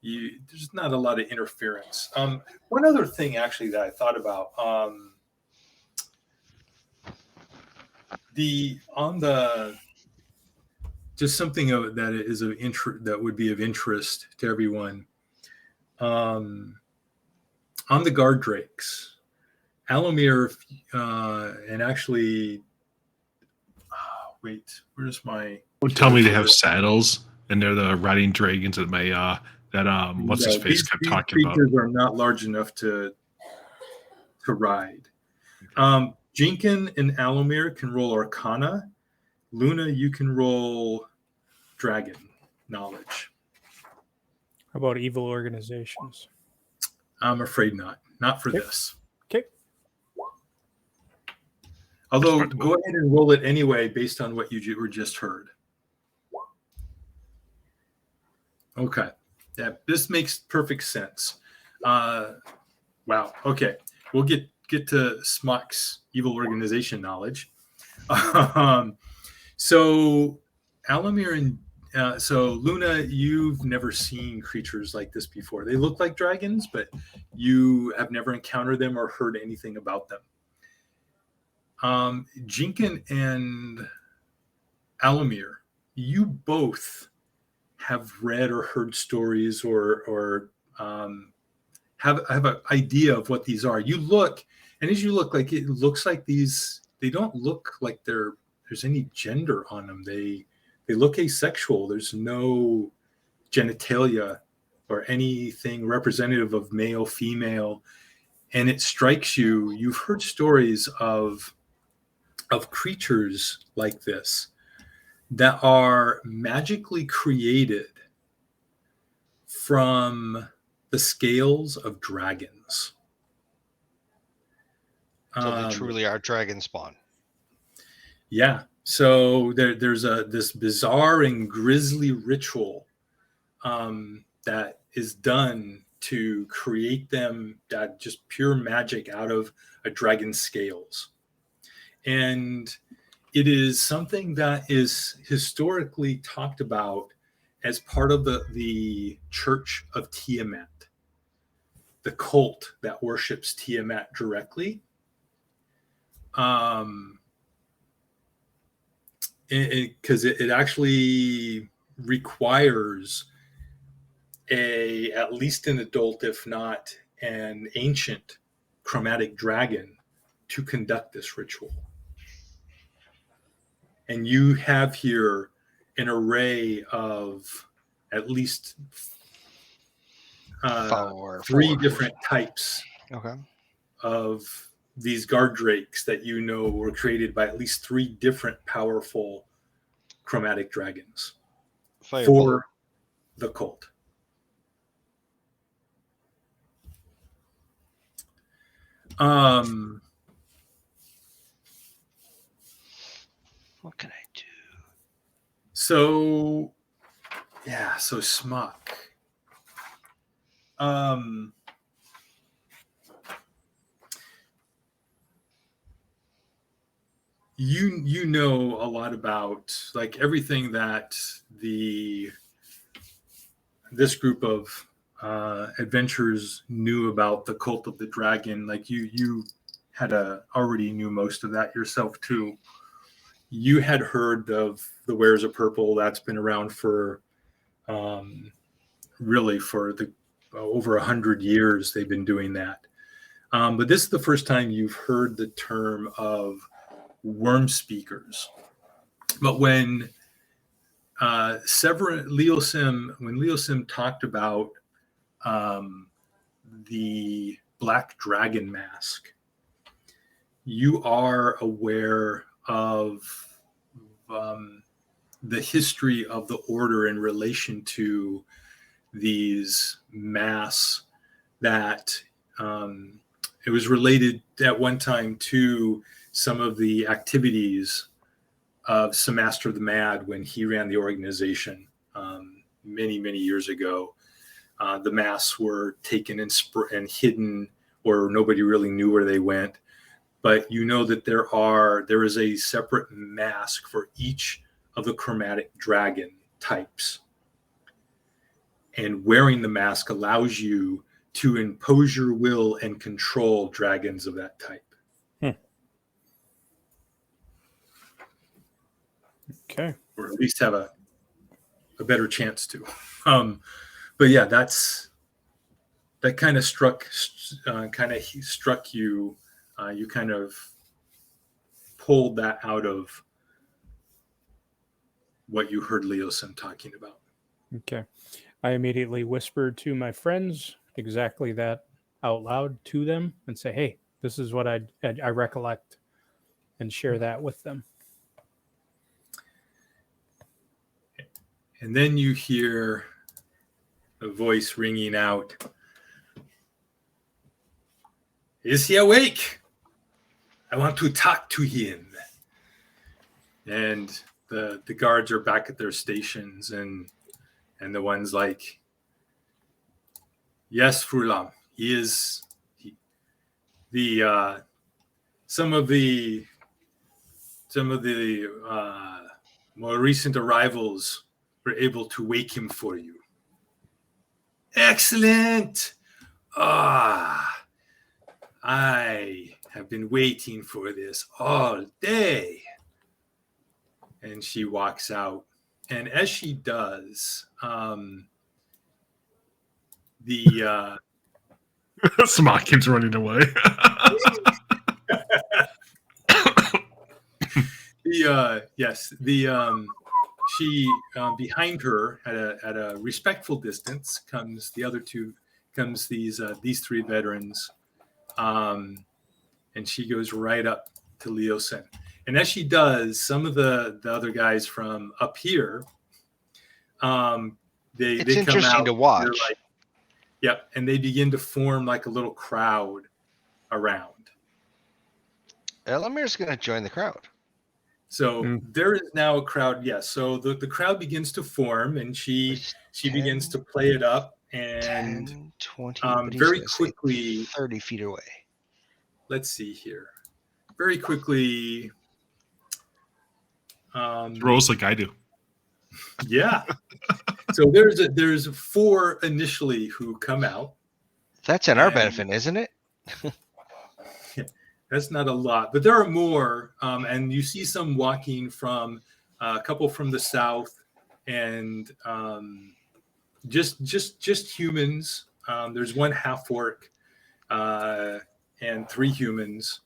there's not a lot of interference. One other thing, actually, that I thought about, just something that is of interest, that would be of interest to everyone. On the guard drakes, Alomir, and actually, wait, where's my? Don't tell me they have saddles and they're the riding dragons that what's his face kept these talking about. Creatures are not large enough to ride. Jinkin and Alomir can roll Arcana. Luna, you can roll Dragon knowledge. How about evil organizations? I'm afraid not. Not for Okay. this. Okay. Although, go ahead and roll it anyway based on what you were just heard. Okay. Yeah, this makes perfect sense. Wow. Okay. We'll get to Smock's evil organization knowledge. So, Alomir and so Luna, you've never seen creatures like this before. They look like dragons, but you have never encountered them or heard anything about them. Jinkin and Alomir, you both have read or heard stories or have an idea of what these are. You look, and as you look, like it looks like these. They don't look like there's any gender on them. They look asexual. There's no genitalia or anything representative of male, female, and it strikes you. You've heard stories of creatures like this that are magically created from the scales of dragons. So they truly are dragon spawn. Yeah. So there's this bizarre and grisly ritual that is done to create them, that just pure magic out of a dragon's scales. And it is something that is historically talked about as part of the Church of Tiamat, the cult that worships Tiamat directly. Because it actually requires at least an adult, if not an ancient chromatic dragon, to conduct this ritual. And you have here an array of at least three different types of these guard drakes that were created by at least three different powerful chromatic dragons for the cult. What can I do? So Smock. You know a lot about like everything that this group of adventurers knew about the cult of the dragon. Like you had already knew most of that yourself too. You had heard of the Wearers of Purple. That's been around for really for the over 100 years. They've been doing that. But this is the first time you've heard the term of worm speakers. But when Leosim talked about the Black Dragon Mask, you are aware of the history of the order in relation to these masks that it was related at one time to some of the activities of Samaster the Mad when he ran the organization many, many years ago. The masks were taken and hidden, or nobody really knew where they went. but you know that there is a separate mask for each of the chromatic dragon types. And wearing the mask allows you to impose your will and control dragons of that type. Okay. Or at least have a better chance to. But yeah, that kind of struck you. You kind of pulled that out of what you heard Leosin talking about. Okay. I immediately whispered to my friends exactly that out loud to them and say, hey, this is what I recollect, and share that with them. And then you hear a voice ringing out. Is he awake? I want to talk to him. And the guards are back at their stations, and the one's like, yes, Frulam, he is. Some of the more recent arrivals were able to wake him for you. Excellent. I have been waiting for this all day. And she walks out. And as she does, Smock keeps running away. She behind her at a respectful distance comes these three veterans, and she goes right up to Leosin. And as she does, some of the other guys from up here, they come interesting out to watch. like, yep, and they begin to form like a little crowd around. Elamir's going to join the crowd. So there is now a crowd. Yes. So the crowd begins to form, and she begins to play it up, and 10, 20, very quickly, 30 feet away. Let's see here. Very quickly. Rolls like I do. Yeah. So there's four initially who come out. That's in our benefit, isn't it? That's not a lot, but there are more. And you see some walking from a couple from the south, and just humans. There's one half orc and three humans.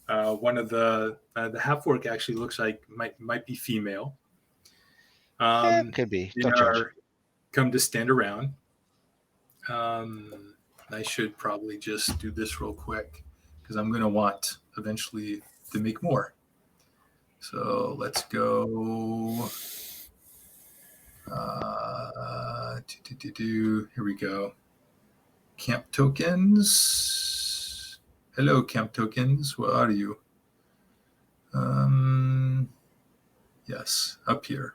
One of the half orc actually looks like might be female. Could be. They Don't judge. come to stand around. I should probably just do this real quick, because I'm going to want eventually to make more. So let's go. Here we go. Camp tokens. Hello, camp tokens. Where are you? Yes, up here.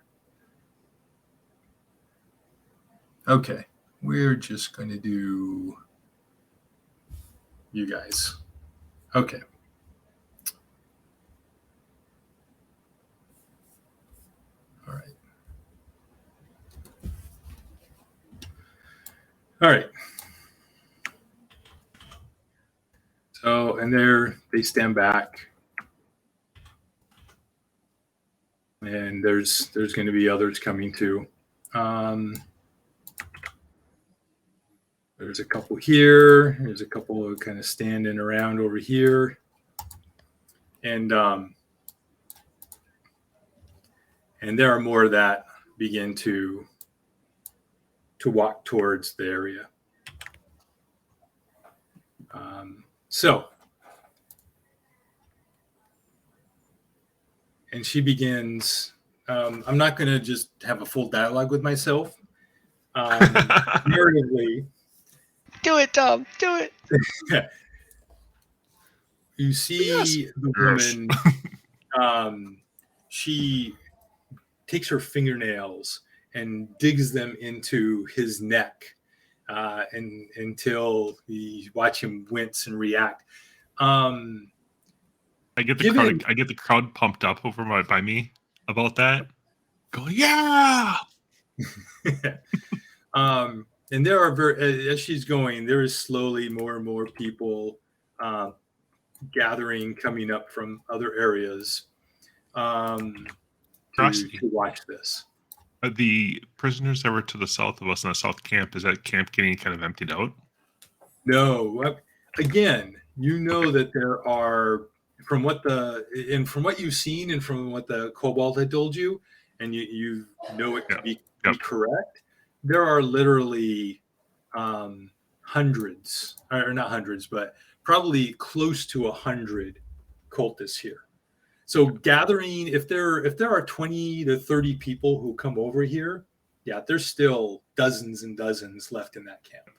Okay, we're just going to do you guys. Okay. All right. All right. So, and they stand back, and there's going to be others coming too. There's a couple here. There's a couple kind of standing around over here, and there are more that begin to walk towards the area. So, and she begins. I'm not going to just have a full dialogue with myself. Narratively. Do it, Tom. Do it. You see the woman. She takes her fingernails and digs them into his neck, and until you watch him wince and react. I get the Given- crowd. I get the crowd pumped up by me about that. Go, yeah! And there are as she's going, there is slowly more and more people gathering, coming up from other areas to watch this. Are the prisoners that were to the south of us in the south camp, is that camp getting kind of emptied out? No, again, you know that there are from what you've seen and from what the kobold had told you, and you know it to be correct. There are literally hundreds, or not hundreds, but probably close to 100 cultists here. So gathering, if there are 20 to 30 people who come over here, yeah, there's still dozens and dozens left in that camp,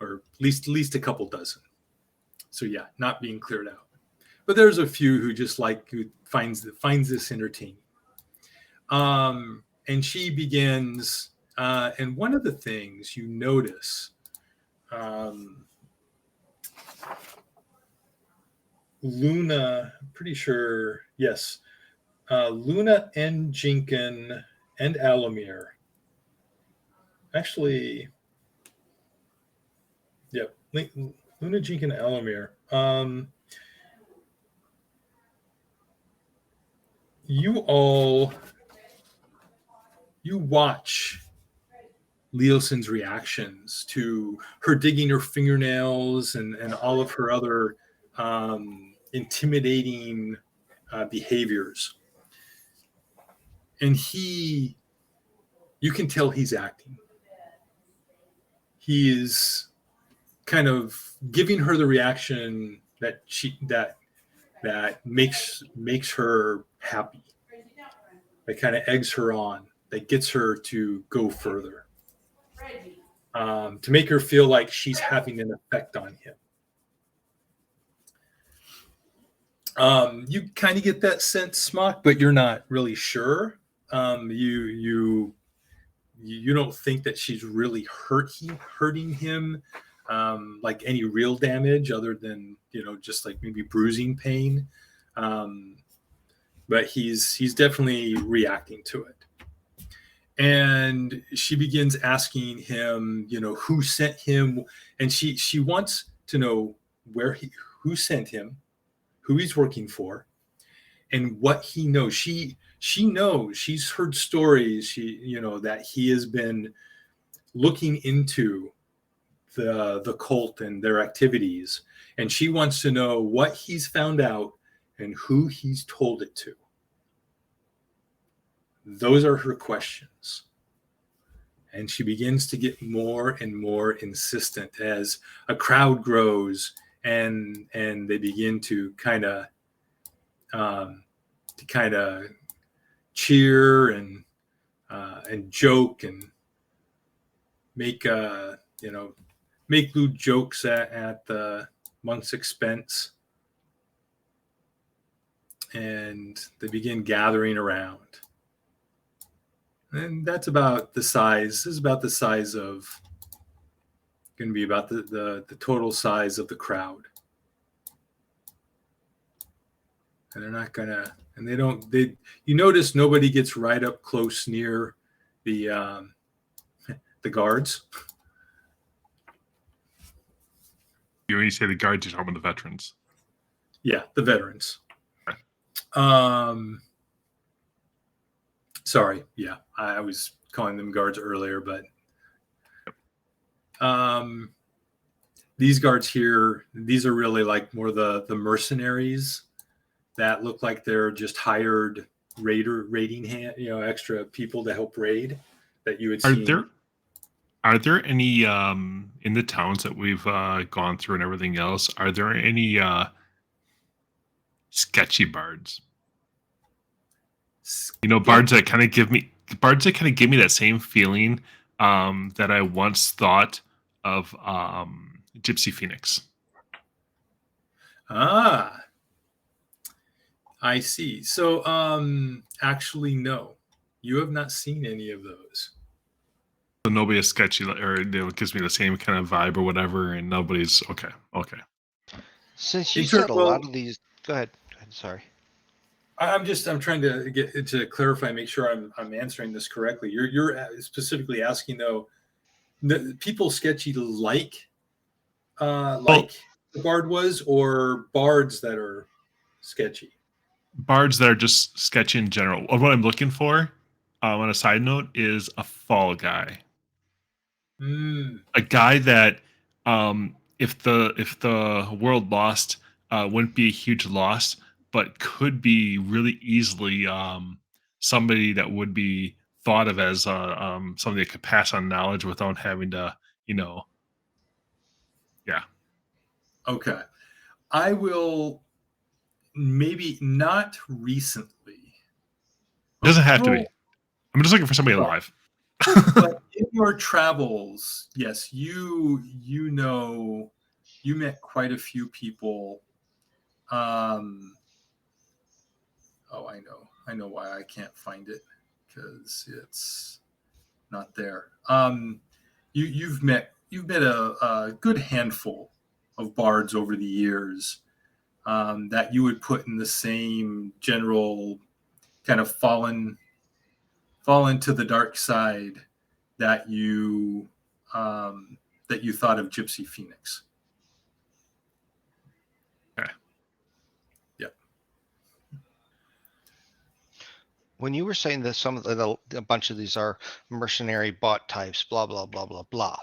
or at least a couple dozen. So yeah, not being cleared out. But there's a few who just who finds this entertaining. And she begins, and one of the things you notice, Luna, I'm pretty sure, yes, Luna and Jinkin and Alamir. Actually, yep, Luna, Jinkin, and Alamir. You watch Leosin's reactions to her digging her fingernails and all of her other intimidating behaviors. And you can tell he's acting. He is kind of giving her the reaction that makes her happy. That kind of eggs her on. That gets her to go further. To make her feel like she's having an effect on him. You kind of get that sense, Smock, but you're not really sure. You don't think that she's really hurting him, like any real damage other than just like maybe bruising pain. But he's definitely reacting to it. And she begins asking him, who sent him, and she wants to know who sent him, who he's working for, and what he knows. She knows, she's heard stories, that he has been looking into the cult and their activities, and she wants to know what he's found out and who he's told it to. Those are her questions. And she begins to get more and more insistent as a crowd grows and they begin to kind of cheer and joke and make lewd jokes at the monk's expense. And they begin gathering around. And that's about the size. This is about the size of, going to be about the total size of the crowd. And they're not gonna, and you notice nobody gets right up close near the guards. When you say the guards, you're talking about the veterans. Yeah, the veterans. Okay. Sorry, yeah, I was calling them guards earlier, but these guards here, these are really like more the mercenaries that look like they're just hired raiding extra people to help raid that you would see. Are there any in the towns that we've gone through and everything else? Are there any sketchy bards? Bards that kind of give me that same feeling that I once thought of Gypsy Phoenix. Ah, I see. So, actually, no, you have not seen any of those. So nobody is sketchy, or it gives me the same kind of vibe or whatever, and nobody's okay. Since you said a lot of these Go ahead. Sorry. I'm trying to get to clarify, make sure I'm answering this correctly. You're specifically asking though, the people sketchy like the bard was, or bards that are sketchy? Bards that are just sketchy in general. What I'm looking for, on a side note, is a fall guy. A guy that, if the world lost, wouldn't be a huge loss, but could be really easily somebody that would be thought of as somebody that could pass on knowledge without having to, yeah. Okay. I will, maybe not recently. It doesn't have to be. I'm just looking for somebody alive. But in your travels, yes, you met quite a few people. I know why I can't find it, because it's not there. You've met a good handful of bards over the years, that you would put in the same general kind of fall into the dark side that you thought of Gypsy Phoenix. Okay. Yep. When you were saying that some of a bunch of these are mercenary bot types, blah blah blah blah blah,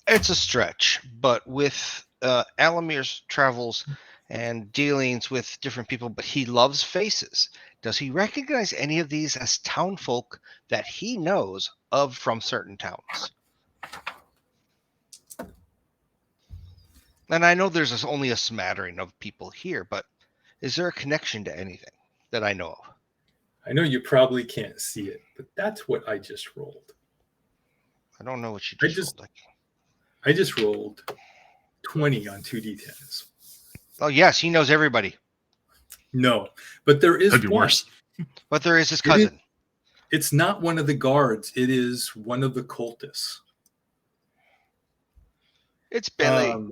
it's a stretch. But with Alamir's travels and dealings with different people, but he loves faces. Does he recognize any of these as townfolk that he knows of from certain towns? And I know there's only a smattering of people here, but is there a connection to anything that I know of? I know you probably can't see it, but that's what I just rolled. I don't know what you just rolled. I just rolled 20 on 2d10s. Oh, yes, he knows everybody. No, but there is That'd be one. worse. But there is his cousin. It's not one of the guards. It is one of the cultists. It's Billy.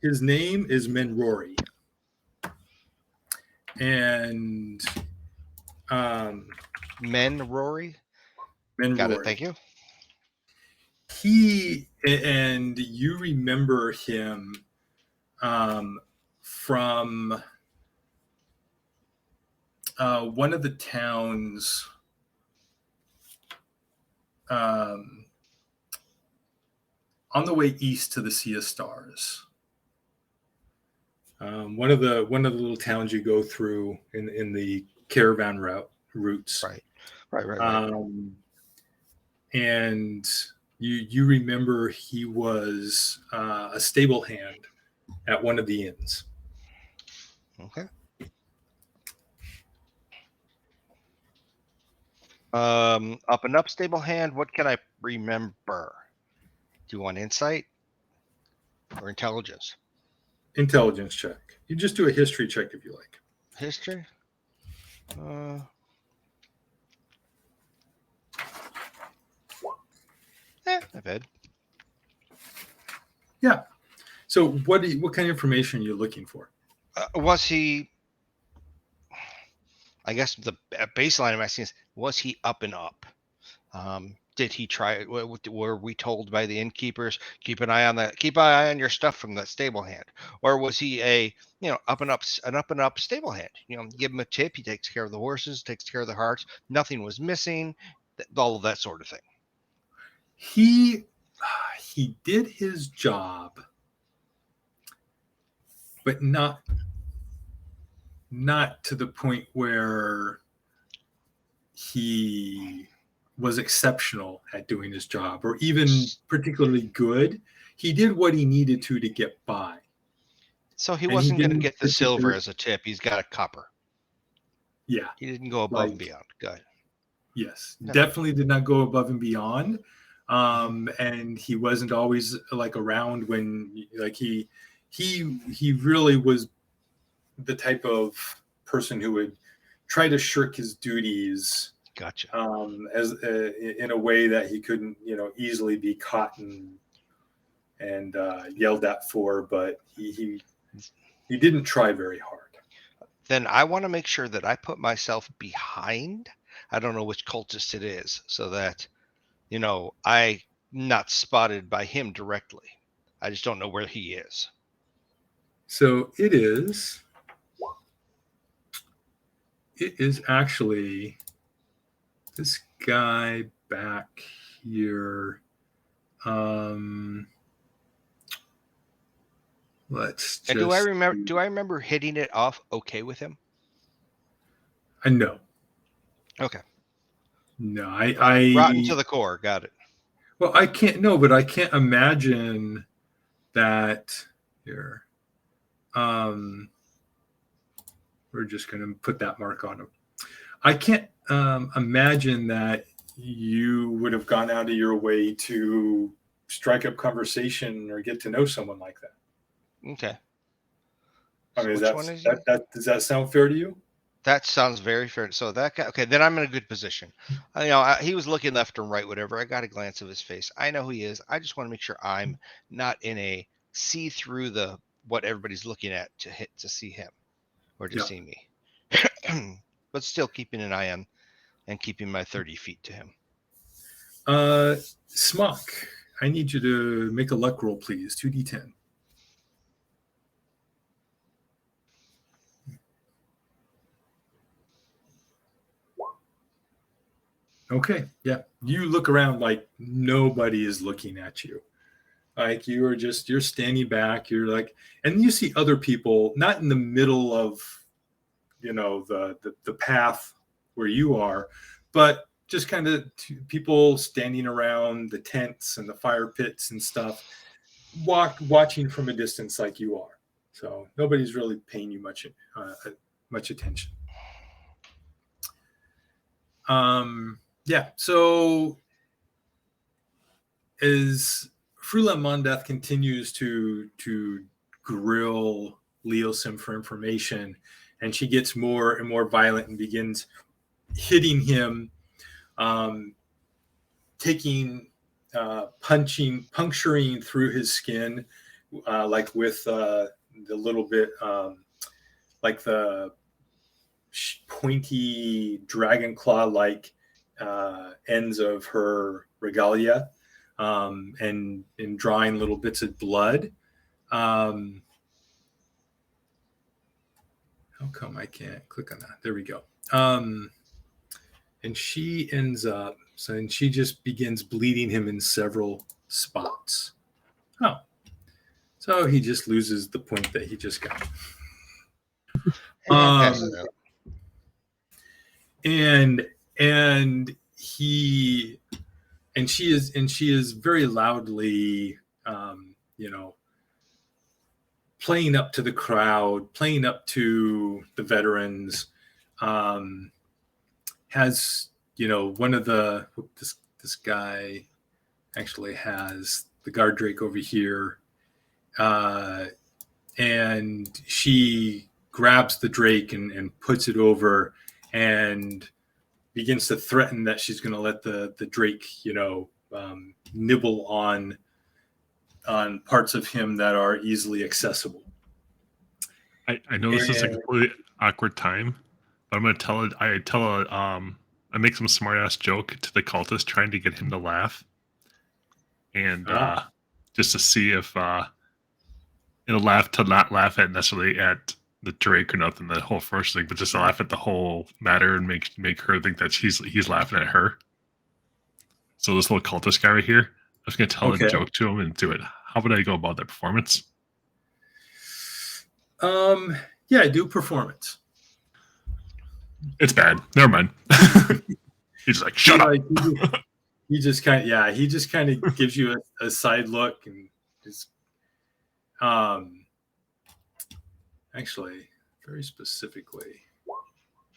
His name is Menrory. And Menrory? Menrory. Got it, thank you. And you remember him from one of the towns on the way east to the Sea of Stars. One of the little towns you go through in the caravan routes. Right. And you remember he was a stable hand at one of the inns. Okay. Up and up stable hand. What can I remember? Do you want insight or intelligence? Intelligence check. You just do a history check if you like. History? Not bad. Yeah. So what kind of information are you looking for? Was he? I guess the baseline I'm asking is: was he up and up? Did he try? Were we told by the innkeepers keep an eye on your stuff from that stable hand, or was he a up and up stable hand? Give him a tip. He takes care of the horses, takes care of the hearts. Nothing was missing. All of that sort of thing. He did his job, but not to the point where he was exceptional at doing his job, or even particularly good. He did what he needed to get by. So he wasn't going to get the silver as a tip. He's got a copper. Yeah. He didn't go above and beyond. Good. Yes. Okay. Definitely did not go above and beyond. And he wasn't always around when he really was the type of person who would try to shirk his duties. Gotcha. As in a way that he couldn't, easily be caught and yelled at for, but he didn't try very hard. Then I want to make sure that I put myself behind. I don't know which cultist it is, so that, I'm not spotted by him directly. I just don't know where he is. So it is actually this guy back here. Let's just. And do I remember hitting it off okay with him? I know. Okay. No, I rotten to the core. Got it. Well, I can't. No, but I can't imagine that here. We're just going to put that mark on him. I can't imagine that you would have gone out of your way to strike up conversation or get to know someone like that. Okay. I mean, So does that sound fair to you? That sounds very fair. So that guy, okay, then I'm in a good position. He was looking left and right, whatever. I got a glance of his face. I know who he is. I just want to make sure I'm not in a see through what everybody's looking at to see him or to see me. But still keeping an eye on and keeping my 30 feet to him. Smock, I need you to make a luck roll, please. 2d10. Okay, yeah. You look around like nobody is looking at you. Like you're standing back. You're like, and you see other people not in the middle of, the path where you are, but just kind of people standing around the tents and the fire pits and stuff, watching from a distance like you are. So nobody's really paying you much attention. Yeah. So as Frula Mondeth continues to grill Leosim for information, and she gets more and more violent and begins hitting him, puncturing through his skin, like with the little bit, like the pointy dragon claw like ends of her regalia, and drawing little bits of blood. How come I can't click on that? There we go. And she ends up, and she just begins bleeding him in several spots. Oh, so he just loses the point that he just got. She is very loudly, playing up to the crowd, playing up to the veterans. Has, one of this guy actually has the guard drake over here, and she grabs the drake and puts it over and begins to threaten that she's going to let the drake, nibble on parts of him that are easily accessible. I know this is a completely awkward time, but I'm going to tell it. I make some smart ass joke to the cultist trying to get him to laugh, and just to see if it'll not laugh at necessarily at the Drake or nothing, the whole first thing, but just to laugh at the whole matter and make her think that he's laughing at her. So this little cultist guy right here, I was going to tell a joke to him and do it. How would I go about that performance? Yeah, do performance. It's bad. Never mind. He's like, shut up. He just kind of gives you a side look and just, actually, very specifically,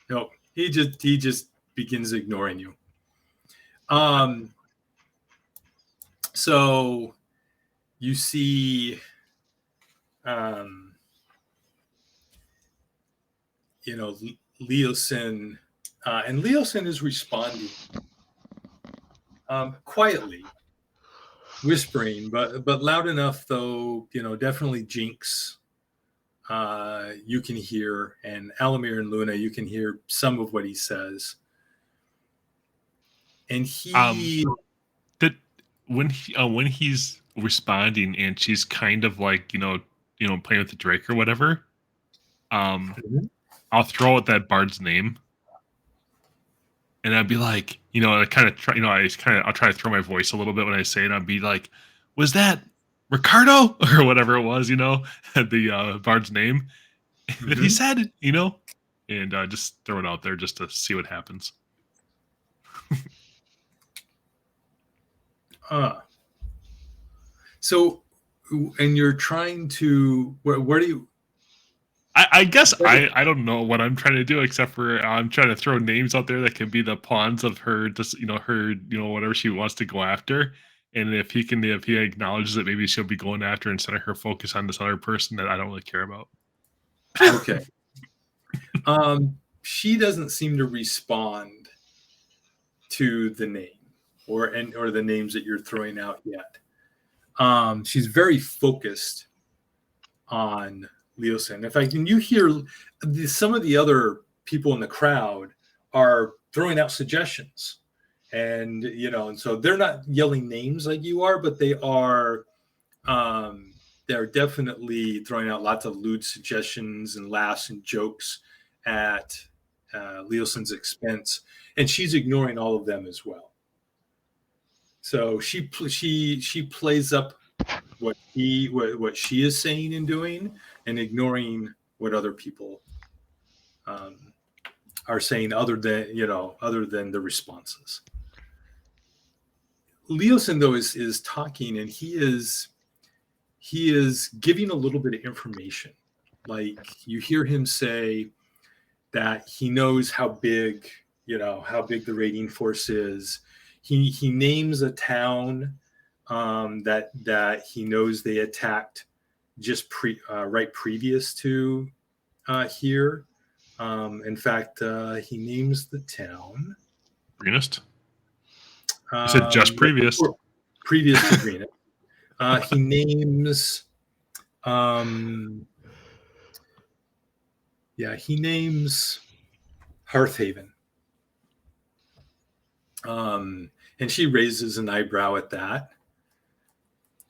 no, he just begins ignoring you. So you see, Leosin, and Leosin is responding quietly, whispering, but loud enough though, definitely Jinx. You can hear, and Alamir and Luna, you can hear some of what he says. And he that when he's responding and she's kind of like playing with the Drake or whatever, I'll throw out that bard's name, and I'd be like, I kind of try, I'll try to throw my voice a little bit when I say it. I'd be like, was that Ricardo or whatever it was, the bard's name that he said, and just throw it out there just to see what happens. So, and you're trying to, where do you? I guess I don't know what I'm trying to do, except for I'm trying to throw names out there that can be the pawns of her, just whatever she wants to go after. And if he acknowledges that maybe she'll be going after instead of her focus on this other person that I don't really care about. Okay. She doesn't seem to respond to the name or the names that you're throwing out yet. She's very focused on Leosin. In fact, you hear some of the other people in the crowd are throwing out suggestions, and and so they're not yelling names like you are, but they're definitely throwing out lots of lewd suggestions and laughs and jokes at Leosin's expense, and she's ignoring all of them as well. So she plays up what she is saying and doing, and ignoring what other people are saying, other than the responses. Leosin though is talking, and he is giving a little bit of information. Like, you hear him say that he knows how big the raiding force is. He names a town that he knows they attacked just right previous to here. In fact, he names the town. Greenest? You said just previous. Previous to Greenest. He names he names Hearthaven. And she raises an eyebrow at that.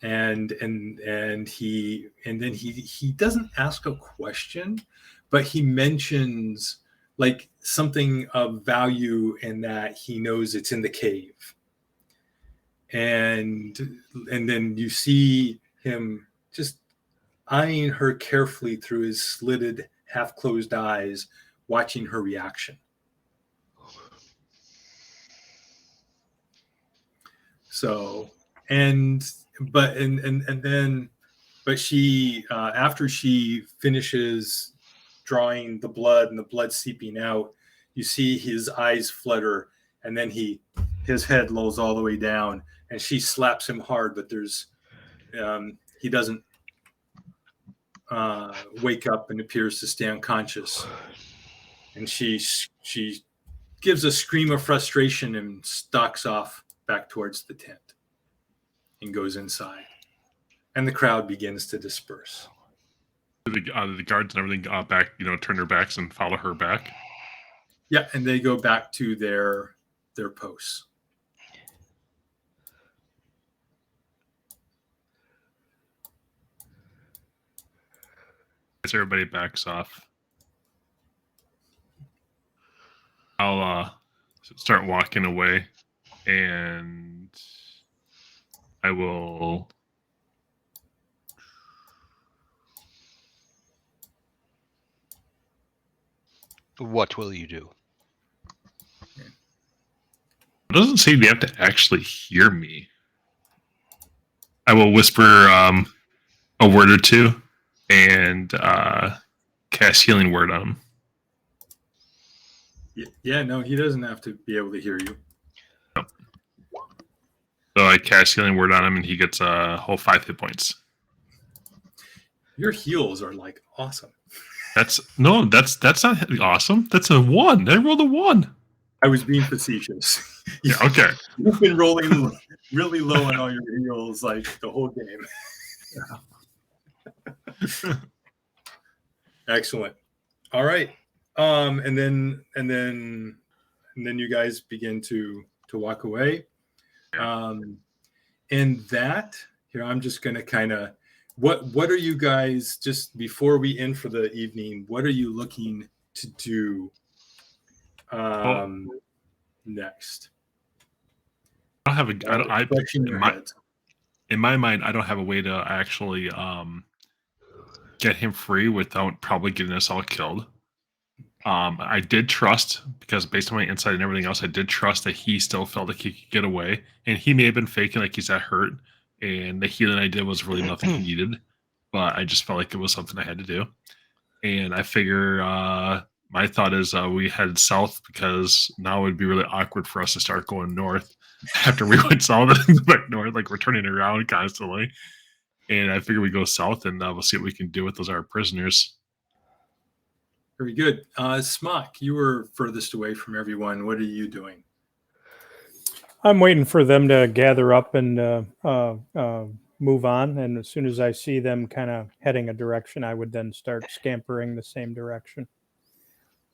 And then he doesn't ask a question, but he mentions like something of value in that he knows it's in the cave. And then you see him just eyeing her carefully through his slitted, half-closed eyes, watching her reaction. So, but she after she finishes drawing the blood and the blood seeping out, you see his eyes flutter, and then his head lolls all the way down, and she slaps him hard, but he doesn't wake up and appears to stay unconscious. And she gives a scream of frustration and stalks off back towards the tent and goes inside, and the crowd begins to disperse. The guards and everything back, turn their backs and follow her back. Yeah, and they go back to their posts. As everybody backs off, I'll start walking away, and I will. What will you do? It doesn't seem you have to actually hear me. I will whisper a word or two and cast Healing Word on him. Yeah, no, he doesn't have to be able to hear you. No. So I cast Healing Word on him, and he gets a whole 5 hit points. Your heals are like awesome. That's not awesome. That's a 1. I rolled a 1. I was being facetious. Yeah, okay. You've been rolling really low on all your heals like the whole game. Excellent. All right. And then you guys begin to walk away. And that here, I'm just going to kind of what are you guys, just before we end for the evening, what are you looking to do next? I don't have a. Scratching your heads. In my mind, I don't have a way to actually get him free without probably getting us all killed. I did trust, because based on my insight and everything else, I did trust that he still felt like he could get away, and he may have been faking like he's that hurt, and the healing I did was really nothing he needed, but I just felt like it was something I had to do. And I figure my thought is we head south, because now it would be really awkward for us to start going north after we went south and back north, like we're turning around constantly. And I figure we go south, and we'll see what we can do with those our prisoners. Very good. Smock, you were furthest away from everyone. What are you doing? I'm waiting for them to gather up and move on. And as soon as I see them kind of heading a direction, I would then start scampering the same direction.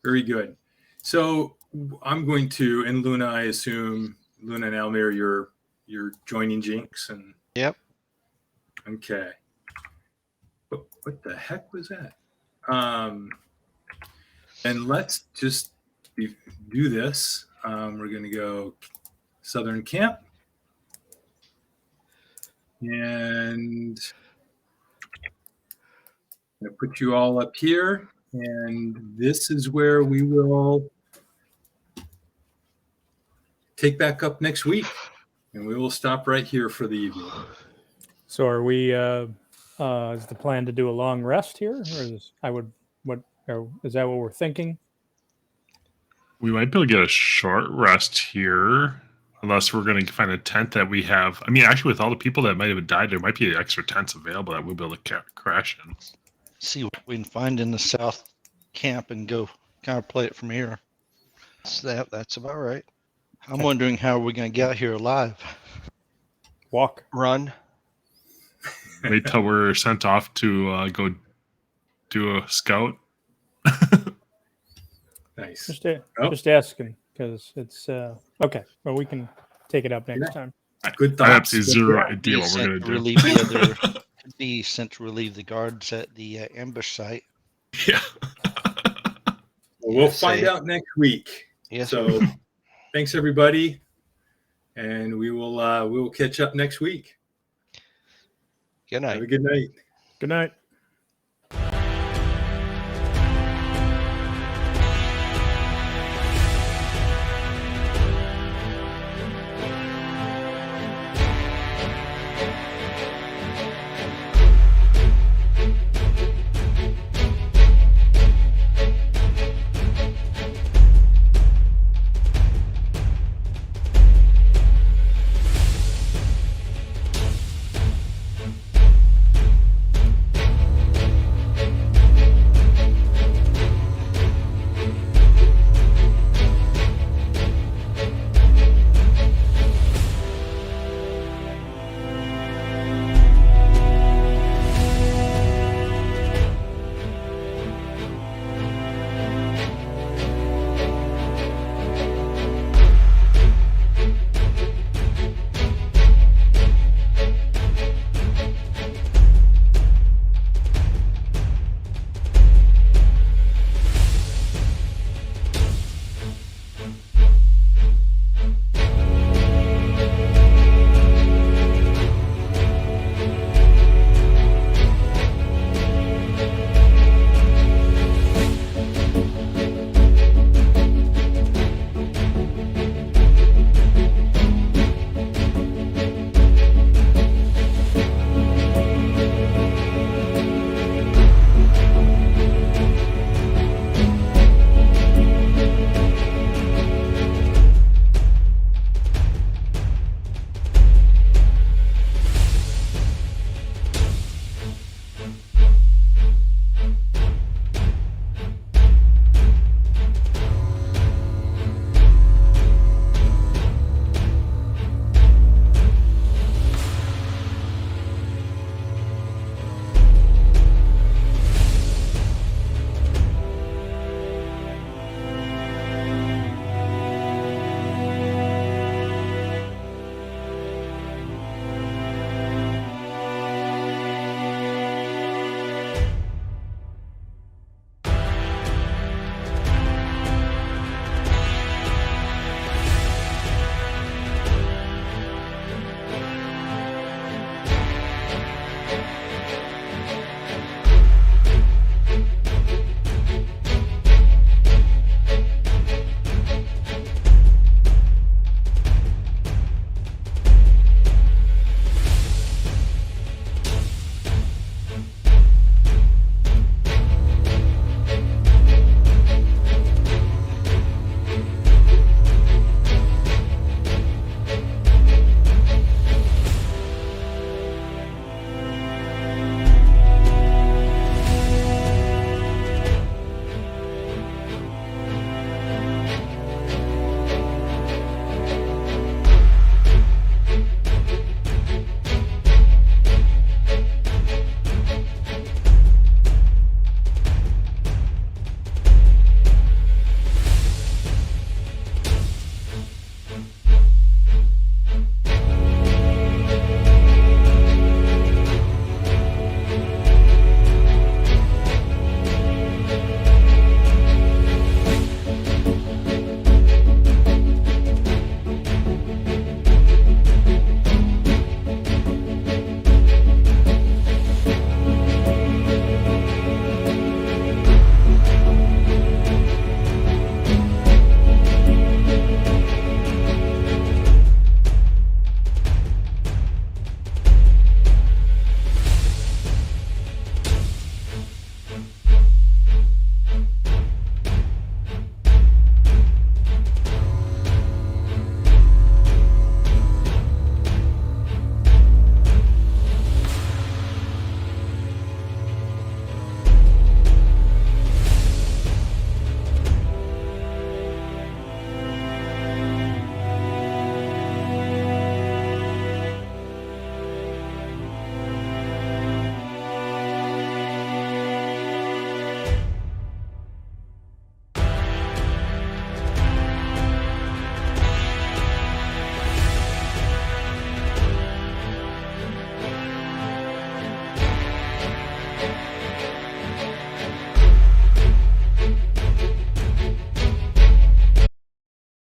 Very good. So I'm going to, and Luna, I assume, Luna and Elmir, you're joining Jinx, and Yep. Okay. What the heck was that? And let's just do this. We're going to go Southern Camp. And I'm going to put you all up here. And this is where we will take back up next week. And we will stop right here for the evening. So are we, is the plan to do a long rest here? Or is that what we're thinking? We might be able to get a short rest here, unless we're going to find a tent that we have. I mean, actually, with all the people that might have died, there might be extra tents available that we'll be able to crash in. See what we can find in the south camp and go kind of play it from here. That's about right. I'm wondering how we're going to get out here alive. Walk. Run. Wait till we're sent off to go do a scout. Nice. Just asking, because it's okay. Well, we can take it up next time. Good I have thoughts. zero idea what we're going to do. Relieve the other, be sent to relieve the guards at the ambush site. Yeah. We'll find out next week. Yes. So thanks, everybody. And we will catch up next week. Good night. Have a good night. Good night.